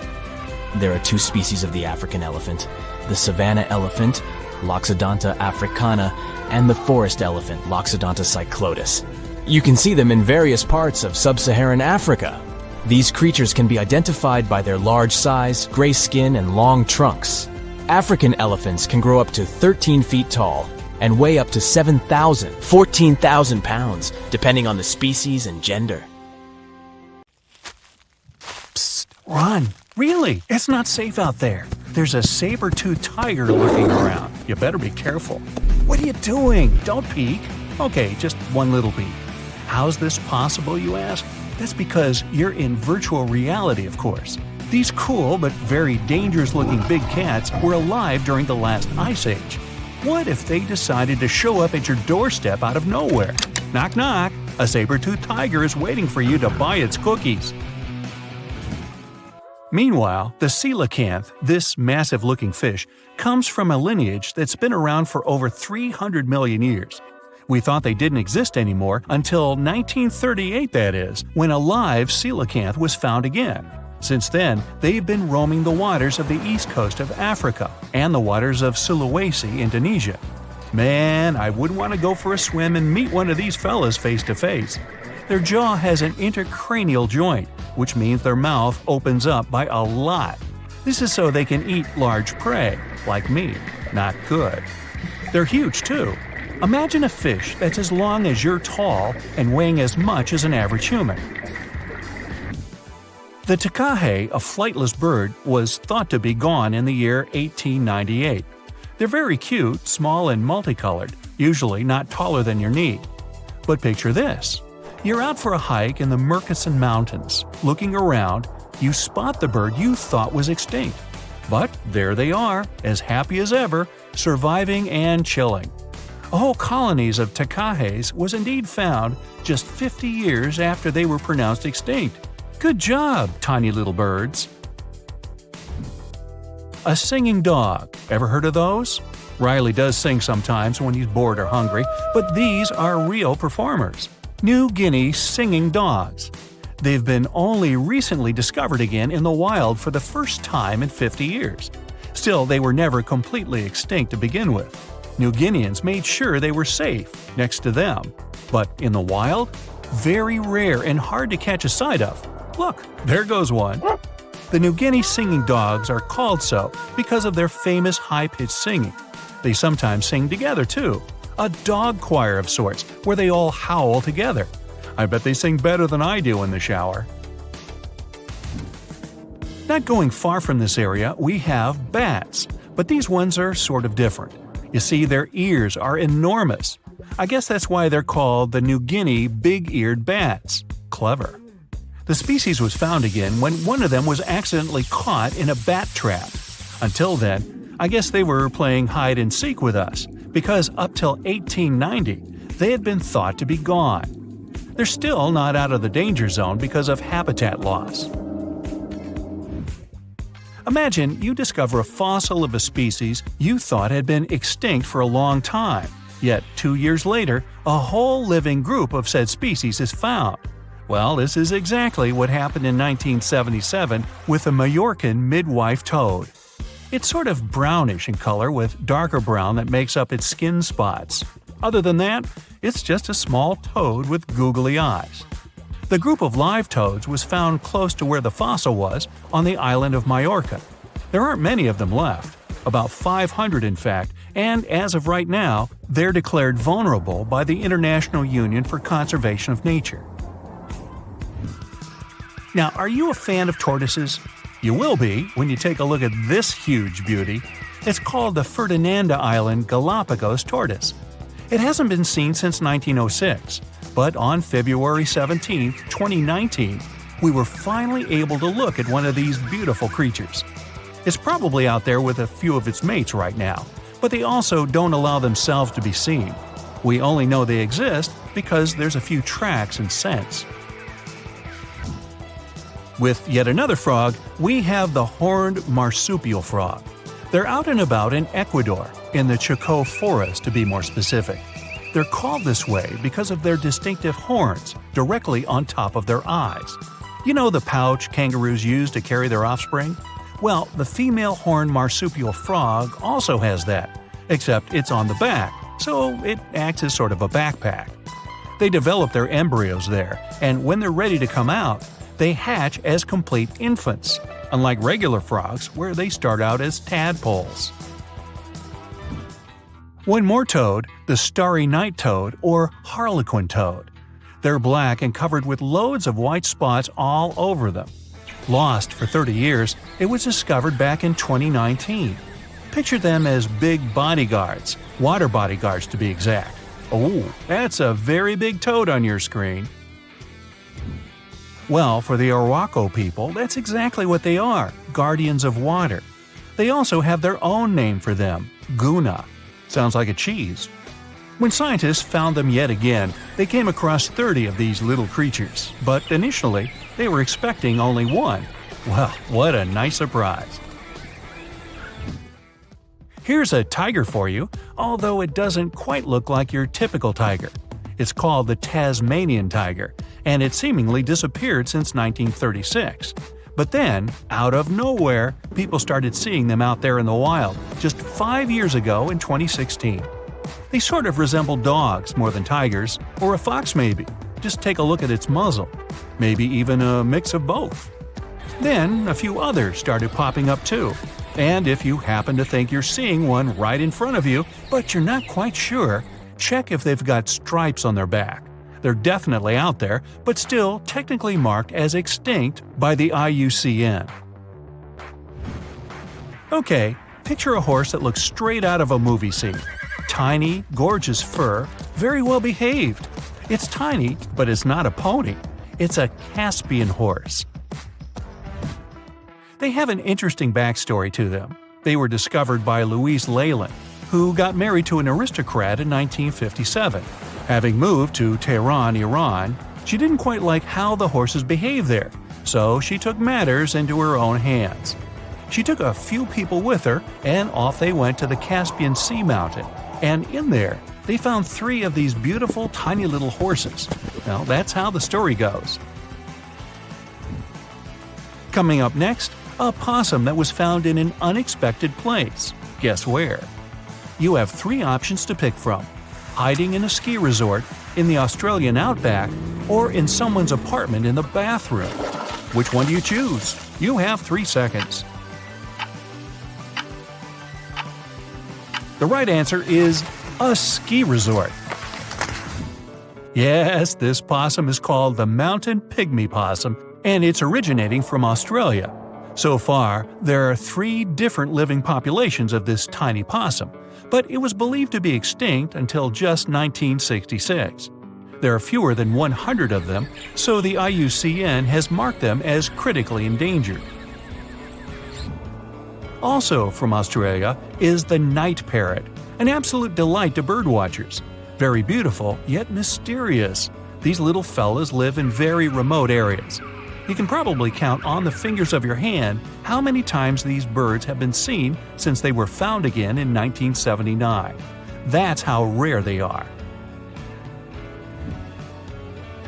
There are two species of the African elephant, the savanna elephant, Loxodonta africana, and the forest elephant, Loxodonta cyclotis. You can see them in various parts of sub-Saharan Africa. These creatures can be identified by their large size, gray skin, and long trunks. African elephants can grow up to 13 feet tall and weigh up to 14,000 pounds, depending on the species and gender. Psst, run! Really, it's not safe out there. There's a saber-toothed tiger lurking around. You better be careful. What are you doing? Don't peek. Okay, just one little peek. How's this possible, you ask? That's because you're in virtual reality, of course. These cool but very dangerous-looking big cats were alive during the last ice age. What if they decided to show up at your doorstep out of nowhere? Knock knock, a saber-toothed tiger is waiting for you to buy its cookies. Meanwhile, the coelacanth, this massive-looking fish, comes from a lineage that's been around for over 300 million years. We thought they didn't exist anymore until 1938, that is, when a live coelacanth was found again. Since then, they've been roaming the waters of the east coast of Africa and the waters of Sulawesi, Indonesia. Man, I wouldn't want to go for a swim and meet one of these fellas face to face. Their jaw has an intercranial joint, which means their mouth opens up by a lot. This is so they can eat large prey, like me. Not good. They're huge, too. Imagine a fish that's as long as you're tall and weighing as much as an average human. The takahe, a flightless bird, was thought to be gone in the year 1898. They're very cute, small and multicolored, usually not taller than your knee. But picture this. You're out for a hike in the Murchison Mountains. Looking around, you spot the bird you thought was extinct. But there they are, as happy as ever, surviving and chilling. Whole colonies of takahes was indeed found just 50 years after they were pronounced extinct. Good job, tiny little birds. A singing dog. Ever heard of those? Riley does sing sometimes when he's bored or hungry, but these are real performers. New Guinea singing dogs. They've been only recently discovered again in the wild for the first time in 50 years. Still, they were never completely extinct to begin with. New Guineans made sure they were safe next to them. But in the wild, very rare and hard to catch a sight of. Look, there goes one. The New Guinea singing dogs are called so because of their famous high-pitched singing. They sometimes sing together, too. A dog choir of sorts, where they all howl together. I bet they sing better than I do in the shower. Not going far from this area, we have bats, but these ones are sort of different. You see, their ears are enormous. I guess that's why they're called the New Guinea big-eared bats. Clever. The species was found again when one of them was accidentally caught in a bat trap. Until then, I guess they were playing hide-and-seek with us, because up till 1890, they had been thought to be gone. They're still not out of the danger zone because of habitat loss. Imagine you discover a fossil of a species you thought had been extinct for a long time, yet 2 years later, a whole living group of said species is found. Well, this is exactly what happened in 1977 with the Majorcan midwife toad. It's sort of brownish in color with darker brown that makes up its skin spots. Other than that, it's just a small toad with googly eyes. The group of live toads was found close to where the fossil was, on the island of Majorca. There aren't many of them left, about 500 in fact, and as of right now, they're declared vulnerable by the International Union for Conservation of Nature. Now, are you a fan of tortoises? You will be when you take a look at this huge beauty. It's called the Ferdinanda Island Galapagos tortoise. It hasn't been seen since 1906, but on February 17, 2019, we were finally able to look at one of these beautiful creatures. It's probably out there with a few of its mates right now, but they also don't allow themselves to be seen. We only know they exist because there's a few tracks and scents. With yet another frog, we have the horned marsupial frog. They're out and about in Ecuador, in the Chocó forest to be more specific. They're called this way because of their distinctive horns directly on top of their eyes. You know the pouch kangaroos use to carry their offspring? Well, the female horned marsupial frog also has that, except it's on the back, so it acts as sort of a backpack. They develop their embryos there, and when they're ready to come out, they hatch as complete infants, unlike regular frogs where they start out as tadpoles. One more toad, the starry night toad or harlequin toad. They're black and covered with loads of white spots all over them. Lost for 30 years, it was discovered back in 2019. Picture them as big bodyguards, water bodyguards to be exact. Oh, that's a very big toad on your screen. Well, for the Arhuaco people, that's exactly what they are, guardians of water. They also have their own name for them, Guna. Sounds like a cheese. When scientists found them yet again, they came across 30 of these little creatures, but initially, they were expecting only one. Well, what a nice surprise. Here's a tiger for you, although it doesn't quite look like your typical tiger. It's called the Tasmanian tiger, and it seemingly disappeared since 1936. But then, out of nowhere, people started seeing them out there in the wild just 5 years ago in 2016. They sort of resemble dogs more than tigers, or a fox maybe. Just take a look at its muzzle. Maybe even a mix of both. Then, a few others started popping up too. And if you happen to think you're seeing one right in front of you, but you're not quite sure, check if they've got stripes on their back. They're definitely out there, but still technically marked as extinct by the IUCN. Okay, picture a horse that looks straight out of a movie scene. Tiny, gorgeous fur, very well behaved. It's tiny, but it's not a pony. It's a Caspian horse. They have an interesting backstory to them. They were discovered by Louise Leyland, who got married to an aristocrat in 1957. Having moved to Tehran, Iran, she didn't quite like how the horses behaved there, so she took matters into her own hands. She took a few people with her, and off they went to the Caspian Sea mountain. And in there, they found 3 of these beautiful tiny little horses. Well, that's how the story goes. Coming up next, a possum that was found in an unexpected place. Guess where? You have 3 options to pick from: hiding in a ski resort, in the Australian outback, or in someone's apartment in the bathroom. Which one do you choose? You have 3 seconds. The right answer is a ski resort. Yes, this possum is called the mountain pygmy possum, and it's originating from Australia. So far, there are 3 different living populations of this tiny possum, but it was believed to be extinct until just 1966. There are fewer than 100 of them, so the IUCN has marked them as critically endangered. Also from Australia is the night parrot, an absolute delight to birdwatchers. Very beautiful, yet mysterious. These little fellas live in very remote areas. You can probably count on the fingers of your hand how many times these birds have been seen since they were found again in 1979. That's how rare they are.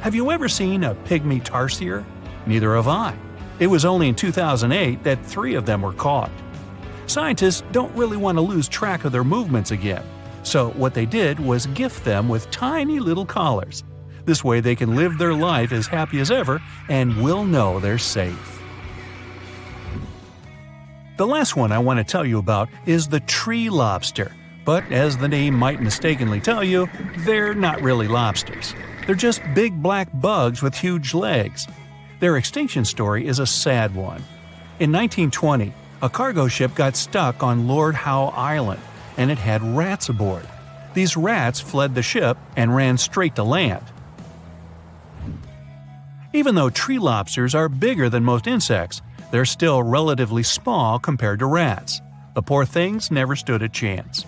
Have you ever seen a pygmy tarsier? Neither have I. It was only in 2008 that 3 of them were caught. Scientists don't really want to lose track of their movements again, so what they did was gift them with tiny little collars. This way they can live their life as happy as ever and will know they're safe. The last one I want to tell you about is the tree lobster, but as the name might mistakenly tell you, they're not really lobsters. They're just big black bugs with huge legs. Their extinction story is a sad one. In 1920, a cargo ship got stuck on Lord Howe Island, and it had rats aboard. These rats fled the ship and ran straight to land. Even though tree lobsters are bigger than most insects, they're still relatively small compared to rats. The poor things never stood a chance.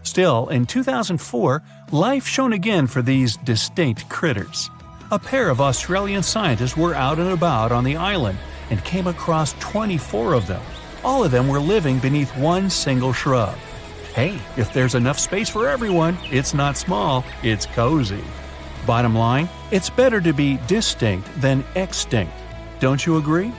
Still, in 2004, life shone again for these distinct critters. A pair of Australian scientists were out and about on the island and came across 24 of them. All of them were living beneath one single shrub. Hey, if there's enough space for everyone, it's not small, it's cozy. Bottom line, it's better to be distinct than extinct. Don't you agree?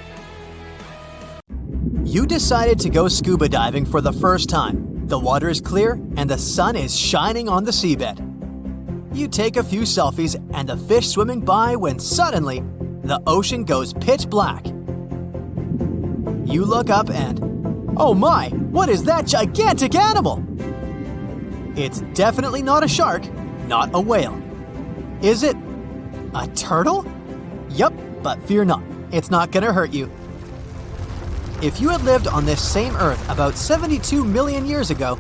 You decided to go scuba diving for the first time. The water is clear and the sun is shining on the seabed. You take a few selfies and the fish swimming by when suddenly, the ocean goes pitch black. You look up and, oh my, what is that gigantic animal? It's definitely not a shark, not a whale. Is it a turtle? Yup, but fear not, it's not gonna hurt you. If you had lived on this same Earth about 72 million years ago,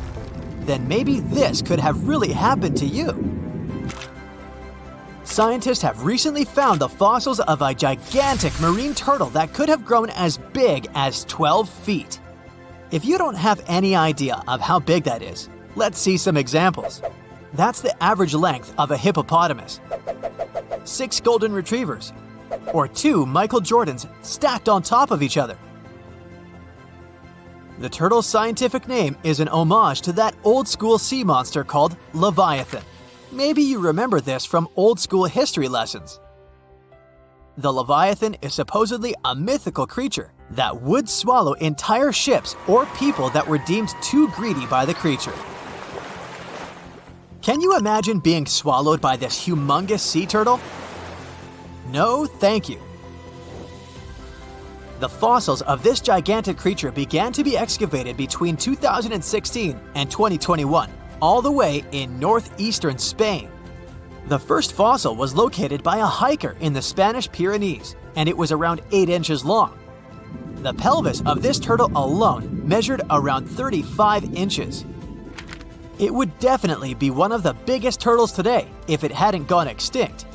then maybe this could have really happened to you. Scientists have recently found the fossils of a gigantic marine turtle that could have grown as big as 12 feet. If you don't have any idea of how big that is, let's see some examples. That's the average length of a hippopotamus, 6 golden retrievers, or 2 Michael Jordans stacked on top of each other. The turtle's scientific name is an homage to that old-school sea monster called Leviathan. Maybe you remember this from old-school history lessons. The Leviathan is supposedly a mythical creature that would swallow entire ships or people that were deemed too greedy by the creature. Can you imagine being swallowed by this humongous sea turtle? No, thank you. The fossils of this gigantic creature began to be excavated between 2016 and 2021, all the way in northeastern Spain. The first fossil was located by a hiker in the Spanish Pyrenees, and it was around 8 inches long. The pelvis of this turtle alone measured around 35 inches. It would definitely be one of the biggest turtles today if it hadn't gone extinct.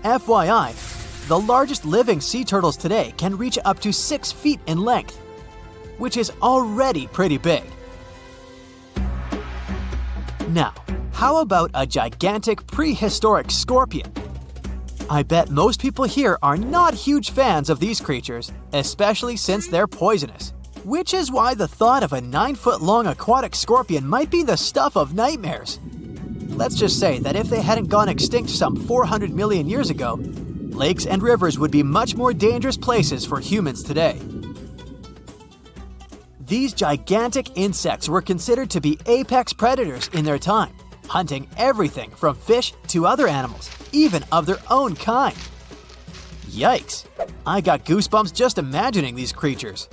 FYI, the largest living sea turtles today can reach up to 6 feet in length, which is already pretty big. Now, how about a gigantic prehistoric scorpion? I bet most people here are not huge fans of these creatures, especially since they're poisonous, which is why the thought of a 9-foot-long aquatic scorpion might be the stuff of nightmares. Let's just say that if they hadn't gone extinct some 400 million years ago, lakes and rivers would be much more dangerous places for humans today. These gigantic insects were considered to be apex predators in their time, hunting everything from fish to other animals, even of their own kind. Yikes! I got goosebumps just imagining these creatures.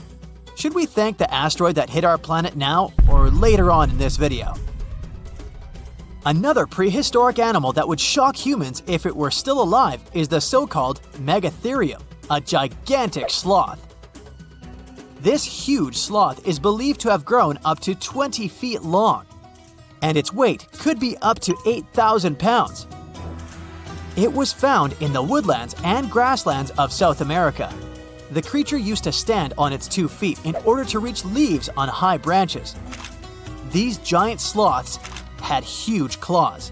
Should we thank the asteroid that hit our planet now or later on in this video? Another prehistoric animal that would shock humans if it were still alive is the so-called Megatherium, a gigantic sloth. This huge sloth is believed to have grown up to 20 feet long, and its weight could be up to 8,000 pounds. It was found in the woodlands and grasslands of South America. The creature used to stand on its 2 feet in order to reach leaves on high branches. These giant sloths had huge claws.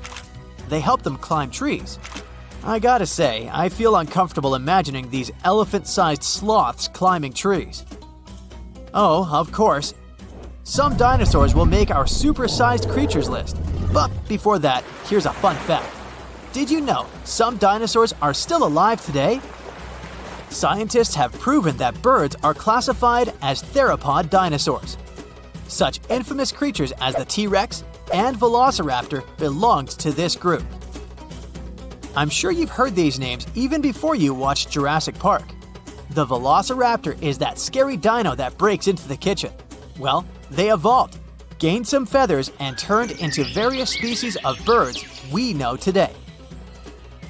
They helped them climb trees. I gotta say, I feel uncomfortable imagining these elephant-sized sloths climbing trees. Oh, of course, some dinosaurs will make our super-sized creatures list. But before that, here's a fun fact. Did you know some dinosaurs are still alive today? Scientists have proven that birds are classified as theropod dinosaurs. Such infamous creatures as the T-Rex and Velociraptor belonged to this group. I'm sure you've heard these names even before you watched Jurassic Park. The Velociraptor is that scary dino that breaks into the kitchen. Well, they evolved, gained some feathers, and turned into various species of birds we know today.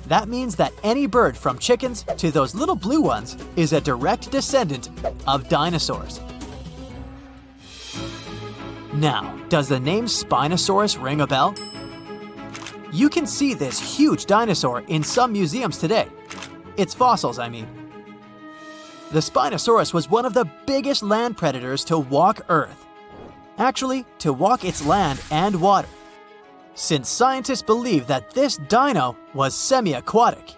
That means that any bird from chickens to those little blue ones is a direct descendant of dinosaurs. Now, does the name Spinosaurus ring a bell? You can see this huge dinosaur in some museums today. Its fossils, I mean. The Spinosaurus was one of the biggest land predators to walk Earth. Actually, to walk its land and water, since scientists believe that this dino was semi-aquatic.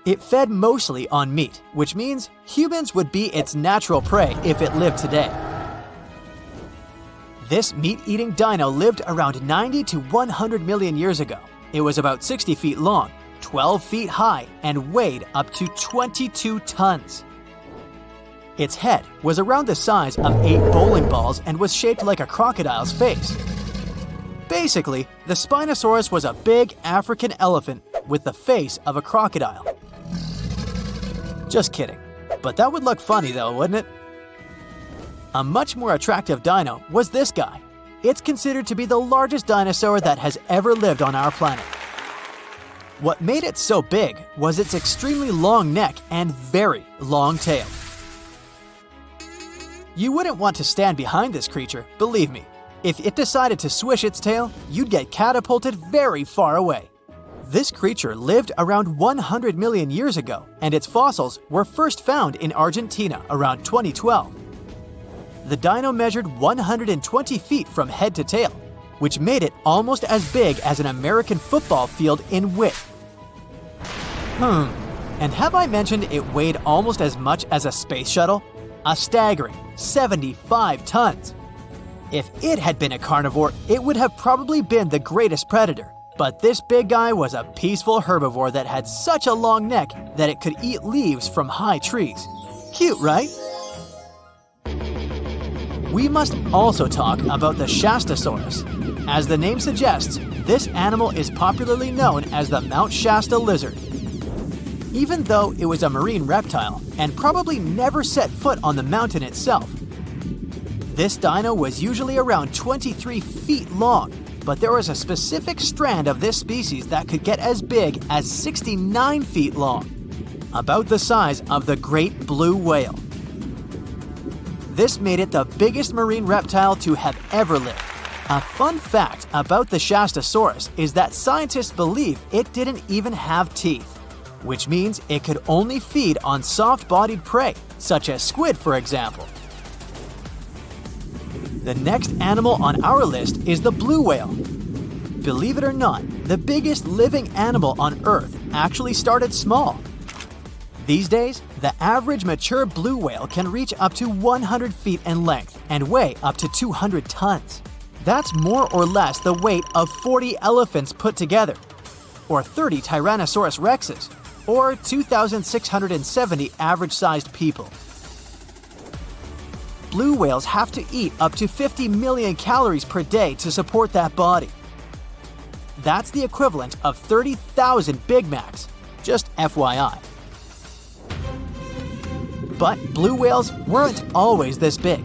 It fed mostly on meat, which means humans would be its natural prey if it lived today. This meat-eating dino lived around 90 to 100 million years ago. It was about 60 feet long, 12 feet high, and weighed up to 22 tons. Its head was around the size of 8 bowling balls and was shaped like a crocodile's face. Basically, the Spinosaurus was a big African elephant with the face of a crocodile. Just kidding. But that would look funny though, wouldn't it? A much more attractive dino was this guy. It's considered to be the largest dinosaur that has ever lived on our planet. What made it so big was its extremely long neck and very long tail. You wouldn't want to stand behind this creature, believe me. If it decided to swish its tail, you'd get catapulted very far away. This creature lived around 100 million years ago, and its fossils were first found in Argentina around 2012. The dino measured 120 feet from head to tail, which made it almost as big as an American football field in width. And have I mentioned it weighed almost as much as a space shuttle? A staggering 75 tons. If it had been a carnivore, it would have probably been the greatest predator. But this big guy was a peaceful herbivore that had such a long neck that it could eat leaves from high trees. Cute, right? We must also talk about the Shastasaurus. As the name suggests, this animal is popularly known as the Mount Shasta lizard. Even though it was a marine reptile and probably never set foot on the mountain itself, this dino was usually around 23 feet long, but there was a specific strand of this species that could get as big as 69 feet long, about the size of the great blue whale. This made it the biggest marine reptile to have ever lived. A fun fact about the Shastasaurus is that scientists believe it didn't even have teeth, which means it could only feed on soft-bodied prey, such as squid, for example. The next animal on our list is the blue whale. Believe it or not, the biggest living animal on Earth actually started small. These days, the average mature blue whale can reach up to 100 feet in length and weigh up to 200 tons. That's more or less the weight of 40 elephants put together, or 30 Tyrannosaurus rexes, or 2,670 average-sized people. Blue whales have to eat up to 50 million calories per day to support that body. That's the equivalent of 30,000 Big Macs, just FYI. But blue whales weren't always this big.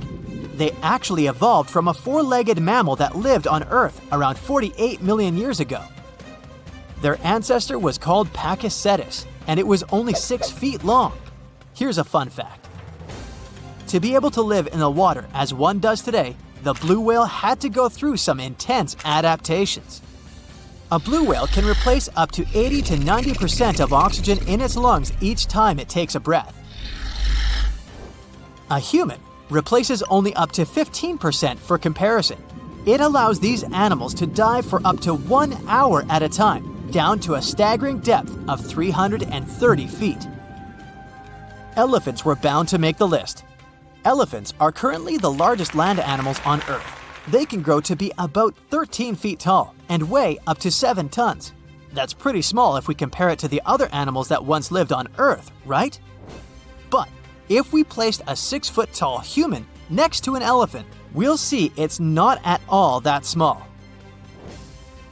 They actually evolved from a 4-legged mammal that lived on Earth around 48 million years ago. Their ancestor was called Pakicetus, and it was only 6 feet long. Here's a fun fact. To be able to live in the water as one does today, the blue whale had to go through some intense adaptations. A blue whale can replace up to 80 to 90% of oxygen in its lungs each time it takes a breath. A human replaces only up to 15% for comparison. It allows these animals to dive for up to 1 hour at a time, down to a staggering depth of 330 feet. Elephants were bound to make the list. Elephants are currently the largest land animals on Earth. They can grow to be about 13 feet tall and weigh up to 7 tons. That's pretty small if we compare it to the other animals that once lived on Earth, right? But if we placed a 6-foot-tall human next to an elephant, we'll see it's not at all that small.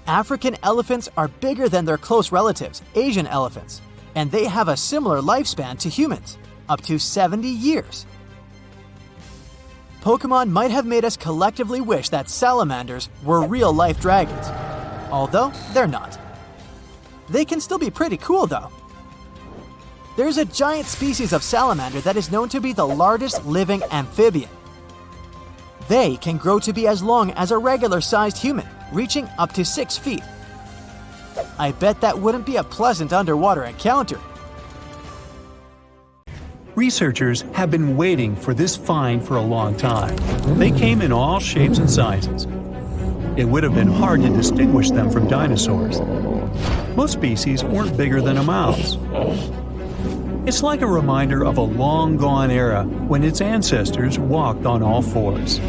African elephants are bigger than their close relatives, Asian elephants, and they have a similar lifespan to humans, up to 70 years. Pokemon might have made us collectively wish that salamanders were real-life dragons, although they're not. They can still be pretty cool though. There's a giant species of salamander that is known to be the largest living amphibian. They can grow to be as long as a regular-sized human, reaching up to 6 feet. I bet that wouldn't be a pleasant underwater encounter. Researchers have been waiting for this find for a long time. They came in all shapes and sizes. It would have been hard to distinguish them from dinosaurs. Most species weren't bigger than a mouse. It's like a reminder of a long-gone era when its ancestors walked on all fours.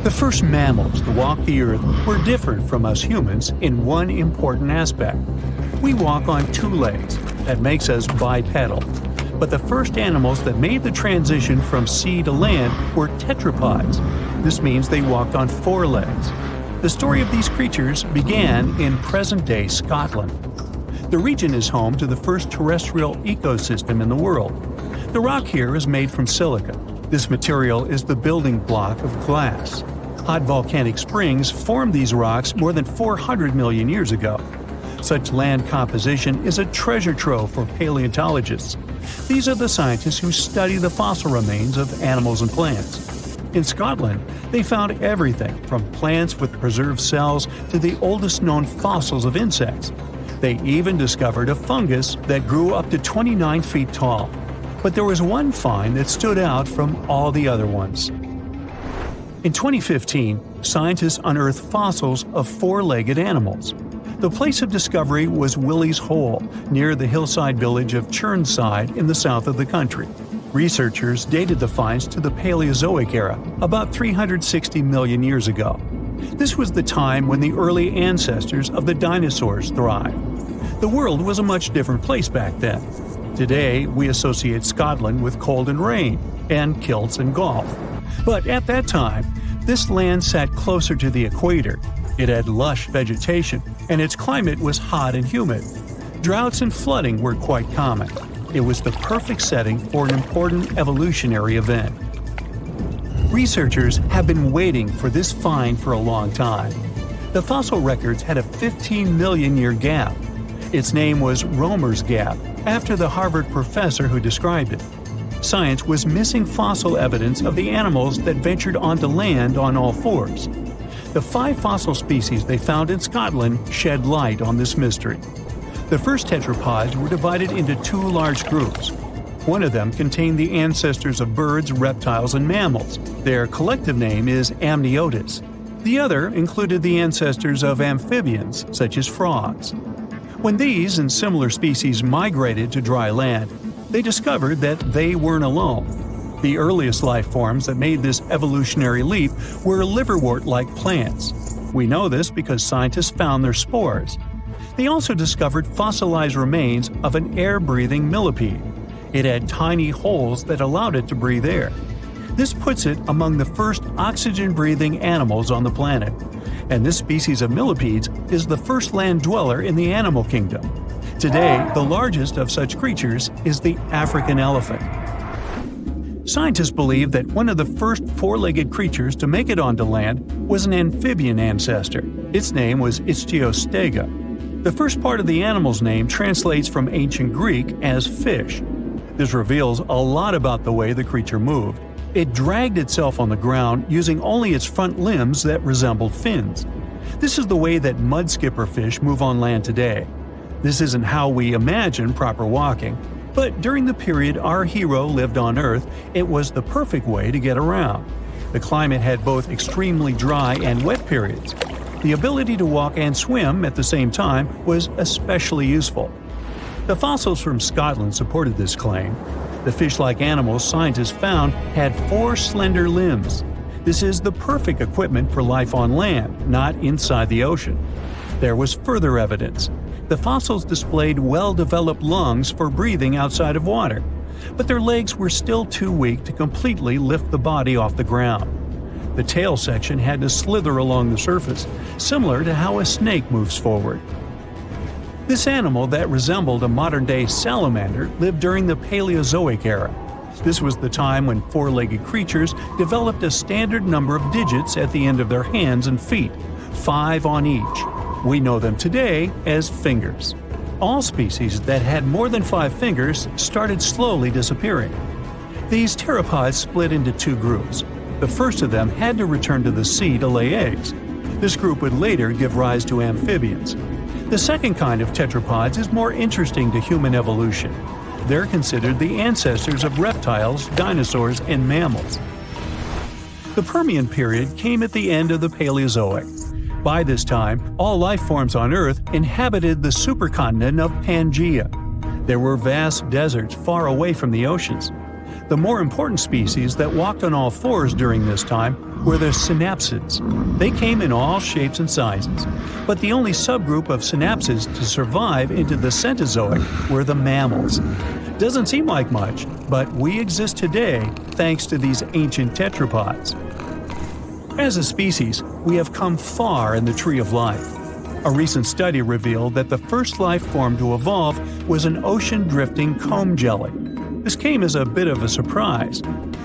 The first mammals to walk the earth were different from us humans in one important aspect. We walk on 2 legs, That makes us bipedal. But the first animals that made the transition from sea to land were tetrapods. This means they walked on 4 legs. The story of these creatures began in present-day Scotland. The region is home to the first terrestrial ecosystem in the world. The rock here is made from silica. This material is the building block of glass. Hot volcanic springs formed these rocks more than 400 million years ago. Such land composition is a treasure trove for paleontologists. These are the scientists who study the fossil remains of animals and plants. In Scotland, they found everything from plants with preserved cells to the oldest known fossils of insects. They even discovered a fungus that grew up to 29 feet tall. But there was one find that stood out from all the other ones. In 2015, scientists unearthed fossils of 4-legged animals. The place of discovery was Willie's Hole, near the hillside village of Churnside in the south of the country. Researchers dated the finds to the Paleozoic era, about 360 million years ago. This was the time when the early ancestors of the dinosaurs thrived. The world was a much different place back then. Today, we associate Scotland with cold and rain, and kilts and golf. But at that time, this land sat closer to the equator. It had lush vegetation, and its climate was hot and humid. Droughts and flooding were quite common. It was the perfect setting for an important evolutionary event. Researchers have been waiting for this find for a long time. The fossil records had a 15-million-year gap. Its name was Romer's Gap, after the Harvard professor who described it. Science was missing fossil evidence of the animals that ventured onto land on all fours. The 5 fossil species they found in Scotland shed light on this mystery. The first tetrapods were divided into 2 large groups. One of them contained the ancestors of birds, reptiles, and mammals. Their collective name is Amniotis. The other included the ancestors of amphibians, such as frogs. When these and similar species migrated to dry land, they discovered that they weren't alone. The earliest life forms that made this evolutionary leap were liverwort-like plants. We know this because scientists found their spores. They also discovered fossilized remains of an air-breathing millipede. It had tiny holes that allowed it to breathe air. This puts it among the first oxygen-breathing animals on the planet. And this species of millipedes is the first land dweller in the animal kingdom. Today, the largest of such creatures is the African elephant. Scientists believe that one of the first 4-legged creatures to make it onto land was an amphibian ancestor. Its name was Ichthyostega. The first part of the animal's name translates from ancient Greek as fish. This reveals a lot about the way the creature moved. It dragged itself on the ground using only its front limbs that resembled fins. This is the way that mudskipper fish move on land today. This isn't how we imagine proper walking, but during the period our hero lived on Earth, it was the perfect way to get around. The climate had both extremely dry and wet periods. The ability to walk and swim at the same time was especially useful. The fossils from Scotland supported this claim. The fish-like animals scientists found had 4 slender limbs. This is the perfect equipment for life on land, not inside the ocean. There was further evidence. The fossils displayed well-developed lungs for breathing outside of water, but their legs were still too weak to completely lift the body off the ground. The tail section had to slither along the surface, similar to how a snake moves forward. This animal that resembled a modern-day salamander lived during the Paleozoic era. This was the time when 4-legged creatures developed a standard number of digits at the end of their hands and feet, 5 on each. We know them today as fingers. All species that had more than 5 fingers started slowly disappearing. These pteropods split into 2 groups. The first of them had to return to the sea to lay eggs. This group would later give rise to amphibians. The second kind of tetrapods is more interesting to human evolution. They're considered the ancestors of reptiles, dinosaurs, and mammals. The Permian period came at the end of the Paleozoic. By this time, all life forms on Earth inhabited the supercontinent of Pangaea. There were vast deserts far away from the oceans. The more important species that walked on all fours during this time were the synapsids. They came in all shapes and sizes, but the only subgroup of synapsids to survive into the Cenozoic were the mammals. Doesn't seem like much, but we exist today thanks to these ancient tetrapods. As a species, we have come far in the tree of life. A recent study revealed that the first life form to evolve was an ocean-drifting comb jelly. This came as a bit of a surprise.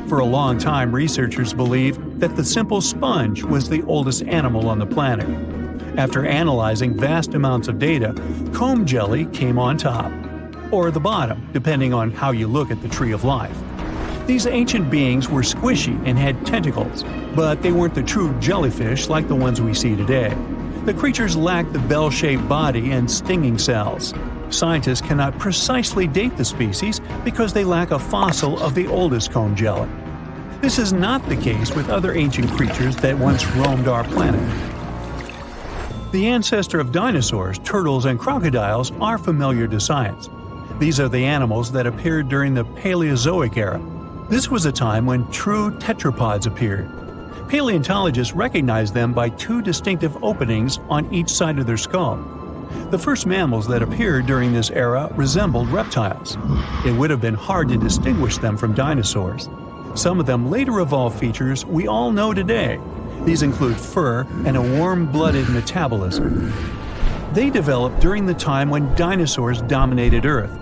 For a long time, researchers believed that the simple sponge was the oldest animal on the planet. After analyzing vast amounts of data, comb jelly came on top, or the bottom, depending on how you look at the tree of life. These ancient beings were squishy and had tentacles, but they weren't the true jellyfish like the ones we see today. The creatures lacked the bell-shaped body and stinging cells. Scientists cannot precisely date the species because they lack a fossil of the oldest comb jelly. This is not the case with other ancient creatures that once roamed our planet. The ancestor of dinosaurs, turtles, and crocodiles are familiar to science. These are the animals that appeared during the Paleozoic era. This was a time when true tetrapods appeared. Paleontologists recognized them by two distinctive openings on each side of their skull. The first mammals that appeared during this era resembled reptiles. It would have been hard to distinguish them from dinosaurs. Some of them later evolved features we all know today. These include fur and a warm-blooded metabolism. They developed during the time when dinosaurs dominated Earth.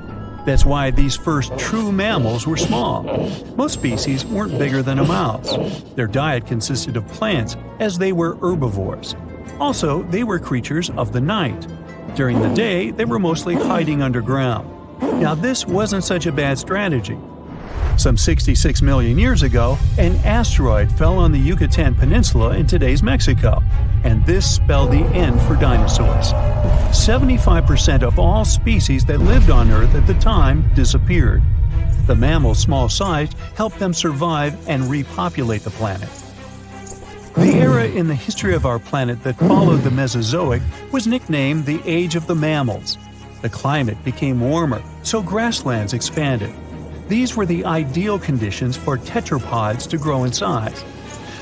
That's why these first true mammals were small. Most species weren't bigger than a mouse. Their diet consisted of plants, as they were herbivores. Also, they were creatures of the night. During the day, they were mostly hiding underground. Now, this wasn't such a bad strategy. Some 66 million years ago, an asteroid fell on the Yucatan Peninsula in today's Mexico, and this spelled the end for dinosaurs. 75% of all species that lived on Earth at the time disappeared. The mammals' small size helped them survive and repopulate the planet. The era in the history of our planet that followed the Mesozoic was nicknamed the Age of the Mammals. The climate became warmer, so grasslands expanded. These were the ideal conditions for tetrapods to grow in size.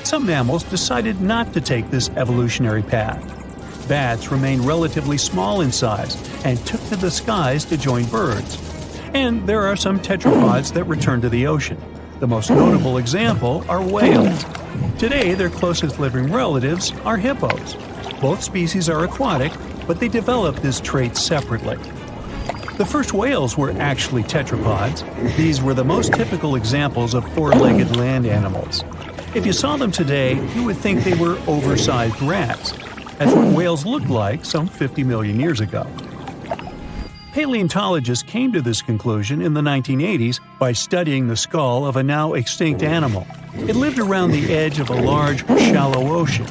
Some mammals decided not to take this evolutionary path. Bats remained relatively small in size and took to the skies to join birds. And there are some tetrapods that return to the ocean. The most notable example are whales. Today, their closest living relatives are hippos. Both species are aquatic, but they developed this trait separately. The first whales were actually tetrapods. These were the most typical examples of four-legged land animals. If you saw them today, you would think they were oversized rats. That's what whales looked like some 50 million years ago. Paleontologists came to this conclusion in the 1980s by studying the skull of a now extinct animal. It lived around the edge of a large, shallow ocean.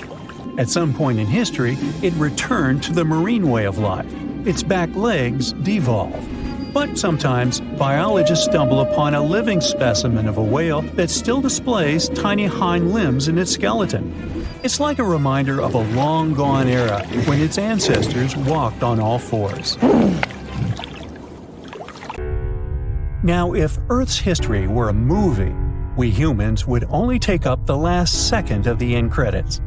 At some point in history, it returned to the marine way of life. Its back legs devolve. But sometimes, biologists stumble upon a living specimen of a whale that still displays tiny hind limbs in its skeleton. It's like a reminder of a long-gone era when its ancestors walked on all fours. Now, if Earth's history were a movie, we humans would only take up the last second of the end credits.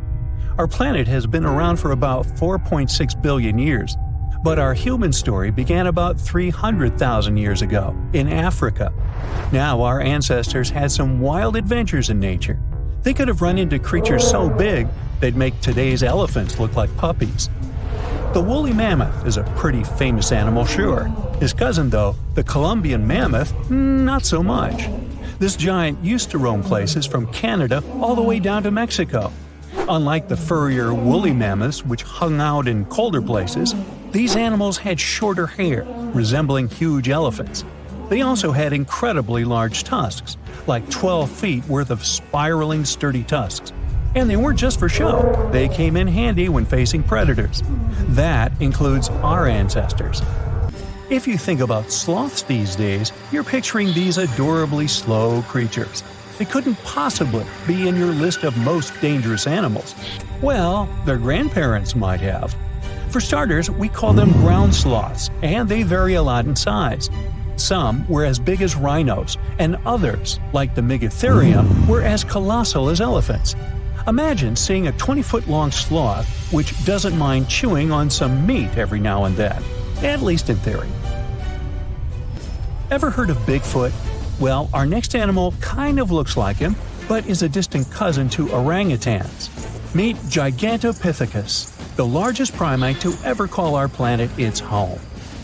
Our planet has been around for about 4.6 billion years, but our human story began about 300,000 years ago in Africa. Now, our ancestors had some wild adventures in nature. They could have run into creatures so big they'd make today's elephants look like puppies. The woolly mammoth is a pretty famous animal, sure. His cousin, though, the Columbian mammoth, not so much. This giant used to roam places from Canada all the way down to Mexico. Unlike the furrier woolly mammoths, which hung out in colder places, these animals had shorter hair, resembling huge elephants. They also had incredibly large tusks, like 12 feet worth of spiraling, sturdy tusks. And they weren't just for show, they came in handy when facing predators. That includes our ancestors. If you think about sloths these days, you're picturing these adorably slow creatures. They couldn't possibly be in your list of most dangerous animals. Well, their grandparents might have. For starters, we call them ground sloths, and they vary a lot in size. some were as big as rhinos, and others, like the Megatherium, were as colossal as elephants. Imagine seeing a 20-foot-long sloth which doesn't mind chewing on some meat every now and then, at least in theory. Ever heard of Bigfoot? Well, our next animal kind of looks like him, but is a distant cousin to orangutans. Meet Gigantopithecus, the largest primate to ever call our planet its home.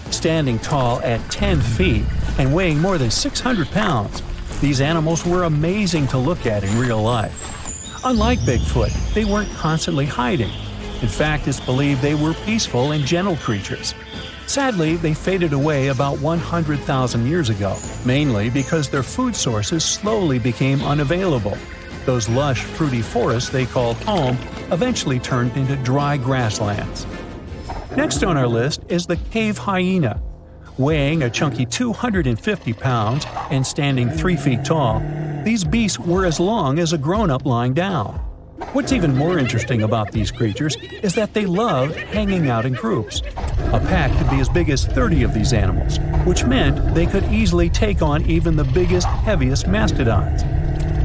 Standing tall at 10 feet and weighing more than 600 pounds, these animals were amazing to look at in real life. Unlike Bigfoot, they weren't constantly hiding. In fact, it's believed they were peaceful and gentle creatures. Sadly, they faded away about 100,000 years ago, mainly because their food sources slowly became unavailable. Those lush, fruity forests they called home eventually turned into dry grasslands. Next on our list is the cave hyena. Weighing a chunky 250 pounds and standing 3 feet tall, these beasts were as long as a grown-up lying down. What's even more interesting about these creatures is that they love hanging out in groups. A pack could be as big as 30 of these animals, which meant they could easily take on even the biggest, heaviest mastodons.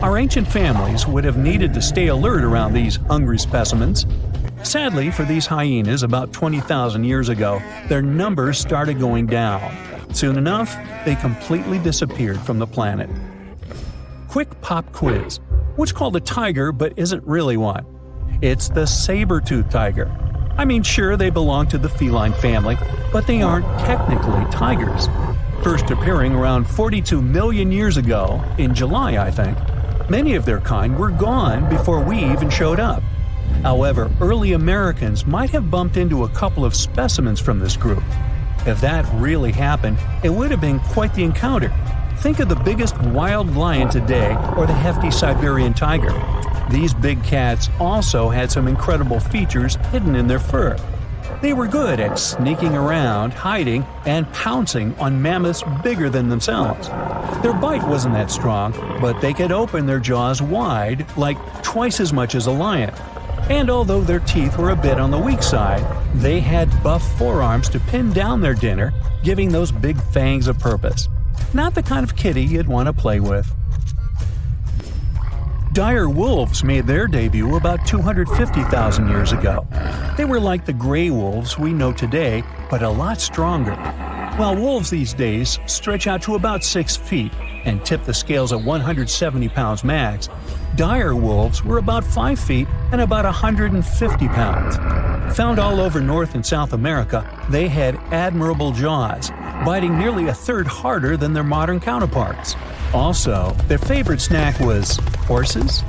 Our ancient families would have needed to stay alert around these hungry specimens. Sadly for these hyenas, about 20,000 years ago, their numbers started going down. Soon enough, they completely disappeared from the planet. Quick pop quiz. What's called a tiger but isn't really one? It's the saber-toothed tiger. I mean, sure, they belong to the feline family, but they aren't technically tigers. First appearing around 42 million years ago, in July, I think, many of their kind were gone before we even showed up. However, early Americans might have bumped into a couple of specimens from this group. If that really happened, it would have been quite the encounter. Think of the biggest wild lion today or the hefty Siberian tiger. These big cats also had some incredible features hidden in their fur. They were good at sneaking around, hiding, and pouncing on mammoths bigger than themselves. Their bite wasn't that strong, but they could open their jaws wide, like twice as much as a lion. And although their teeth were a bit on the weak side, they had buff forearms to pin down their dinner, giving those big fangs a purpose. Not the kind of kitty you'd want to play with. Dire wolves made their debut about 250,000 years ago. They were like the gray wolves we know today, but a lot stronger. While wolves these days stretch out to about 6 feet and tip the scales at 170 pounds max, dire wolves were about 5 feet and about 150 pounds. Found all over North and South America, they had admirable jaws, biting nearly a third harder than their modern counterparts. Also, their favorite snack was horses.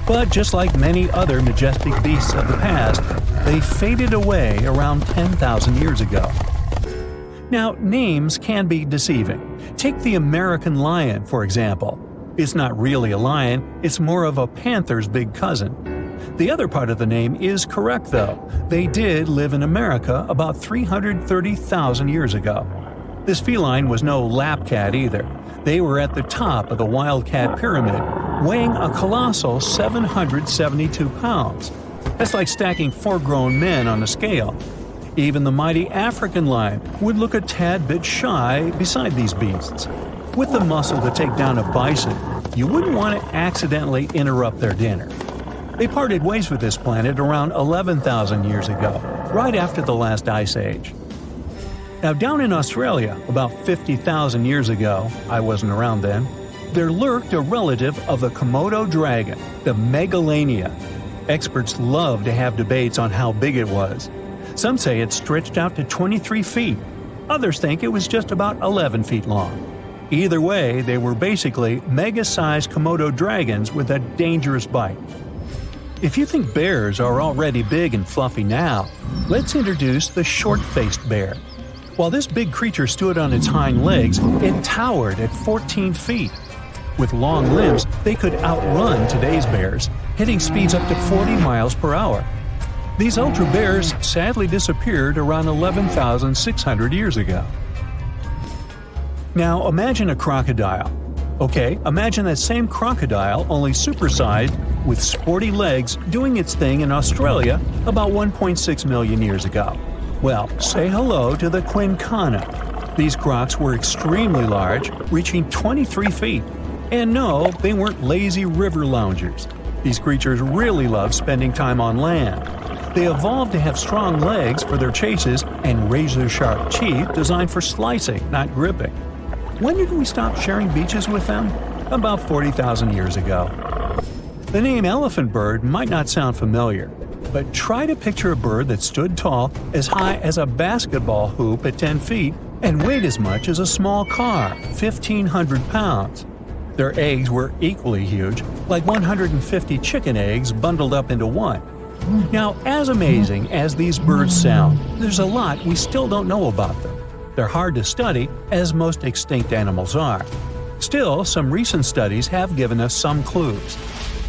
But just like many other majestic beasts of the past, they faded away around 10,000 years ago. Now, names can be deceiving. Take the American lion, for example. It's not really a lion, it's more of a panther's big cousin. The other part of the name is correct, though. They did live in America about 330,000 years ago. This feline was no lap cat either. They were at the top of the wildcat pyramid, weighing a colossal 772 pounds. That's like stacking 4 grown men on a scale. Even the mighty African lion would look a tad bit shy beside these beasts. With the muscle to take down a bison, you wouldn't want to accidentally interrupt their dinner. They parted ways with this planet around 11,000 years ago, right after the last ice age. Now, down in Australia, about 50,000 years ago, I wasn't around then, there lurked a relative of the Komodo dragon, the Megalania. Experts love to have debates on how big it was. Some say it stretched out to 23 feet. Others think it was just about 11 feet long. Either way, they were basically mega-sized Komodo dragons with a dangerous bite. If you think bears are already big and fluffy now, let's introduce the short-faced bear. While this big creature stood on its hind legs, it towered at 14 feet. With long limbs, they could outrun today's bears, hitting speeds up to 40 miles per hour. These ultra bears sadly disappeared around 11,600 years ago. Now imagine a crocodile. Okay, imagine that same crocodile, only supersized, with sporty legs, doing its thing in Australia about 1.6 million years ago. Well, say hello to the quincana. These crocs were extremely large, reaching 23 feet. And no, they weren't lazy river loungers. These creatures really loved spending time on land. They evolved to have strong legs for their chases and razor-sharp teeth designed for slicing, not gripping. When did we stop sharing beaches with them? About 40,000 years ago. The name elephant bird might not sound familiar, but try to picture a bird that stood tall, as high as a basketball hoop at 10 feet, and weighed as much as a small car, 1,500 pounds. Their eggs were equally huge, like 150 chicken eggs bundled up into one. Now, as amazing as these birds sound, there's a lot we still don't know about them. They're hard to study, as most extinct animals are. Still, some recent studies have given us some clues.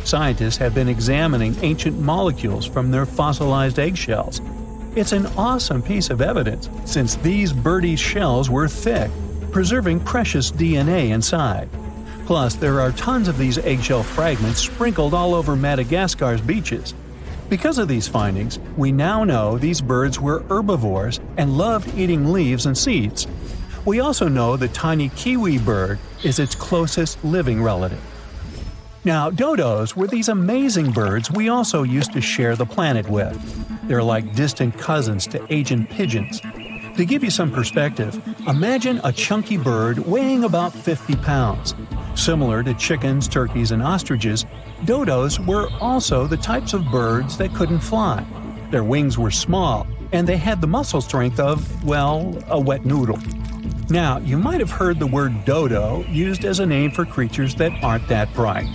Scientists have been examining ancient molecules from their fossilized eggshells. It's an awesome piece of evidence, since these birdie shells were thick, preserving precious DNA inside. Plus, there are tons of these eggshell fragments sprinkled all over Madagascar's beaches. Because of these findings, we now know these birds were herbivores and loved eating leaves and seeds. We also know the tiny kiwi bird is its closest living relative. Now, dodos were these amazing birds we also used to share the planet with. They're like distant cousins to Asian pigeons. To give you some perspective, imagine a chunky bird weighing about 50 pounds. Similar to chickens, turkeys, and ostriches, dodos were also the types of birds that couldn't fly. Their wings were small, and they had the muscle strength of, well, a wet noodle. Now, you might have heard the word dodo used as a name for creatures that aren't that bright.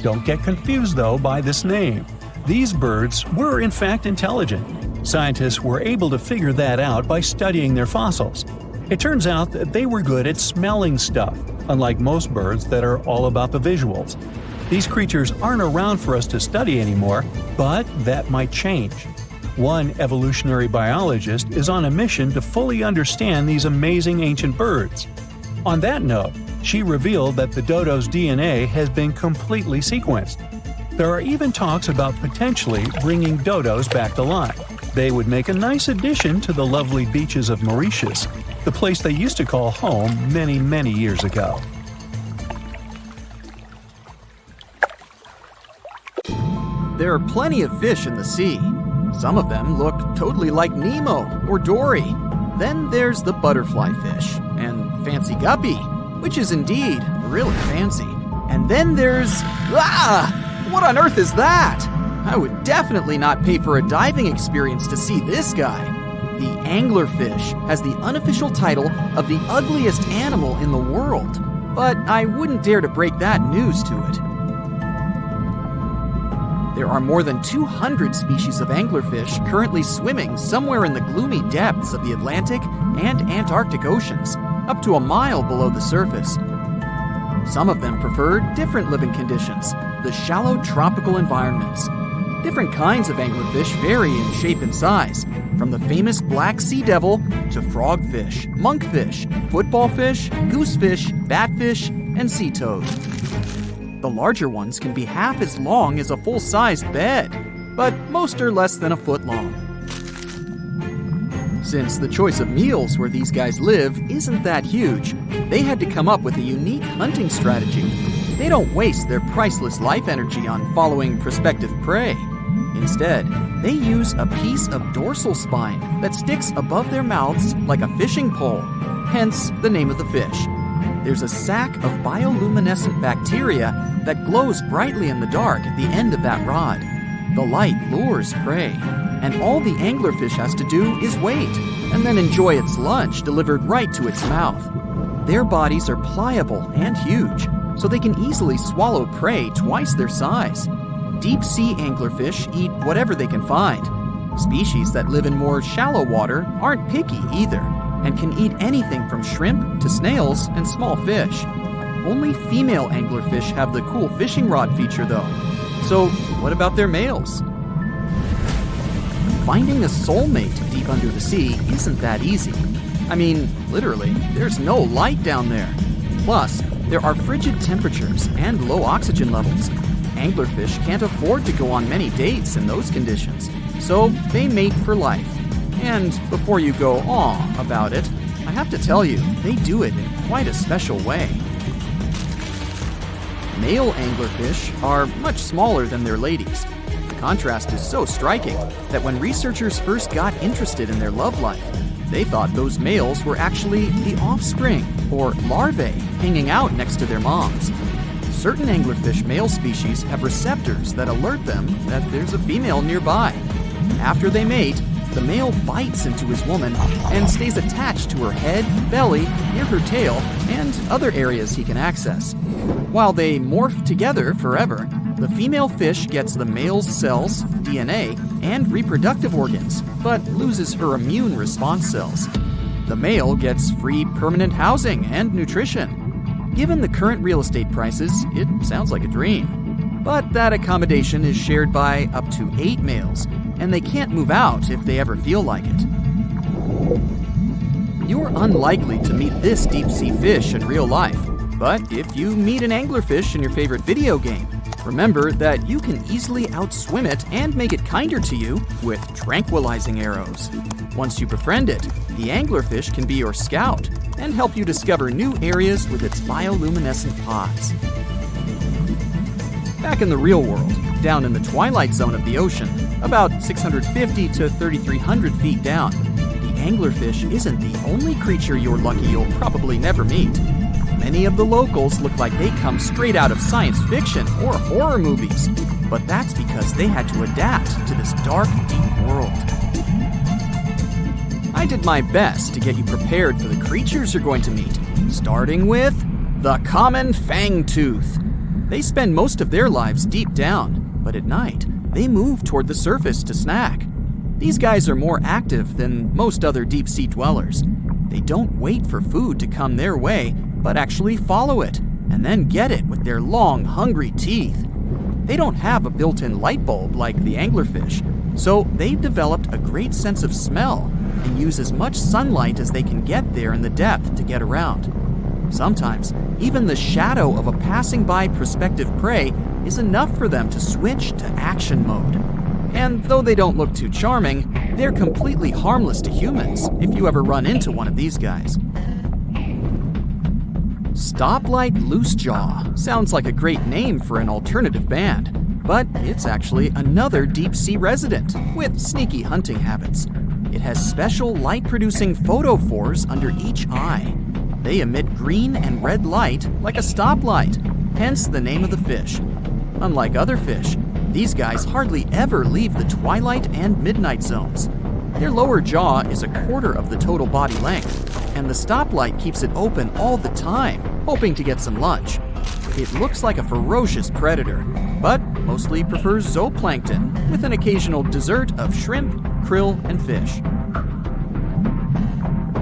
Don't get confused, though, by this name. These birds were in fact intelligent. Scientists were able to figure that out by studying their fossils. It turns out that they were good at smelling stuff, unlike most birds that are all about the visuals. These creatures aren't around for us to study anymore, but that might change. One evolutionary biologist is on a mission to fully understand these amazing ancient birds. On that note, she revealed that the dodo's DNA has been completely sequenced. There are even talks about potentially bringing dodos back to life. They would make a nice addition to the lovely beaches of Mauritius, the place they used to call home many, many years ago. There are plenty of fish in the sea. Some of them look totally like Nemo or Dory. Then there's the butterfly fish and fancy guppy, which is indeed really fancy. And then there's... what on earth is that? I would definitely not pay for a diving experience to see this guy. The anglerfish has the unofficial title of the ugliest animal in the world, but I wouldn't dare to break that news to it. There are more than 200 species of anglerfish currently swimming somewhere in the gloomy depths of the Atlantic and Antarctic Oceans, up to a mile below the surface. Some of them prefer different living conditions, the shallow tropical environments. Different kinds of anglerfish vary in shape and size, from the famous black sea devil to frogfish, monkfish, footballfish, goosefish, batfish, and sea toad. The larger ones can be half as long as a full-sized bed, but most are less than a foot long. Since the choice of meals where these guys live isn't that huge, they had to come up with a unique hunting strategy. They don't waste their priceless life energy on following prospective prey. Instead, they use a piece of dorsal spine that sticks above their mouths like a fishing pole, hence the name of the fish. There's a sac of bioluminescent bacteria that glows brightly in the dark at the end of that rod. The light lures prey, and all the anglerfish has to do is wait, and then enjoy its lunch delivered right to its mouth. Their bodies are pliable and huge, so they can easily swallow prey twice their size. Deep-sea anglerfish eat whatever they can find. Species that live in more shallow water aren't picky either, and can eat anything from shrimp to snails and small fish. Only female anglerfish have the cool fishing rod feature though. So what about their males? Finding a soulmate deep under the sea isn't that easy. I mean, literally, there's no light down there. Plus, there are frigid temperatures and low oxygen levels. Anglerfish can't afford to go on many dates in those conditions, so they mate for life. And before you go "aw" about it, I have to tell you, they do it in quite a special way. Male anglerfish are much smaller than their ladies. The contrast is so striking that when researchers first got interested in their love life, they thought those males were actually the offspring, or larvae, hanging out next to their moms. Certain anglerfish male species have receptors that alert them that there's a female nearby. After they mate, the male bites into his woman and stays attached to her head, belly, near her tail, and other areas he can access. While they morph together forever, the female fish gets the male's cells, DNA, and reproductive organs, but loses her immune response cells. The male gets free permanent housing and nutrition. Given the current real estate prices, it sounds like a dream. But that accommodation is shared by up to 8 males, and they can't move out if they ever feel like it. You're unlikely to meet this deep-sea fish in real life, but if you meet an anglerfish in your favorite video game, remember that you can easily outswim it and make it kinder to you with tranquilizing arrows. Once you befriend it, the anglerfish can be your scout and help you discover new areas with its bioluminescent pods. Back in the real world, down in the twilight zone of the ocean, about 650 to 3,300 feet down, the anglerfish isn't the only creature you're lucky you'll probably never meet. Many of the locals look like they come straight out of science fiction or horror movies, but that's because they had to adapt to this dark, deep world. I did my best to get you prepared for the creatures you're going to meet, starting with the common fangtooth. They spend most of their lives deep down, but at night, they move toward the surface to snack. These guys are more active than most other deep-sea dwellers. They don't wait for food to come their way, but actually follow it, and then get it with their long, hungry teeth. They don't have a built-in light bulb like the anglerfish, so they've developed a great sense of smell and use as much sunlight as they can get there in the depth to get around. Sometimes, even the shadow of a passing by prospective prey is enough for them to switch to action mode. And though they don't look too charming, they're completely harmless to humans if you ever run into one of these guys. Stoplight Loosejaw sounds like a great name for an alternative band, but it's actually another deep-sea resident with sneaky hunting habits. It has special light-producing photophores under each eye. They emit green and red light like a stoplight, hence the name of the fish. Unlike other fish, these guys hardly ever leave the twilight and midnight zones. Their lower jaw is a quarter of the total body length, and the stoplight keeps it open all the time, hoping to get some lunch. It looks like a ferocious predator, but mostly prefers zooplankton with an occasional dessert of shrimp, krill, and fish.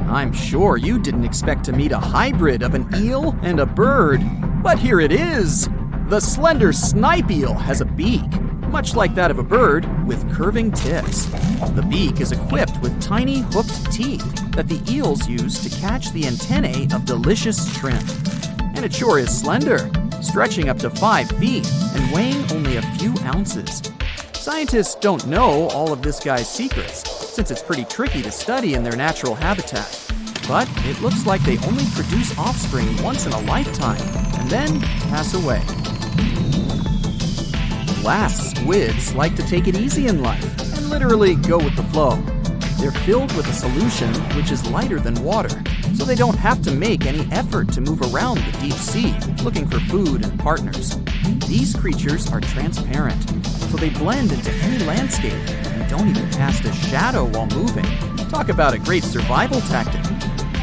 I'm sure you didn't expect to meet a hybrid of an eel and a bird, but here it is! The slender snipe eel has a beak, much like that of a bird, with curving tips. The beak is equipped with tiny hooked teeth that the eels use to catch the antennae of delicious shrimp. And it sure is slender, stretching up to 5 feet and weighing only a few ounces. Scientists don't know all of this guy's secrets, since it's pretty tricky to study in their natural habitat. But it looks like they only produce offspring once in a lifetime, and then pass away. Glass squids like to take it easy in life and literally go with the flow. They're filled with a solution which is lighter than water, so they don't have to make any effort to move around the deep sea looking for food and partners. These creatures are transparent, so they blend into any landscape and don't even cast a shadow while moving. Talk about a great survival tactic.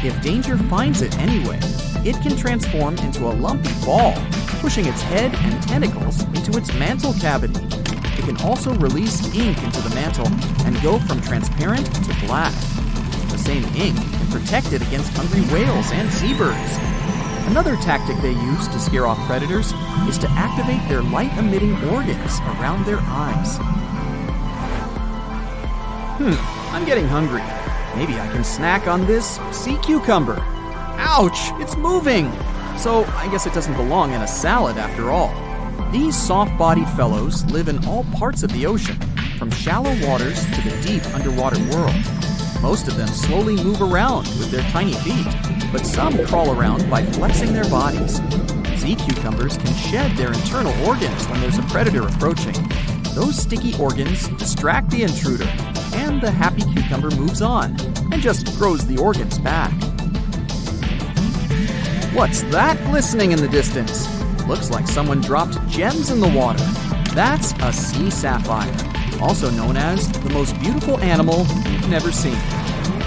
If danger finds it anyway, it can transform into a lumpy ball, pushing its head and tentacles into its mantle cavity. It can also release ink into the mantle and go from transparent to black. The same ink can protect it against hungry whales and seabirds. Another tactic they use to scare off predators is to activate their light-emitting organs around their eyes. I'm getting hungry. Maybe I can snack on this sea cucumber. Ouch, it's moving! So I guess it doesn't belong in a salad after all. These soft-bodied fellows live in all parts of the ocean, from shallow waters to the deep underwater world. Most of them slowly move around with their tiny feet, but some crawl around by flexing their bodies. Sea cucumbers can shed their internal organs when there's a predator approaching. Those sticky organs distract the intruder, and the happy cucumber moves on and just grows the organs back. What's that glistening in the distance? Looks like someone dropped gems in the water. That's a sea sapphire, also known as the most beautiful animal you've never seen.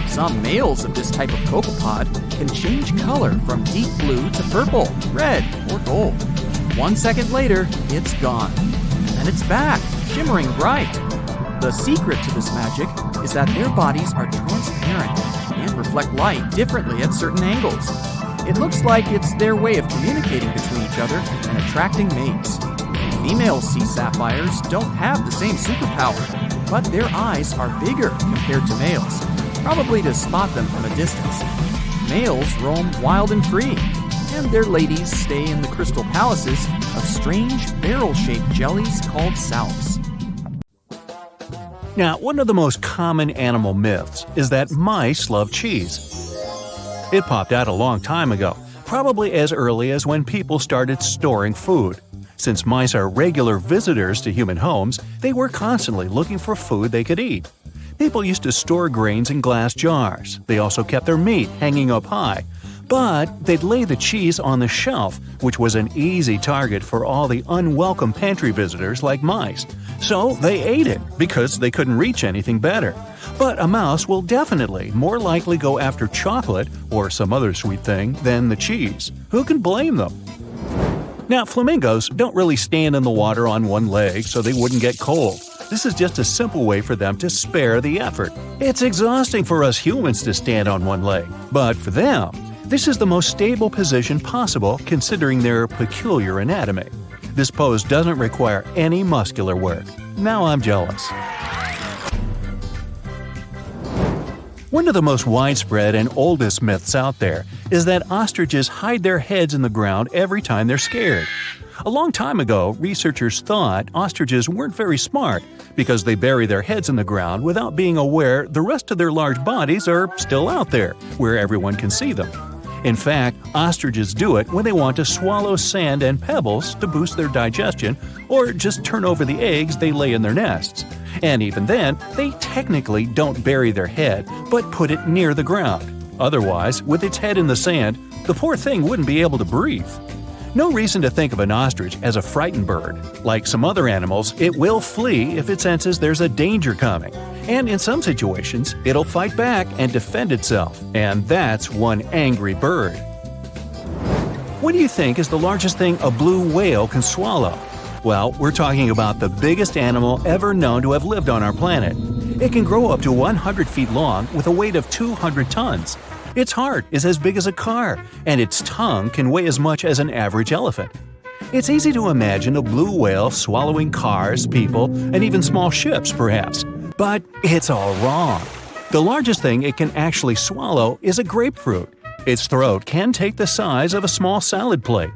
Some males of this type of copepod can change color from deep blue to purple, red, or gold. 1 second later, it's gone. And it's back, shimmering bright. The secret to this magic is that their bodies are transparent and reflect light differently at certain angles. It looks like it's their way of communicating between each other and attracting mates. Female sea sapphires don't have the same superpower, but their eyes are bigger compared to males, probably to spot them from a distance. Males roam wild and free, and their ladies stay in the crystal palaces of strange barrel-shaped jellies called salps. Now, one of the most common animal myths is that mice love cheese. It popped out a long time ago, probably as early as when people started storing food. Since mice are regular visitors to human homes, they were constantly looking for food they could eat. People used to store grains in glass jars. They also kept their meat hanging up high. But they'd lay the cheese on the shelf, which was an easy target for all the unwelcome pantry visitors like mice. So they ate it because they couldn't reach anything better. But a mouse will definitely more likely go after chocolate or some other sweet thing than the cheese. Who can blame them? Now, flamingos don't really stand in the water on one leg so they wouldn't get cold. This is just a simple way for them to spare the effort. It's exhausting for us humans to stand on one leg, but for them, this is the most stable position possible considering their peculiar anatomy. This pose doesn't require any muscular work. Now I'm jealous. One of the most widespread and oldest myths out there is that ostriches hide their heads in the ground every time they're scared. A long time ago, researchers thought ostriches weren't very smart because they bury their heads in the ground without being aware the rest of their large bodies are still out there, where everyone can see them. In fact, ostriches do it when they want to swallow sand and pebbles to boost their digestion or just turn over the eggs they lay in their nests. And even then, they technically don't bury their head, but put it near the ground. Otherwise, with its head in the sand, the poor thing wouldn't be able to breathe. No reason to think of an ostrich as a frightened bird. Like some other animals, it will flee if it senses there's a danger coming. And in some situations, it'll fight back and defend itself. And that's one angry bird. What do you think is the largest thing a blue whale can swallow? Well, we're talking about the biggest animal ever known to have lived on our planet. It can grow up to 100 feet long with a weight of 200 tons. Its heart is as big as a car, and its tongue can weigh as much as an average elephant. It's easy to imagine a blue whale swallowing cars, people, and even small ships, perhaps. But it's all wrong. The largest thing it can actually swallow is a grapefruit. Its throat can take the size of a small salad plate.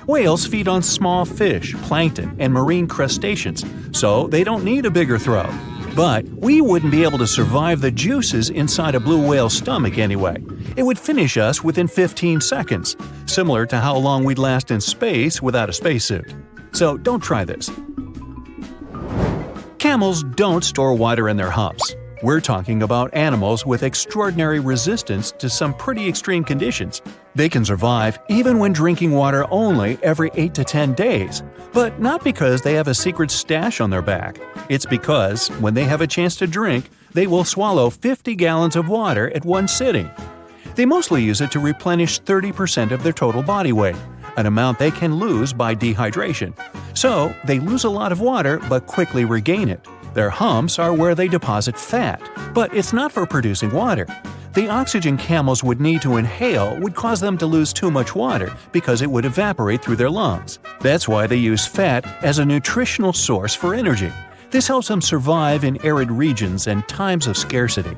Whales feed on small fish, plankton, and marine crustaceans, so they don't need a bigger throat. But we wouldn't be able to survive the juices inside a blue whale's stomach anyway. It would finish us within 15 seconds, similar to how long we'd last in space without a spacesuit. So don't try this. Camels don't store water in their humps. We're talking about animals with extraordinary resistance to some pretty extreme conditions. They can survive even when drinking water only every 8 to 10 days, but not because they have a secret stash on their back. It's because, when they have a chance to drink, they will swallow 50 gallons of water at one sitting. They mostly use it to replenish 30% of their total body weight, an amount they can lose by dehydration. So, they lose a lot of water but quickly regain it. Their humps are where they deposit fat, but it's not for producing water. The oxygen camels would need to inhale would cause them to lose too much water because it would evaporate through their lungs. That's why they use fat as a nutritional source for energy. This helps them survive in arid regions and times of scarcity.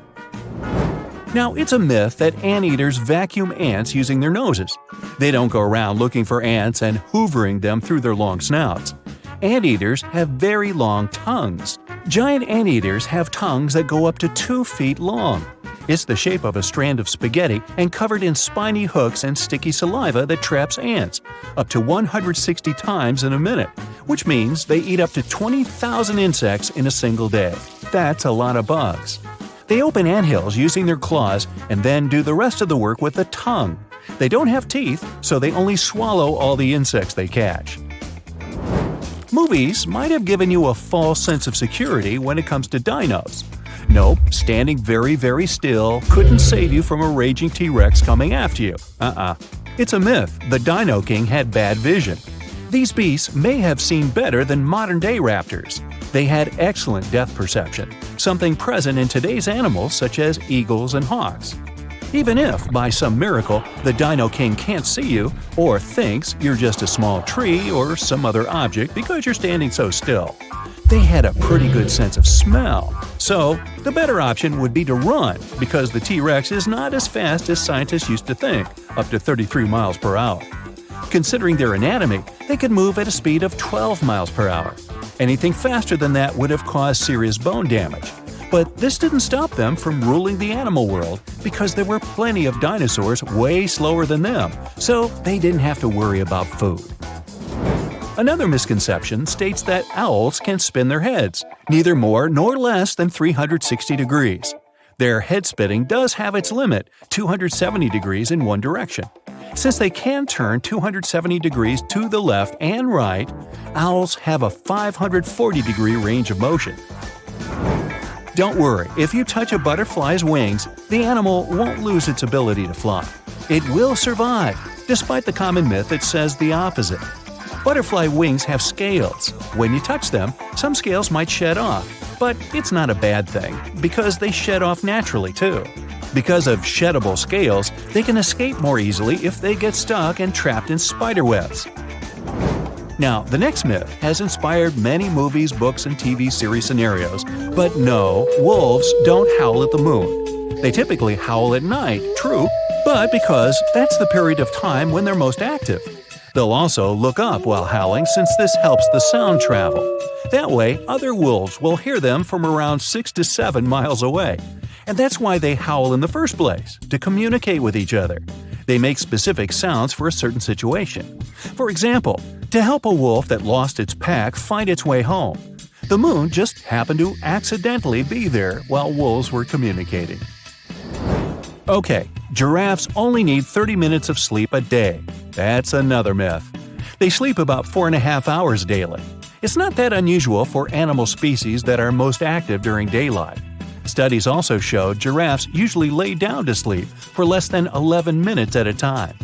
Now, it's a myth that anteaters vacuum ants using their noses. They don't go around looking for ants and hoovering them through their long snouts. Anteaters have very long tongues. Giant anteaters have tongues that go up to 2 feet long. It's the shape of a strand of spaghetti and covered in spiny hooks and sticky saliva that traps ants, up to 160 times in a minute, which means they eat up to 20,000 insects in a single day. That's a lot of bugs. They open anthills using their claws and then do the rest of the work with the tongue. They don't have teeth, so they only swallow all the insects they catch. Movies might have given you a false sense of security when it comes to dinos. Nope, standing very, very still couldn't save you from a raging T-Rex coming after you. It's a myth the Dino King had bad vision. These beasts may have seen better than modern-day raptors. They had excellent depth perception, something present in today's animals such as eagles and hawks. Even if, by some miracle, the Dino King can't see you or thinks you're just a small tree or some other object because you're standing so still, they had a pretty good sense of smell. So, the better option would be to run because the T-Rex is not as fast as scientists used to think, up to 33 miles per hour. Considering their anatomy, they could move at a speed of 12 miles per hour. Anything faster than that would have caused serious bone damage. But this didn't stop them from ruling the animal world because there were plenty of dinosaurs way slower than them, so they didn't have to worry about food. Another misconception states that owls can spin their heads, neither more nor less than 360 degrees. Their head spinning does have its limit, 270 degrees in one direction. Since they can turn 270 degrees to the left and right, owls have a 540-degree range of motion. Don't worry, if you touch a butterfly's wings, the animal won't lose its ability to fly. It will survive, despite the common myth that says the opposite. Butterfly wings have scales. When you touch them, some scales might shed off, but it's not a bad thing, because they shed off naturally too. Because of sheddable scales, they can escape more easily if they get stuck and trapped in spider webs. Now, the next myth has inspired many movies, books, and TV series scenarios, but no, wolves don't howl at the moon. They typically howl at night, true, but because that's the period of time when they're most active. They'll also look up while howling since this helps the sound travel. That way, other wolves will hear them from around 6 to 7 miles away. And that's why they howl in the first place, to communicate with each other. They make specific sounds for a certain situation. For example, to help a wolf that lost its pack find its way home. The moon just happened to accidentally be there while wolves were communicating. Okay, giraffes only need 30 minutes of sleep a day. That's another myth. They sleep about 4.5 hours daily. It's not that unusual for animal species that are most active during daylight. Studies also show giraffes usually lay down to sleep for less than 11 minutes at a time.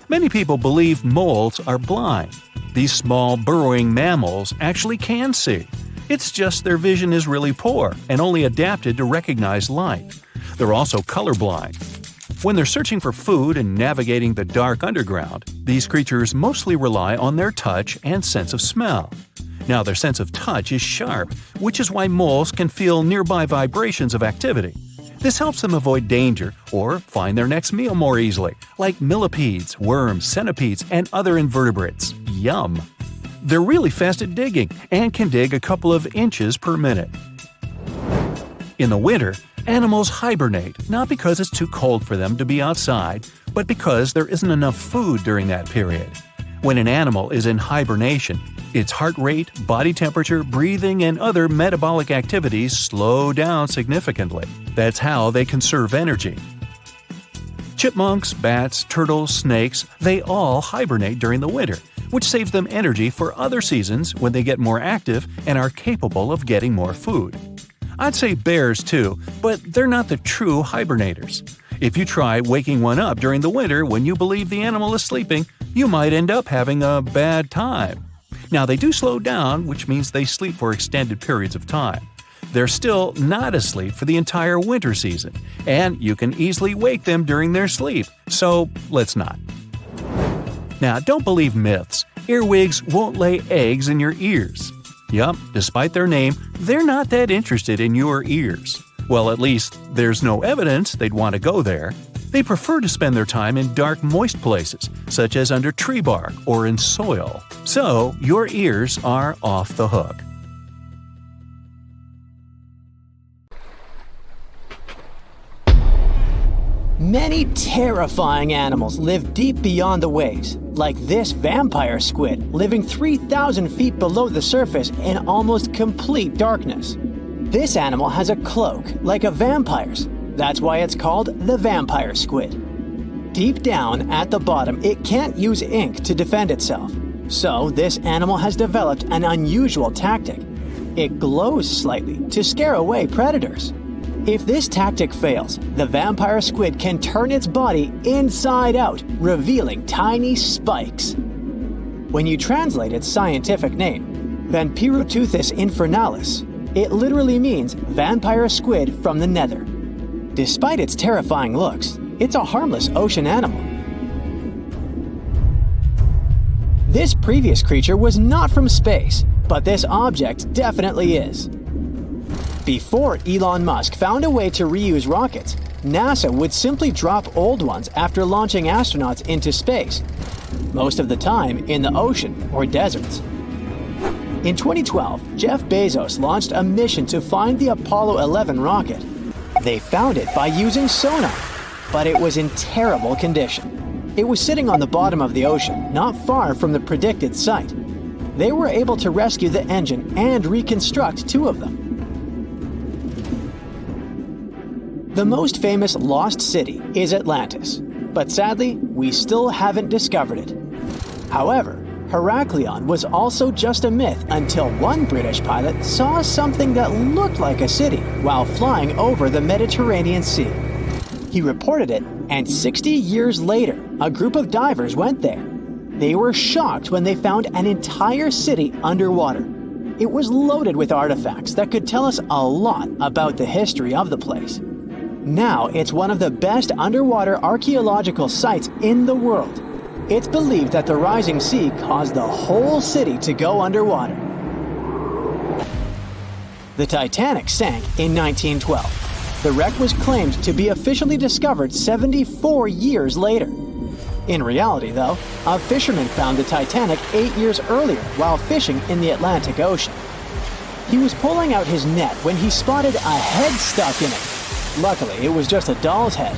Many people believe moles are blind. These small burrowing mammals actually can see. It's just their vision is really poor and only adapted to recognize light. They're also colorblind. When they're searching for food and navigating the dark underground, these creatures mostly rely on their touch and sense of smell. Now, their sense of touch is sharp, which is why moles can feel nearby vibrations of activity. This helps them avoid danger or find their next meal more easily, like millipedes, worms, centipedes, and other invertebrates. Yum! They're really fast at digging and can dig a couple of inches per minute. In the winter, animals hibernate not because it's too cold for them to be outside, but because there isn't enough food during that period. When an animal is in hibernation, its heart rate, body temperature, breathing, and other metabolic activities slow down significantly. That's how they conserve energy. Chipmunks, bats, turtles, snakes, they all hibernate during the winter, which saves them energy for other seasons when they get more active and are capable of getting more food. I'd say bears too, but they're not the true hibernators. If you try waking one up during the winter when you believe the animal is sleeping, you might end up having a bad time. Now, they do slow down, which means they sleep for extended periods of time. They're still not asleep for the entire winter season, and you can easily wake them during their sleep, so let's not. Now, don't believe myths. Earwigs won't lay eggs in your ears. Yup, despite their name, they're not that interested in your ears. Well, at least, there's no evidence they'd want to go there. They prefer to spend their time in dark, moist places, such as under tree bark or in soil. So, your ears are off the hook. Many terrifying animals live deep beyond the waves, like this vampire squid living 3,000 feet below the surface in almost complete darkness. This animal has a cloak, like a vampire's. That's why it's called the vampire squid. Deep down at the bottom, it can't use ink to defend itself. So this animal has developed an unusual tactic. It glows slightly to scare away predators. If this tactic fails, the vampire squid can turn its body inside out, revealing tiny spikes. When you translate its scientific name, Vampiroteuthis infernalis, it literally means vampire squid from the nether. Despite its terrifying looks, it's a harmless ocean animal. This previous creature was not from space, but this object definitely is. Before Elon Musk found a way to reuse rockets, NASA would simply drop old ones after launching astronauts into space, most of the time in the ocean or deserts. In 2012, Jeff Bezos launched a mission to find the Apollo 11 rocket. They found it by using sonar, but it was in terrible condition. It was sitting on the bottom of the ocean, not far from the predicted site. They were able to rescue the engine and reconstruct 2 of them. The most famous lost city is Atlantis, but sadly, we still haven't discovered it. However, Heraklion was also just a myth until one British pilot saw something that looked like a city while flying over the Mediterranean Sea. He reported it, and 60 years later, a group of divers went there. They were shocked when they found an entire city underwater. It was loaded with artifacts that could tell us a lot about the history of the place. Now it's one of the best underwater archaeological sites in the world. It's believed that the rising sea caused the whole city to go underwater. The Titanic sank in 1912. The wreck was claimed to be officially discovered 74 years later. In reality, though, a fisherman found the Titanic 8 years earlier while fishing in the Atlantic Ocean. He was pulling out his net when he spotted a head stuck in it. Luckily, it was just a doll's head.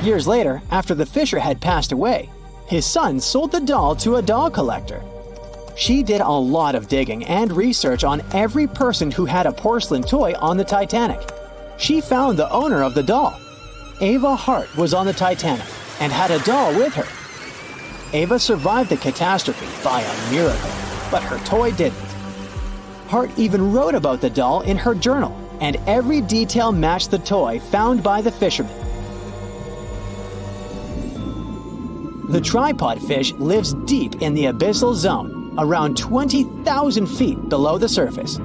Years later, after the fisher had passed away, his son sold the doll to a doll collector. She did a lot of digging and research on every person who had a porcelain toy on the Titanic. She found the owner of the doll. Ava Hart was on the Titanic and had a doll with her. Ava survived the catastrophe by a miracle, but her toy didn't. Hart even wrote about the doll in her journal, and every detail matched the toy found by the fisherman. The tripod fish lives deep in the abyssal zone, around 20,000 feet below the surface.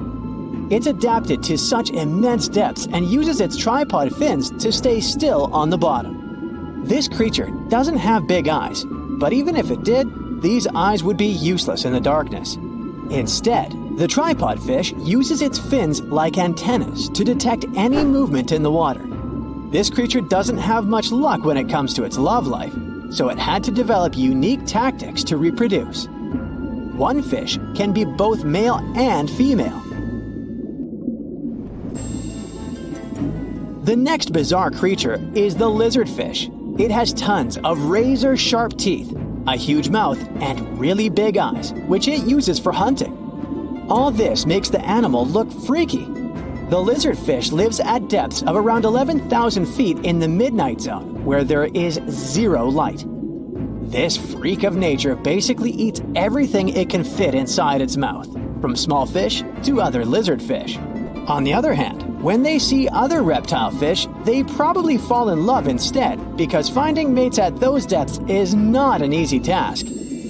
It's adapted to such immense depths and uses its tripod fins to stay still on the bottom. This creature doesn't have big eyes, but even if it did, these eyes would be useless in the darkness. Instead, the tripod fish uses its fins like antennas to detect any movement in the water. This creature doesn't have much luck when it comes to its love life, so it had to develop unique tactics to reproduce. One fish can be both male and female. The next bizarre creature is the lizardfish. It has tons of razor-sharp teeth, a huge mouth, and really big eyes, which it uses for hunting. All this makes the animal look freaky. The lizardfish lives at depths of around 11,000 feet in the midnight zone, where there is zero light. This freak of nature basically eats everything it can fit inside its mouth, from small fish to other lizardfish. On the other hand, when they see other reptile fish, they probably fall in love instead, because finding mates at those depths is not an easy task.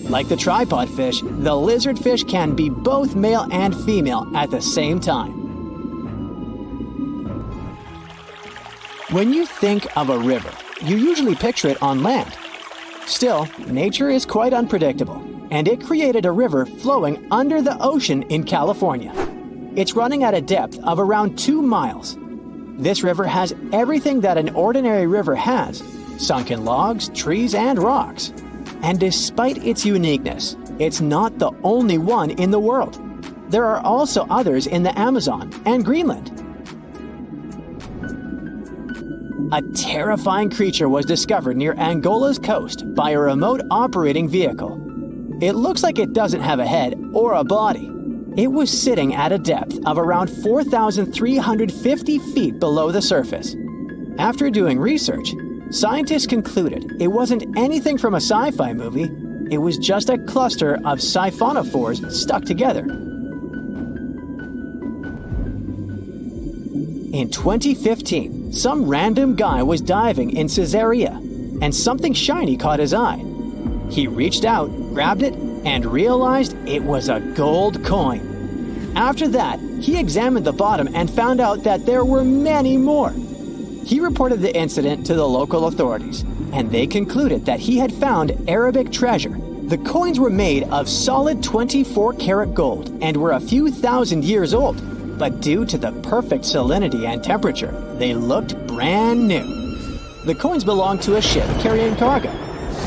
Like the tripod fish, the lizardfish can be both male and female at the same time. When you think of a river, you usually picture it on land. Still, nature is quite unpredictable, and it created a river flowing under the ocean in California. It's running at a depth of around 2 miles. This river has everything that an ordinary river has: sunken logs, trees, and rocks. And despite its uniqueness, it's not the only one in the world. There are also others in the Amazon and Greenland. a terrifying creature was discovered near Angola's coast by a remote operating vehicle. It looks like it doesn't have a head or a body. It was sitting at a depth of around 4,350 feet below the surface. After doing research, scientists concluded it wasn't anything from a sci-fi movie, it was just a cluster of siphonophores stuck together. In 2015, some random guy was diving in Caesarea, and something shiny caught his eye. He reached out, grabbed it, and realized it was a gold coin. After that, he examined the bottom and found out that there were many more. He reported the incident to the local authorities, and they concluded that he had found Arabic treasure. The coins were made of solid 24-karat gold and were a few thousand years old, but due to the perfect salinity and temperature, they looked brand new. The coins belonged to a ship carrying cargo.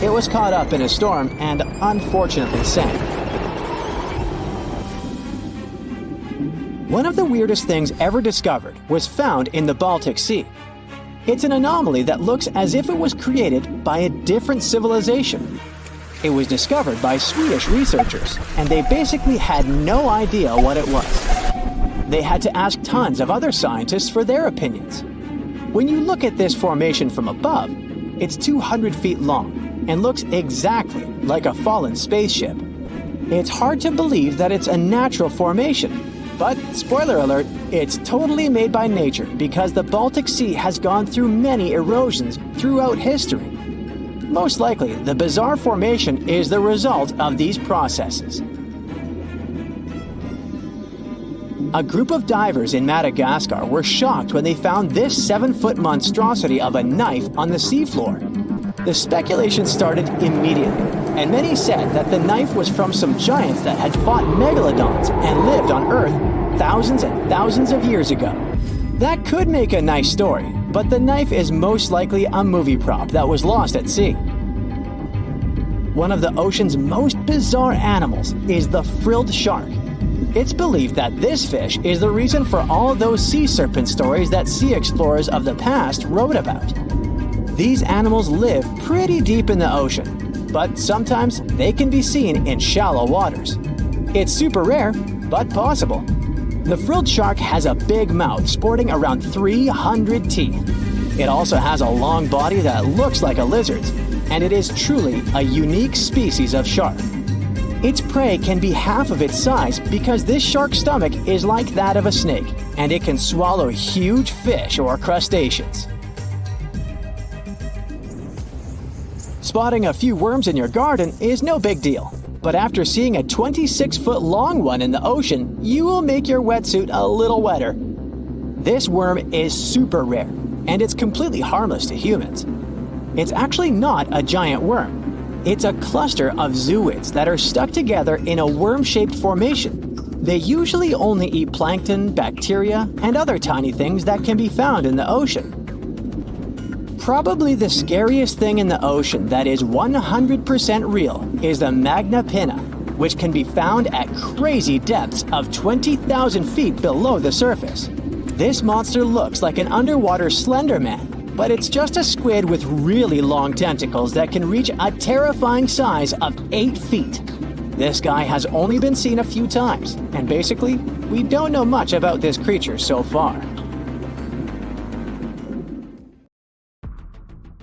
It was caught up in a storm and unfortunately sank. One of the weirdest things ever discovered was found in the Baltic Sea. It's an anomaly that looks as if it was created by a different civilization. It was discovered by Swedish researchers, and they basically had no idea what it was. They had to ask tons of other scientists for their opinions. When you look at this formation from above, it's 200 feet long and looks exactly like a fallen spaceship. It's hard to believe that it's a natural formation, but spoiler alert, it's totally made by nature because the Baltic Sea has gone through many erosions throughout history. Most likely, the bizarre formation is the result of these processes. A group of divers in Madagascar were shocked when they found this 7-foot monstrosity of a knife on the seafloor. The speculation started immediately, and many said that the knife was from some giants that had fought megalodons and lived on Earth thousands and thousands of years ago. That could make a nice story, but the knife is most likely a movie prop that was lost at sea. One of the ocean's most bizarre animals is the frilled shark. It's believed that this fish is the reason for all those sea serpent stories that sea explorers of the past wrote about. These animals live pretty deep in the ocean, but sometimes they can be seen in shallow waters. It's super rare, but possible. The frilled shark has a big mouth sporting around 300 teeth. It also has a long body that looks like a lizard's, and it is truly a unique species of shark. Its prey can be half of its size because this shark's stomach is like that of a snake, and it can swallow huge fish or crustaceans. Spotting a few worms in your garden is no big deal, but after seeing a 26-foot long one in the ocean, you will make your wetsuit a little wetter. This worm is super rare, and it's completely harmless to humans. It's actually not a giant worm. It's a cluster of zooids that are stuck together in a worm-shaped formation. They usually only eat plankton, bacteria, and other tiny things that can be found in the ocean. Probably the scariest thing in the ocean that is 100% real is the magna pinna, which can be found at crazy depths of 20,000 feet below the surface. This monster looks like an underwater Slender Man, but it's just a squid with really long tentacles that can reach a terrifying size of 8 feet. This guy has only been seen a few times, and basically, we don't know much about this creature so far.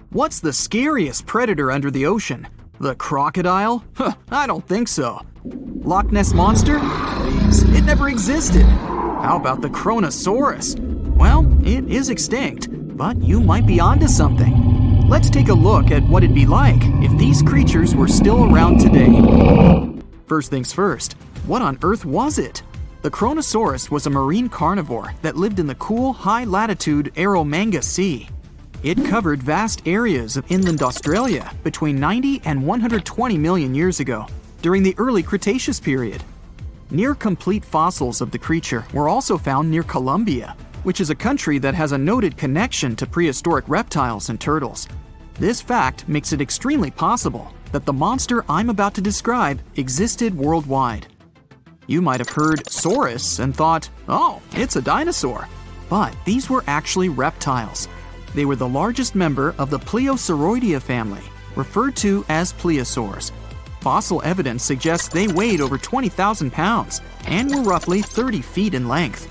What's the scariest predator under the ocean? The crocodile? Huh, I don't think so. Loch Ness Monster? Please, it never existed. How about the Kronosaurus? Well, it is extinct, but you might be onto something. Let's take a look at what it'd be like if these creatures were still around today. First things first, what on earth was it? The Kronosaurus was a marine carnivore that lived in the cool, high-latitude Eromanga Sea. It covered vast areas of inland Australia between 90 and 120 million years ago, during the early Cretaceous period. Near-complete fossils of the creature were also found near Colombia, which is a country that has a noted connection to prehistoric reptiles and turtles. This fact makes it extremely possible that the monster I'm about to describe existed worldwide. You might have heard saurus and thought, oh, it's a dinosaur. But these were actually reptiles. They were the largest member of the Plesiosauridae family, referred to as plesiosaurs. Fossil evidence suggests they weighed over 20,000 pounds and were roughly 30 feet in length.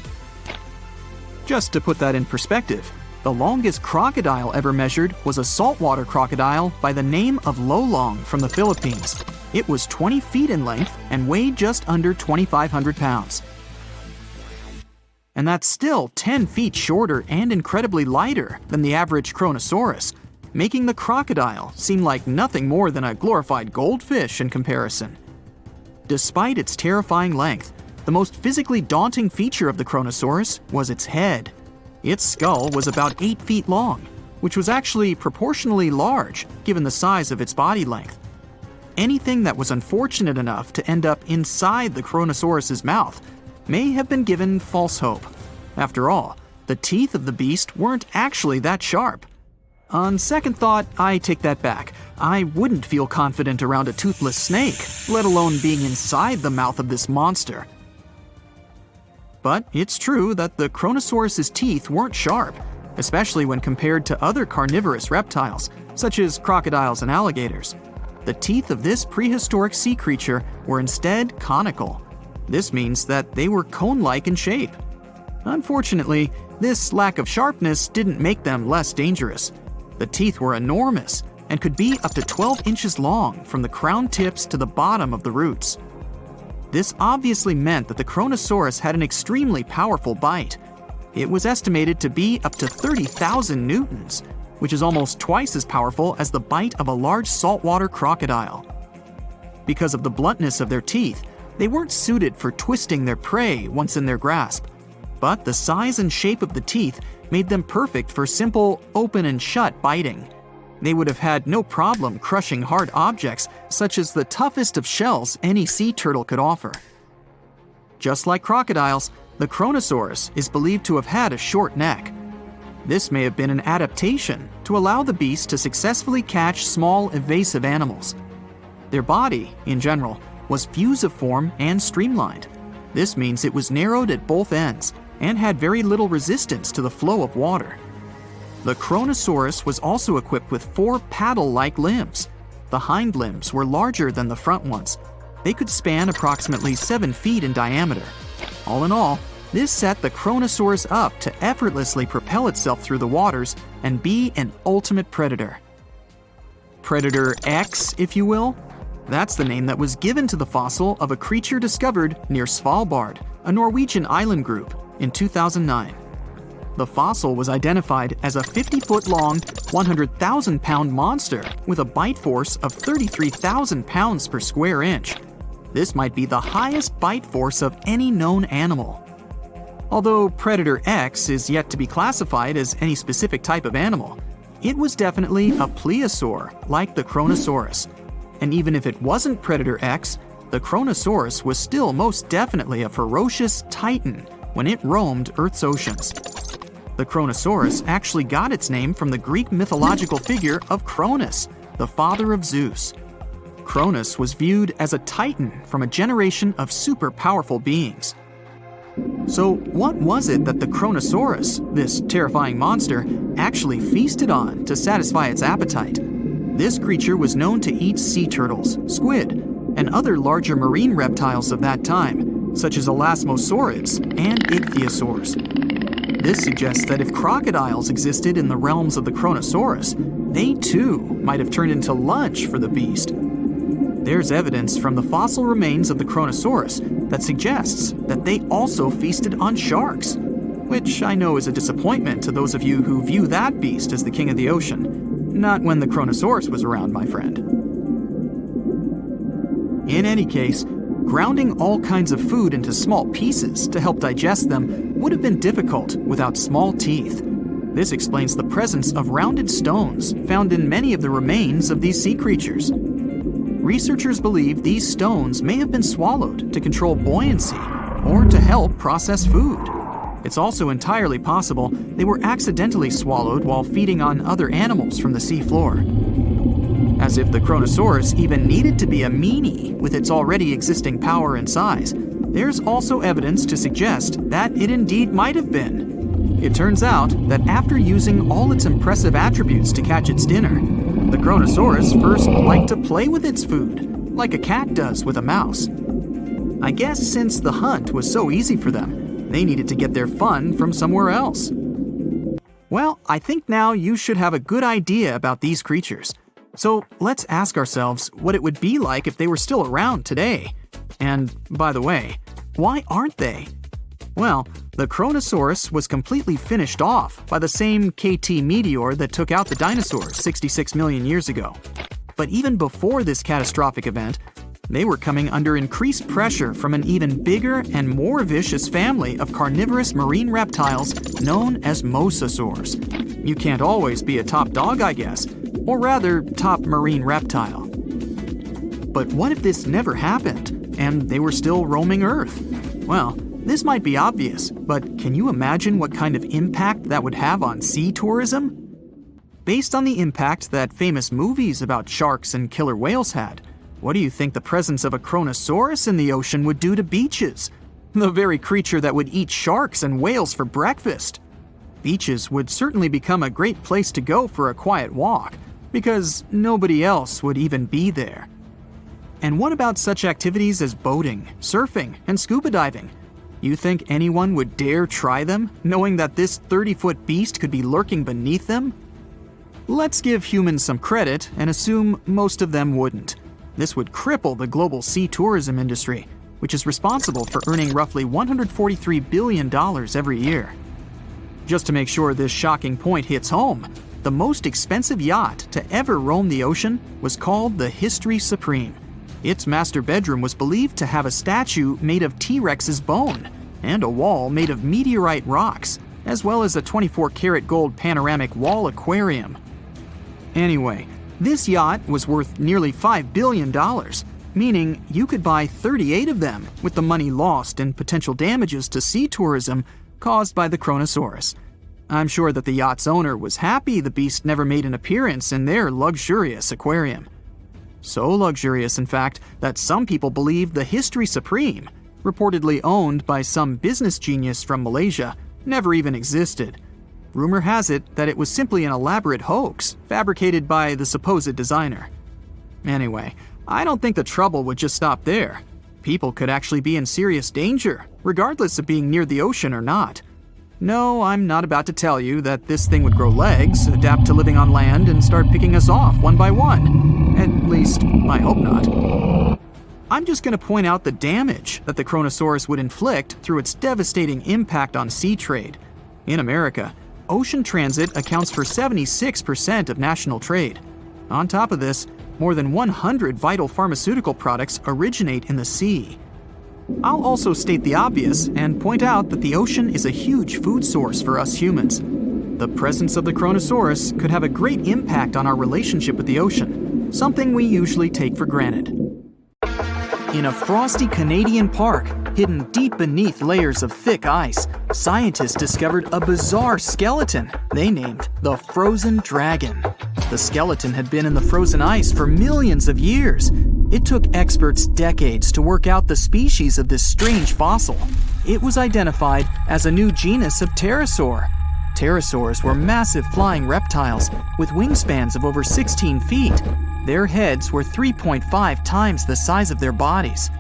Just to put that in perspective, the longest crocodile ever measured was a saltwater crocodile by the name of Lolong from the Philippines. It was 20 feet in length and weighed just under 2,500 pounds. And that's still 10 feet shorter and incredibly lighter than the average Kronosaurus, making the crocodile seem like nothing more than a glorified goldfish in comparison. Despite its terrifying length, the most physically daunting feature of the Kronosaurus was its head. Its skull was about 8 feet long, which was actually proportionally large given the size of its body length. Anything that was unfortunate enough to end up inside the Kronosaurus's mouth may have been given false hope. After all, the teeth of the beast weren't actually that sharp. On second thought, I take that back. I wouldn't feel confident around a toothless snake, let alone being inside the mouth of this monster. But it's true that the Kronosaurus's teeth weren't sharp, especially when compared to other carnivorous reptiles, such as crocodiles and alligators. The teeth of this prehistoric sea creature were instead conical. This means that they were cone-like in shape. Unfortunately, this lack of sharpness didn't make them less dangerous. The teeth were enormous and could be up to 12 inches long from the crown tips to the bottom of the roots. This obviously meant that the Kronosaurus had an extremely powerful bite. It was estimated to be up to 30,000 newtons, which is almost twice as powerful as the bite of a large saltwater crocodile. Because of the bluntness of their teeth, they weren't suited for twisting their prey once in their grasp, but the size and shape of the teeth made them perfect for simple open and shut biting. They would have had no problem crushing hard objects such as the toughest of shells any sea turtle could offer. Just like crocodiles, the Kronosaurus is believed to have had a short neck. This may have been an adaptation to allow the beast to successfully catch small evasive animals. Their body, in general, was fusiform and streamlined. This means it was narrowed at both ends and had very little resistance to the flow of water. The Kronosaurus was also equipped with 4 paddle-like limbs. The hind limbs were larger than the front ones. They could span approximately 7 feet in diameter. All in all, this set the Kronosaurus up to effortlessly propel itself through the waters and be an ultimate predator. Predator X, if you will? That's the name that was given to the fossil of a creature discovered near Svalbard, a Norwegian island group, in 2009. The fossil was identified as a 50-foot-long, 100,000-pound monster with a bite force of 33,000 pounds per square inch. This might be the highest bite force of any known animal. Although Predator X is yet to be classified as any specific type of animal, it was definitely a plesiosaur like the Kronosaurus. And even if it wasn't Predator X, the Kronosaurus was still most definitely a ferocious titan when it roamed Earth's oceans. The Kronosaurus actually got its name from the Greek mythological figure of Kronos, the father of Zeus. Kronos was viewed as a titan from a generation of super powerful beings. So what was it that the Kronosaurus, this terrifying monster, actually feasted on to satisfy its appetite? This creature was known to eat sea turtles, squid, and other larger marine reptiles of that time, such as elasmosaurids and ichthyosaurs. This suggests that if crocodiles existed in the realms of the Kronosaurus, they too might have turned into lunch for the beast. There's evidence from the fossil remains of the Kronosaurus that suggests that they also feasted on sharks, which I know is a disappointment to those of you who view that beast as the king of the ocean. Not when the Kronosaurus was around, my friend. In any case, grounding all kinds of food into small pieces to help digest them would have been difficult without small teeth. This explains the presence of rounded stones found in many of the remains of these sea creatures. Researchers believe these stones may have been swallowed to control buoyancy or to help process food. It's also entirely possible they were accidentally swallowed while feeding on other animals from the seafloor. As if the Kronosaurus even needed to be a meanie with its already existing power and size, there's also evidence to suggest that it indeed might have been. It turns out that after using all its impressive attributes to catch its dinner, the Kronosaurus first liked to play with its food, like a cat does with a mouse. I guess since the hunt was so easy for them, they needed to get their fun from somewhere else. Well, I think now you should have a good idea about these creatures. So let's ask ourselves what it would be like if they were still around today. And by the way, why aren't they? Well, the Kronosaurus was completely finished off by the same KT meteor that took out the dinosaurs 66 million years ago. But even before this catastrophic event, they were coming under increased pressure from an even bigger and more vicious family of carnivorous marine reptiles known as mosasaurs. You can't always be a top dog, I guess, or rather, top marine reptile. But what if this never happened, and they were still roaming Earth? Well, this might be obvious, but can you imagine what kind of impact that would have on sea tourism? Based on the impact that famous movies about sharks and killer whales had, what do you think the presence of a Kronosaurus in the ocean would do to beaches? The very creature that would eat sharks and whales for breakfast. Beaches would certainly become a great place to go for a quiet walk, because nobody else would even be there. And what about such activities as boating, surfing, and scuba diving? You think anyone would dare try them, knowing that this 30-foot beast could be lurking beneath them? Let's give humans some credit and assume most of them wouldn't. This would cripple the global sea tourism industry, which is responsible for earning roughly $143 billion every year. Just to make sure this shocking point hits home, the most expensive yacht to ever roam the ocean was called the History Supreme. Its master bedroom was believed to have a statue made of T-Rex's bone and a wall made of meteorite rocks, as well as a 24-karat gold panoramic wall aquarium. Anyway, this yacht was worth nearly $5 billion, meaning you could buy 38 of them with the money lost in potential damages to sea tourism caused by the Kronosaurus. I'm sure that the yacht's owner was happy the beast never made an appearance in their luxurious aquarium. So luxurious, in fact, that some people believe the History Supreme, reportedly owned by some business genius from Malaysia, never even existed. Rumor has it that it was simply an elaborate hoax fabricated by the supposed designer. Anyway, I don't think the trouble would just stop there. People could actually be in serious danger, regardless of being near the ocean or not. No, I'm not about to tell you that this thing would grow legs, adapt to living on land, and start picking us off one by one. At least, I hope not. I'm just going to point out the damage that the Kronosaurus would inflict through its devastating impact on sea trade. In America, ocean transit accounts for 76% of national trade. On top of this, more than 100 vital pharmaceutical products originate in the sea. I'll also state the obvious and point out that the ocean is a huge food source for us humans. The presence of the Kronosaurus could have a great impact on our relationship with the ocean, something we usually take for granted. In a frosty Canadian park, hidden deep beneath layers of thick ice, scientists discovered a bizarre skeleton they named the Frozen Dragon. The skeleton had been in the frozen ice for millions of years. It took experts decades to work out the species of this strange fossil. It was identified as a new genus of pterosaur. Pterosaurs were massive flying reptiles with wingspans of over 16 feet. Their heads were 3.5 times the size of their bodies.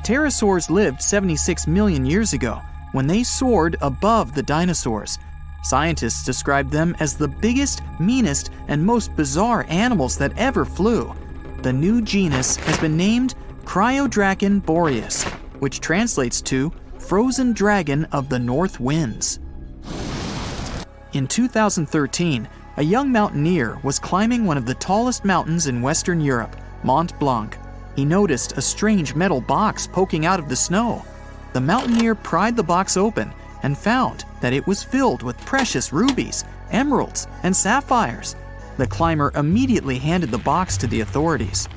Pterosaurs lived 76 million years ago when they soared above the dinosaurs. Scientists described them as the biggest, meanest, and most bizarre animals that ever flew. The new genus has been named Cryodragon boreas, which translates to Frozen Dragon of the North Winds. In 2013, a young mountaineer was climbing one of the tallest mountains in Western Europe, Mont Blanc. He noticed a strange metal box poking out of the snow. The mountaineer pried the box open and found that it was filled with precious rubies, emeralds, and sapphires. The climber immediately handed the box to the authorities.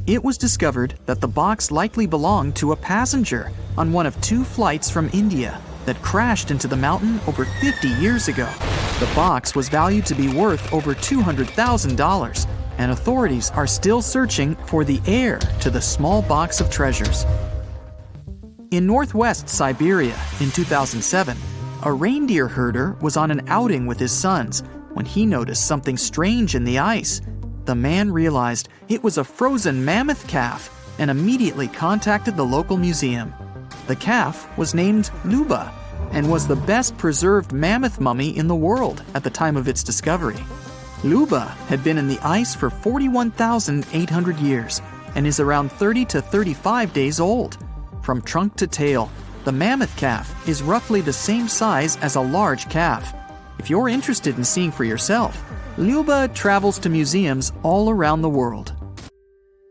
It was discovered that the box likely belonged to a passenger on one of 2 flights from India that crashed into the mountain over 50 years ago. The box was valued to be worth over $200,000, and authorities are still searching for the heir to the small box of treasures. In northwest Siberia in 2007, a reindeer herder was on an outing with his sons when he noticed something strange in the ice. The man realized it was a frozen mammoth calf and immediately contacted the local museum. The calf was named Luba and was the best preserved mammoth mummy in the world at the time of its discovery. Luba had been in the ice for 41,800 years and is around 30 to 35 days old. From trunk to tail, the mammoth calf is roughly the same size as a large calf. If you're interested in seeing for yourself, Luba travels to museums all around the world.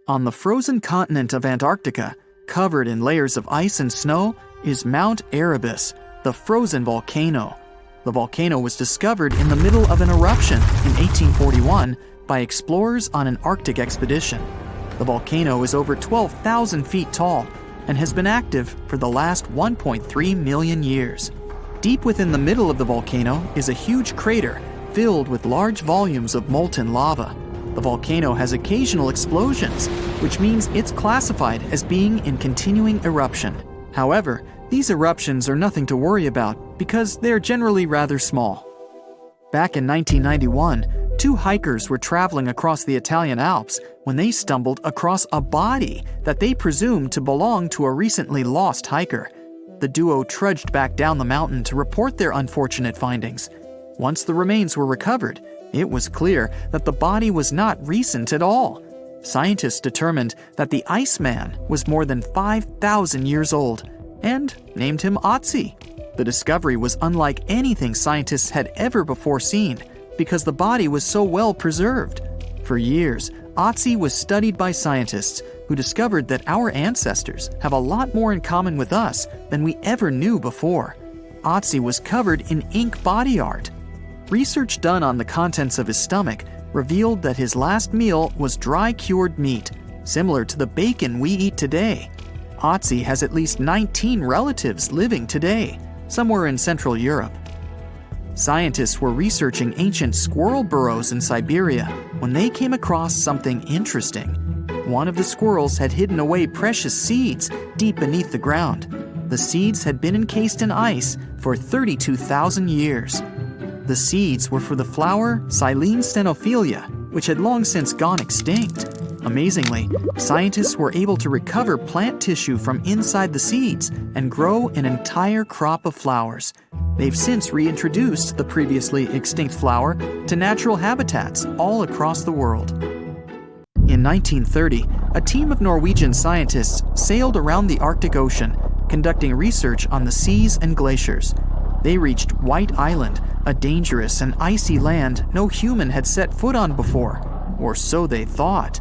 On the frozen continent of Antarctica, covered in layers of ice and snow, is Mount Erebus, the frozen volcano. The volcano was discovered in the middle of an eruption in 1841 by explorers on an Arctic expedition. The volcano is over 12,000 feet tall and has been active for the last 1.3 million years. Deep within the middle of the volcano is a huge crater filled with large volumes of molten lava. The volcano has occasional explosions, which means it's classified as being in continuing eruption. However, these eruptions are nothing to worry about because they're generally rather small. Back in 1991, two hikers were traveling across the Italian Alps when they stumbled across a body that they presumed to belong to a recently lost hiker. The duo trudged back down the mountain to report their unfortunate findings. Once the remains were recovered, it was clear that the body was not recent at all. Scientists determined that the Iceman was more than 5,000 years old and named him Otzi. The discovery was unlike anything scientists had ever before seen because the body was so well preserved. For years, Otzi was studied by scientists who discovered that our ancestors have a lot more in common with us than we ever knew before. Otzi was covered in ink body art. Research done on the contents of his stomach revealed that his last meal was dry cured meat, similar to the bacon we eat today. Otzi has at least 19 relatives living today, somewhere in Central Europe. Scientists were researching ancient squirrel burrows in Siberia when they came across something interesting. One of the squirrels had hidden away precious seeds deep beneath the ground. The seeds had been encased in ice for 32,000 years. The seeds were for the flower Silene stenophilia, which had long since gone extinct. Amazingly, scientists were able to recover plant tissue from inside the seeds and grow an entire crop of flowers. They've since reintroduced the previously extinct flower to natural habitats all across the world. In 1930, a team of Norwegian scientists sailed around the Arctic Ocean, conducting research on the seas and glaciers. They reached White Island, a dangerous and icy land no human had set foot on before, or so they thought.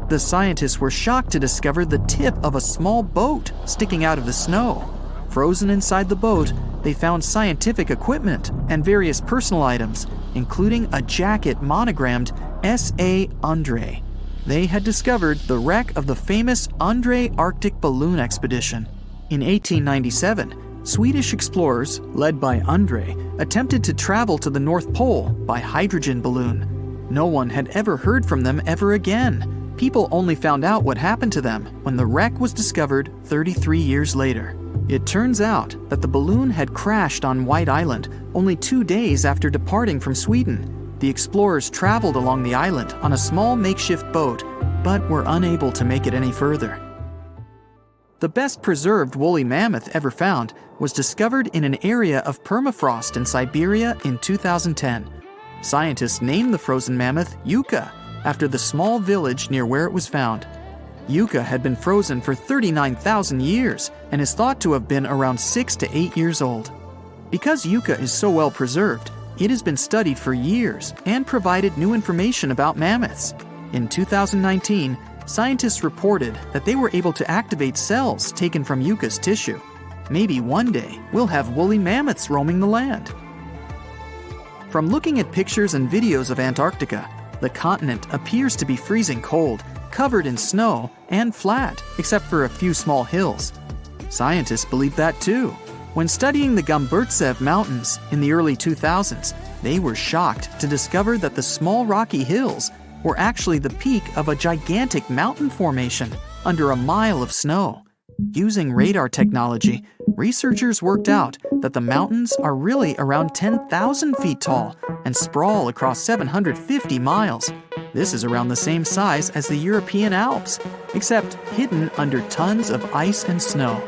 The scientists were shocked to discover the tip of a small boat sticking out of the snow. Frozen inside the boat, they found scientific equipment and various personal items, including a jacket monogrammed S.A. Undre. They had discovered the wreck of the famous Undre Arctic balloon expedition. In 1897, Swedish explorers, led by Undre, attempted to travel to the North Pole by hydrogen balloon. No one had ever heard from them ever again. People only found out what happened to them when the wreck was discovered 33 years later. It turns out that the balloon had crashed on White Island only 2 days after departing from Sweden. The explorers traveled along the island on a small makeshift boat, but were unable to make it any further. The best preserved woolly mammoth ever found was discovered in an area of permafrost in Siberia in 2010. Scientists named the frozen mammoth Yucca after the small village near where it was found. Yucca had been frozen for 39,000 years and is thought to have been around 6 to 8 years old. Because Yucca is so well preserved, it has been studied for years and provided new information about mammoths. In 2019, scientists reported that they were able to activate cells taken from Yucca's tissue. Maybe one day we'll have woolly mammoths roaming the land. From looking at pictures and videos of Antarctica, the continent appears to be freezing cold, covered in snow, and flat, except for a few small hills. Scientists believe that too. When studying the Gomburtsev Mountains in the early 2000s, they were shocked to discover that the small rocky hills were actually the peak of a gigantic mountain formation under a mile of snow. Using radar technology, researchers worked out that the mountains are really around 10,000 feet tall and sprawl across 750 miles. This is around the same size as the European Alps, except hidden under tons of ice and snow.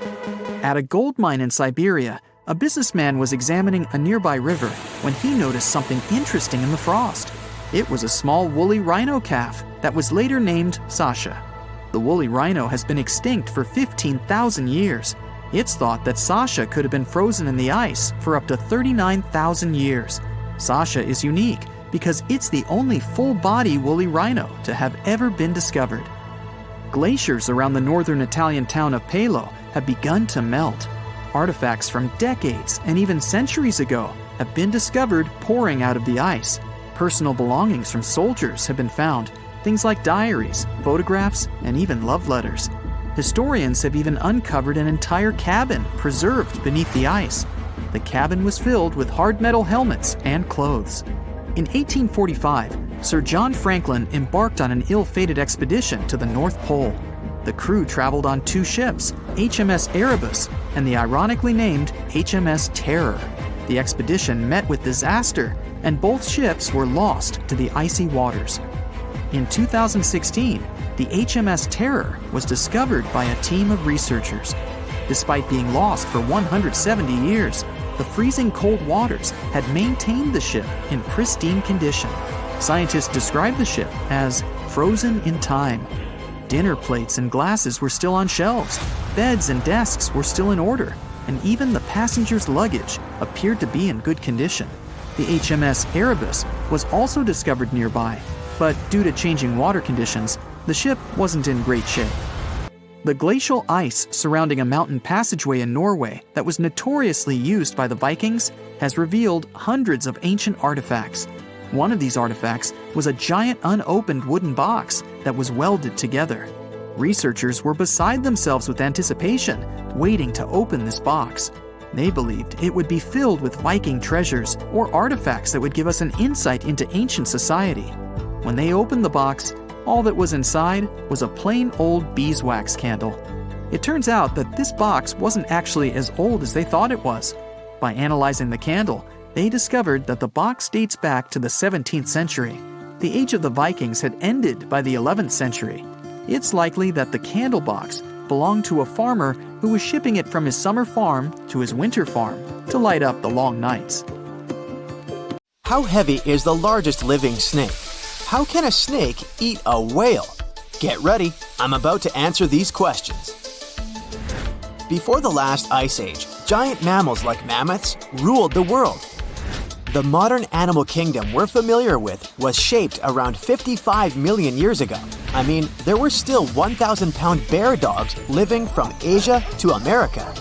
At a gold mine in Siberia, a businessman was examining a nearby river when he noticed something interesting in the frost. It was a small woolly rhino calf that was later named Sasha. The woolly rhino has been extinct for 15,000 years. It's thought that Sasha could have been frozen in the ice for up to 39,000 years. Sasha is unique because it's the only full-body woolly rhino to have ever been discovered. Glaciers around the northern Italian town of Pelo have begun to melt. Artifacts from decades and even centuries ago have been discovered pouring out of the ice. Personal belongings from soldiers have been found, things like diaries, photographs, and even love letters. Historians have even uncovered an entire cabin preserved beneath the ice. The cabin was filled with hard metal helmets and clothes. In 1845, Sir John Franklin embarked on an ill-fated expedition to the North Pole. The crew traveled on two ships, HMS Erebus and the ironically named HMS Terror. The expedition met with disaster, and both ships were lost to the icy waters. In 2016, the HMS Terror was discovered by a team of researchers. Despite being lost for 170 years, the freezing cold waters had maintained the ship in pristine condition. Scientists describe the ship as frozen in time. Dinner plates and glasses were still on shelves, beds and desks were still in order, and even the passengers' luggage appeared to be in good condition. The HMS Erebus was also discovered nearby, but due to changing water conditions, the ship wasn't in great shape. The glacial ice surrounding a mountain passageway in Norway that was notoriously used by the Vikings has revealed hundreds of ancient artifacts. One of these artifacts was a giant unopened wooden box that was welded together. Researchers were beside themselves with anticipation, waiting to open this box. They believed it would be filled with Viking treasures or artifacts that would give us an insight into ancient society. When they opened the box, all that was inside was a plain old beeswax candle. It turns out that this box wasn't actually as old as they thought it was. By analyzing the candle, they discovered that the box dates back to the 17th century. The age of the Vikings had ended by the 11th century. It's likely that the candle box belonged to a farmer who was shipping it from his summer farm to his winter farm to light up the long nights. How heavy is the largest living snake? How can a snake eat a whale? Get ready, I'm about to answer these questions. Before the last ice age, giant mammals like mammoths ruled the world. The modern animal kingdom we're familiar with was shaped around 55 million years ago. I mean, there were still 1,000-pound bear dogs living from Asia to America.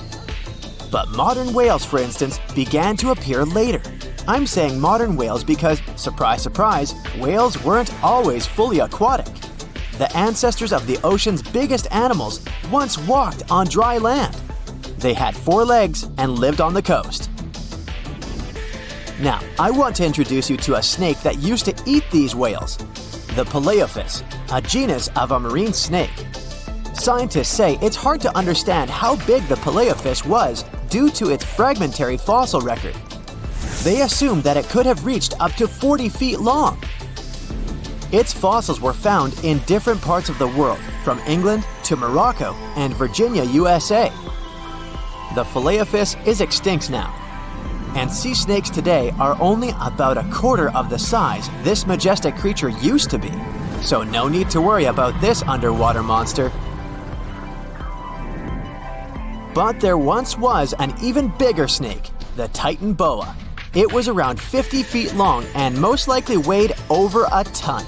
But modern whales, for instance, began to appear later. I'm saying modern whales because, surprise, surprise, whales weren't always fully aquatic. The ancestors of the ocean's biggest animals once walked on dry land. They had 4 legs and lived on the coast. Now, I want to introduce you to a snake that used to eat these whales, the Paleophis, a genus of a marine snake. Scientists say it's hard to understand how big the Paleophis was due to its fragmentary fossil record. They assumed that it could have reached up to 40 feet long. Its fossils were found in different parts of the world, from England to Morocco and Virginia, USA. The Paleophis is extinct now, and sea snakes today are only about a quarter of the size this majestic creature used to be. So no need to worry about this underwater monster. But there once was an even bigger snake, the Titan boa. It was around 50 feet long and most likely weighed over a ton.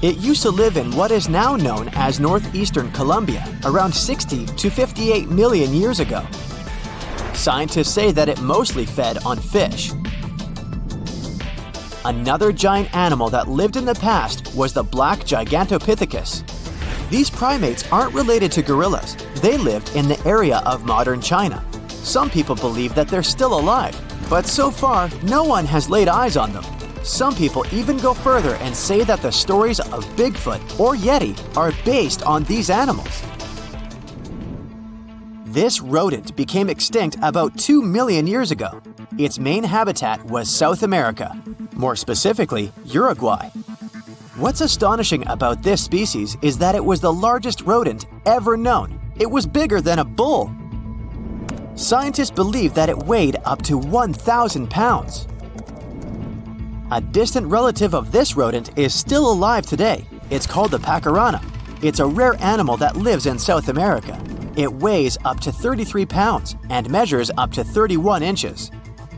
It used to live in what is now known as northeastern Colombia around 60 to 58 million years ago. Scientists say that it mostly fed on fish. Another giant animal that lived in the past was the black Gigantopithecus. These primates aren't related to gorillas. They lived in the area of modern China. Some people believe that they're still alive, but so far, no one has laid eyes on them. Some people even go further and say that the stories of Bigfoot or Yeti are based on these animals. This rodent became extinct about 2 million years ago. Its main habitat was South America, more specifically Uruguay. What's astonishing about this species is that it was the largest rodent ever known. It was bigger than a bull. Scientists believe that it weighed up to 1,000 pounds. A distant relative of this rodent is still alive today. It's called the pacarana. It's a rare animal that lives in South America. It weighs up to 33 pounds and measures up to 31 inches,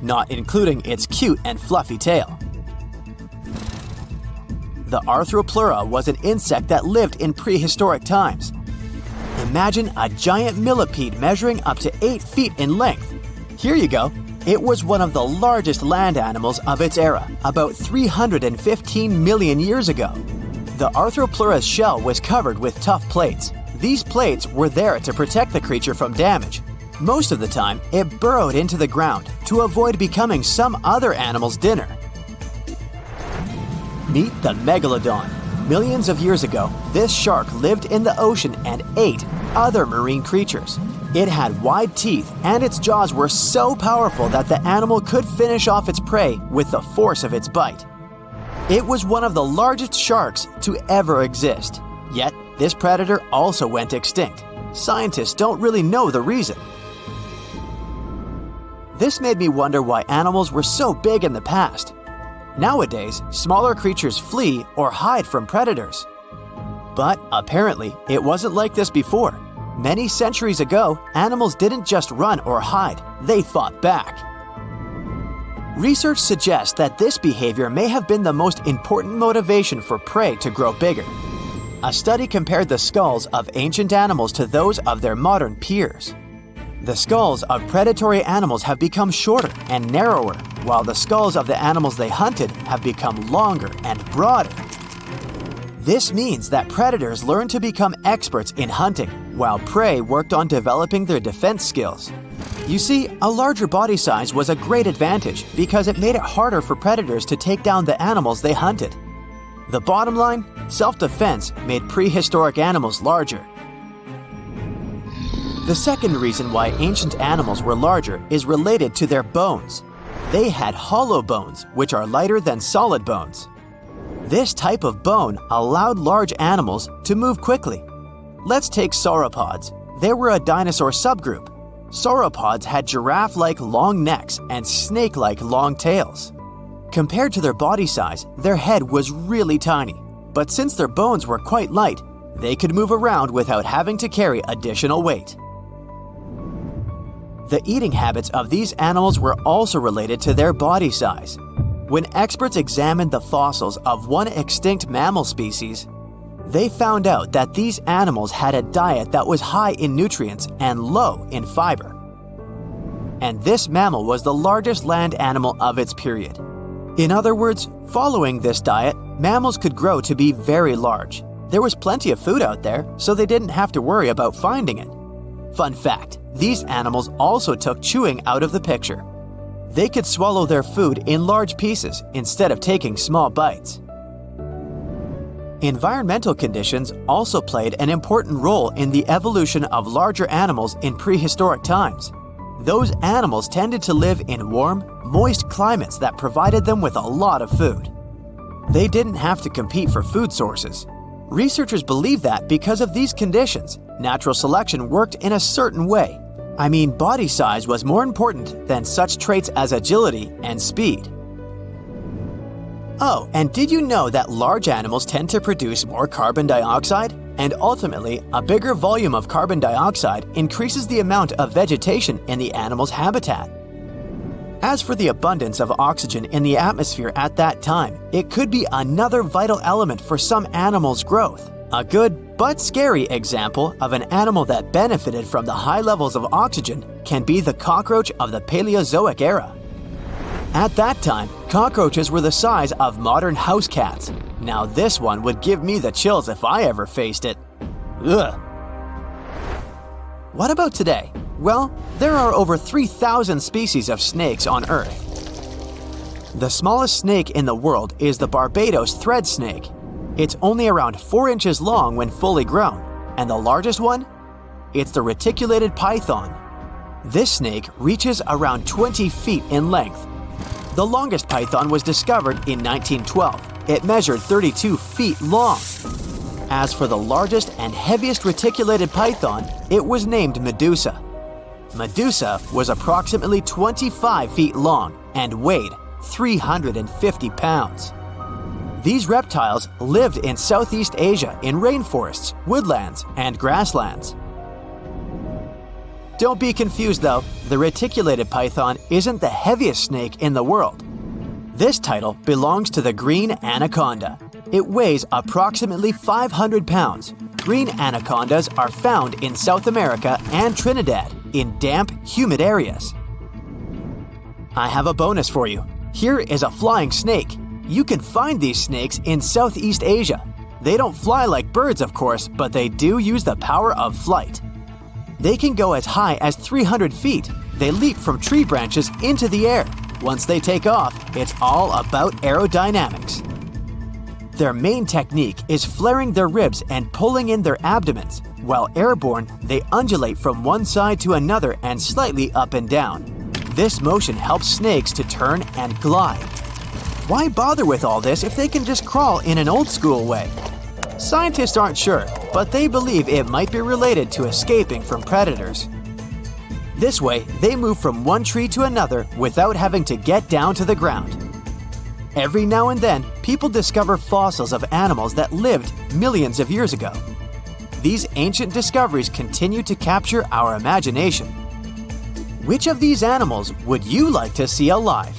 not including its cute and fluffy tail. The Arthropleura was an insect that lived in prehistoric times. Imagine a giant millipede measuring up to 8 feet in length. Here you go. It was one of the largest land animals of its era, about 315 million years ago. The Arthropleura's shell was covered with tough plates. These plates were there to protect the creature from damage. Most of the time, it burrowed into the ground to avoid becoming some other animal's dinner. Meet the megalodon. Millions of years ago, this shark lived in the ocean and ate other marine creatures. It had wide teeth, and its jaws were so powerful that the animal could finish off its prey with the force of its bite. It was one of the largest sharks to ever exist. Yet, this predator also went extinct. Scientists don't really know the reason. This made me wonder why animals were so big in the past. Nowadays, smaller creatures flee or hide from predators. But apparently, it wasn't like this before. Many centuries ago, animals didn't just run or hide, they fought back. Research suggests that this behavior may have been the most important motivation for prey to grow bigger. A study compared the skulls of ancient animals to those of their modern peers. The skulls of predatory animals have become shorter and narrower, while the skulls of the animals they hunted have become longer and broader. This means that predators learned to become experts in hunting, while prey worked on developing their defense skills. You see, a larger body size was a great advantage because it made it harder for predators to take down the animals they hunted. The bottom line, self-defense made prehistoric animals larger. The second reason why ancient animals were larger is related to their bones. They had hollow bones, which are lighter than solid bones. This type of bone allowed large animals to move quickly. Let's take sauropods. They were a dinosaur subgroup. Sauropods had giraffe-like long necks and snake-like long tails. Compared to their body size, their head was really tiny. But since their bones were quite light, they could move around without having to carry additional weight. The eating habits of these animals were also related to their body size. When experts examined the fossils of one extinct mammal species, they found out that these animals had a diet that was high in nutrients and low in fiber. And this mammal was the largest land animal of its period. In other words, following this diet, mammals could grow to be very large. There was plenty of food out there, so they didn't have to worry about finding it. Fun fact, these animals also took chewing out of the picture. They could swallow their food in large pieces instead of taking small bites. Environmental conditions also played an important role in the evolution of larger animals in prehistoric times. Those animals tended to live in warm, moist climates that provided them with a lot of food. They didn't have to compete for food sources. Researchers believe that because of these conditions, natural selection worked in a certain way. I mean, body size was more important than such traits as agility and speed. Oh, and did you know that large animals tend to produce more carbon dioxide? And ultimately, a bigger volume of carbon dioxide increases the amount of vegetation in the animal's habitat. As for the abundance of oxygen in the atmosphere at that time, it could be another vital element for some animals' growth. A good but scary example of an animal that benefited from the high levels of oxygen can be the cockroach of the Paleozoic era. At that time, cockroaches were the size of modern house cats. Now this one would give me the chills if I ever faced it. Ugh. What about today? Well, there are over 3,000 species of snakes on Earth. The smallest snake in the world is the Barbados thread snake. It's only around 4 inches long when fully grown, and the largest one? It's the reticulated python. This snake reaches around 20 feet in length. The longest python was discovered in 1912. It measured 32 feet long. As for the largest and heaviest reticulated python, it was named Medusa. Medusa was approximately 25 feet long and weighed 350 pounds. These reptiles lived in Southeast Asia in rainforests, woodlands, and grasslands. Don't be confused though, the reticulated python isn't the heaviest snake in the world. This title belongs to the green anaconda. It weighs approximately 500 pounds. Green anacondas are found in South America and Trinidad in damp, humid areas. I have a bonus for you. Here is a flying snake. You can find these snakes in Southeast Asia. They don't fly like birds, of course, but they do use the power of flight. They can go as high as 300 feet. They leap from tree branches into the air. Once they take off, it's all about aerodynamics. Their main technique is flaring their ribs and pulling in their abdomens. While airborne, they undulate from one side to another and slightly up and down. This motion helps snakes to turn and glide. Why bother with all this if they can just crawl in an old-school way? Scientists aren't sure, but they believe it might be related to escaping from predators. This way, they move from one tree to another without having to get down to the ground. Every now and then, people discover fossils of animals that lived millions of years ago. These ancient discoveries continue to capture our imagination. Which of these animals would you like to see alive?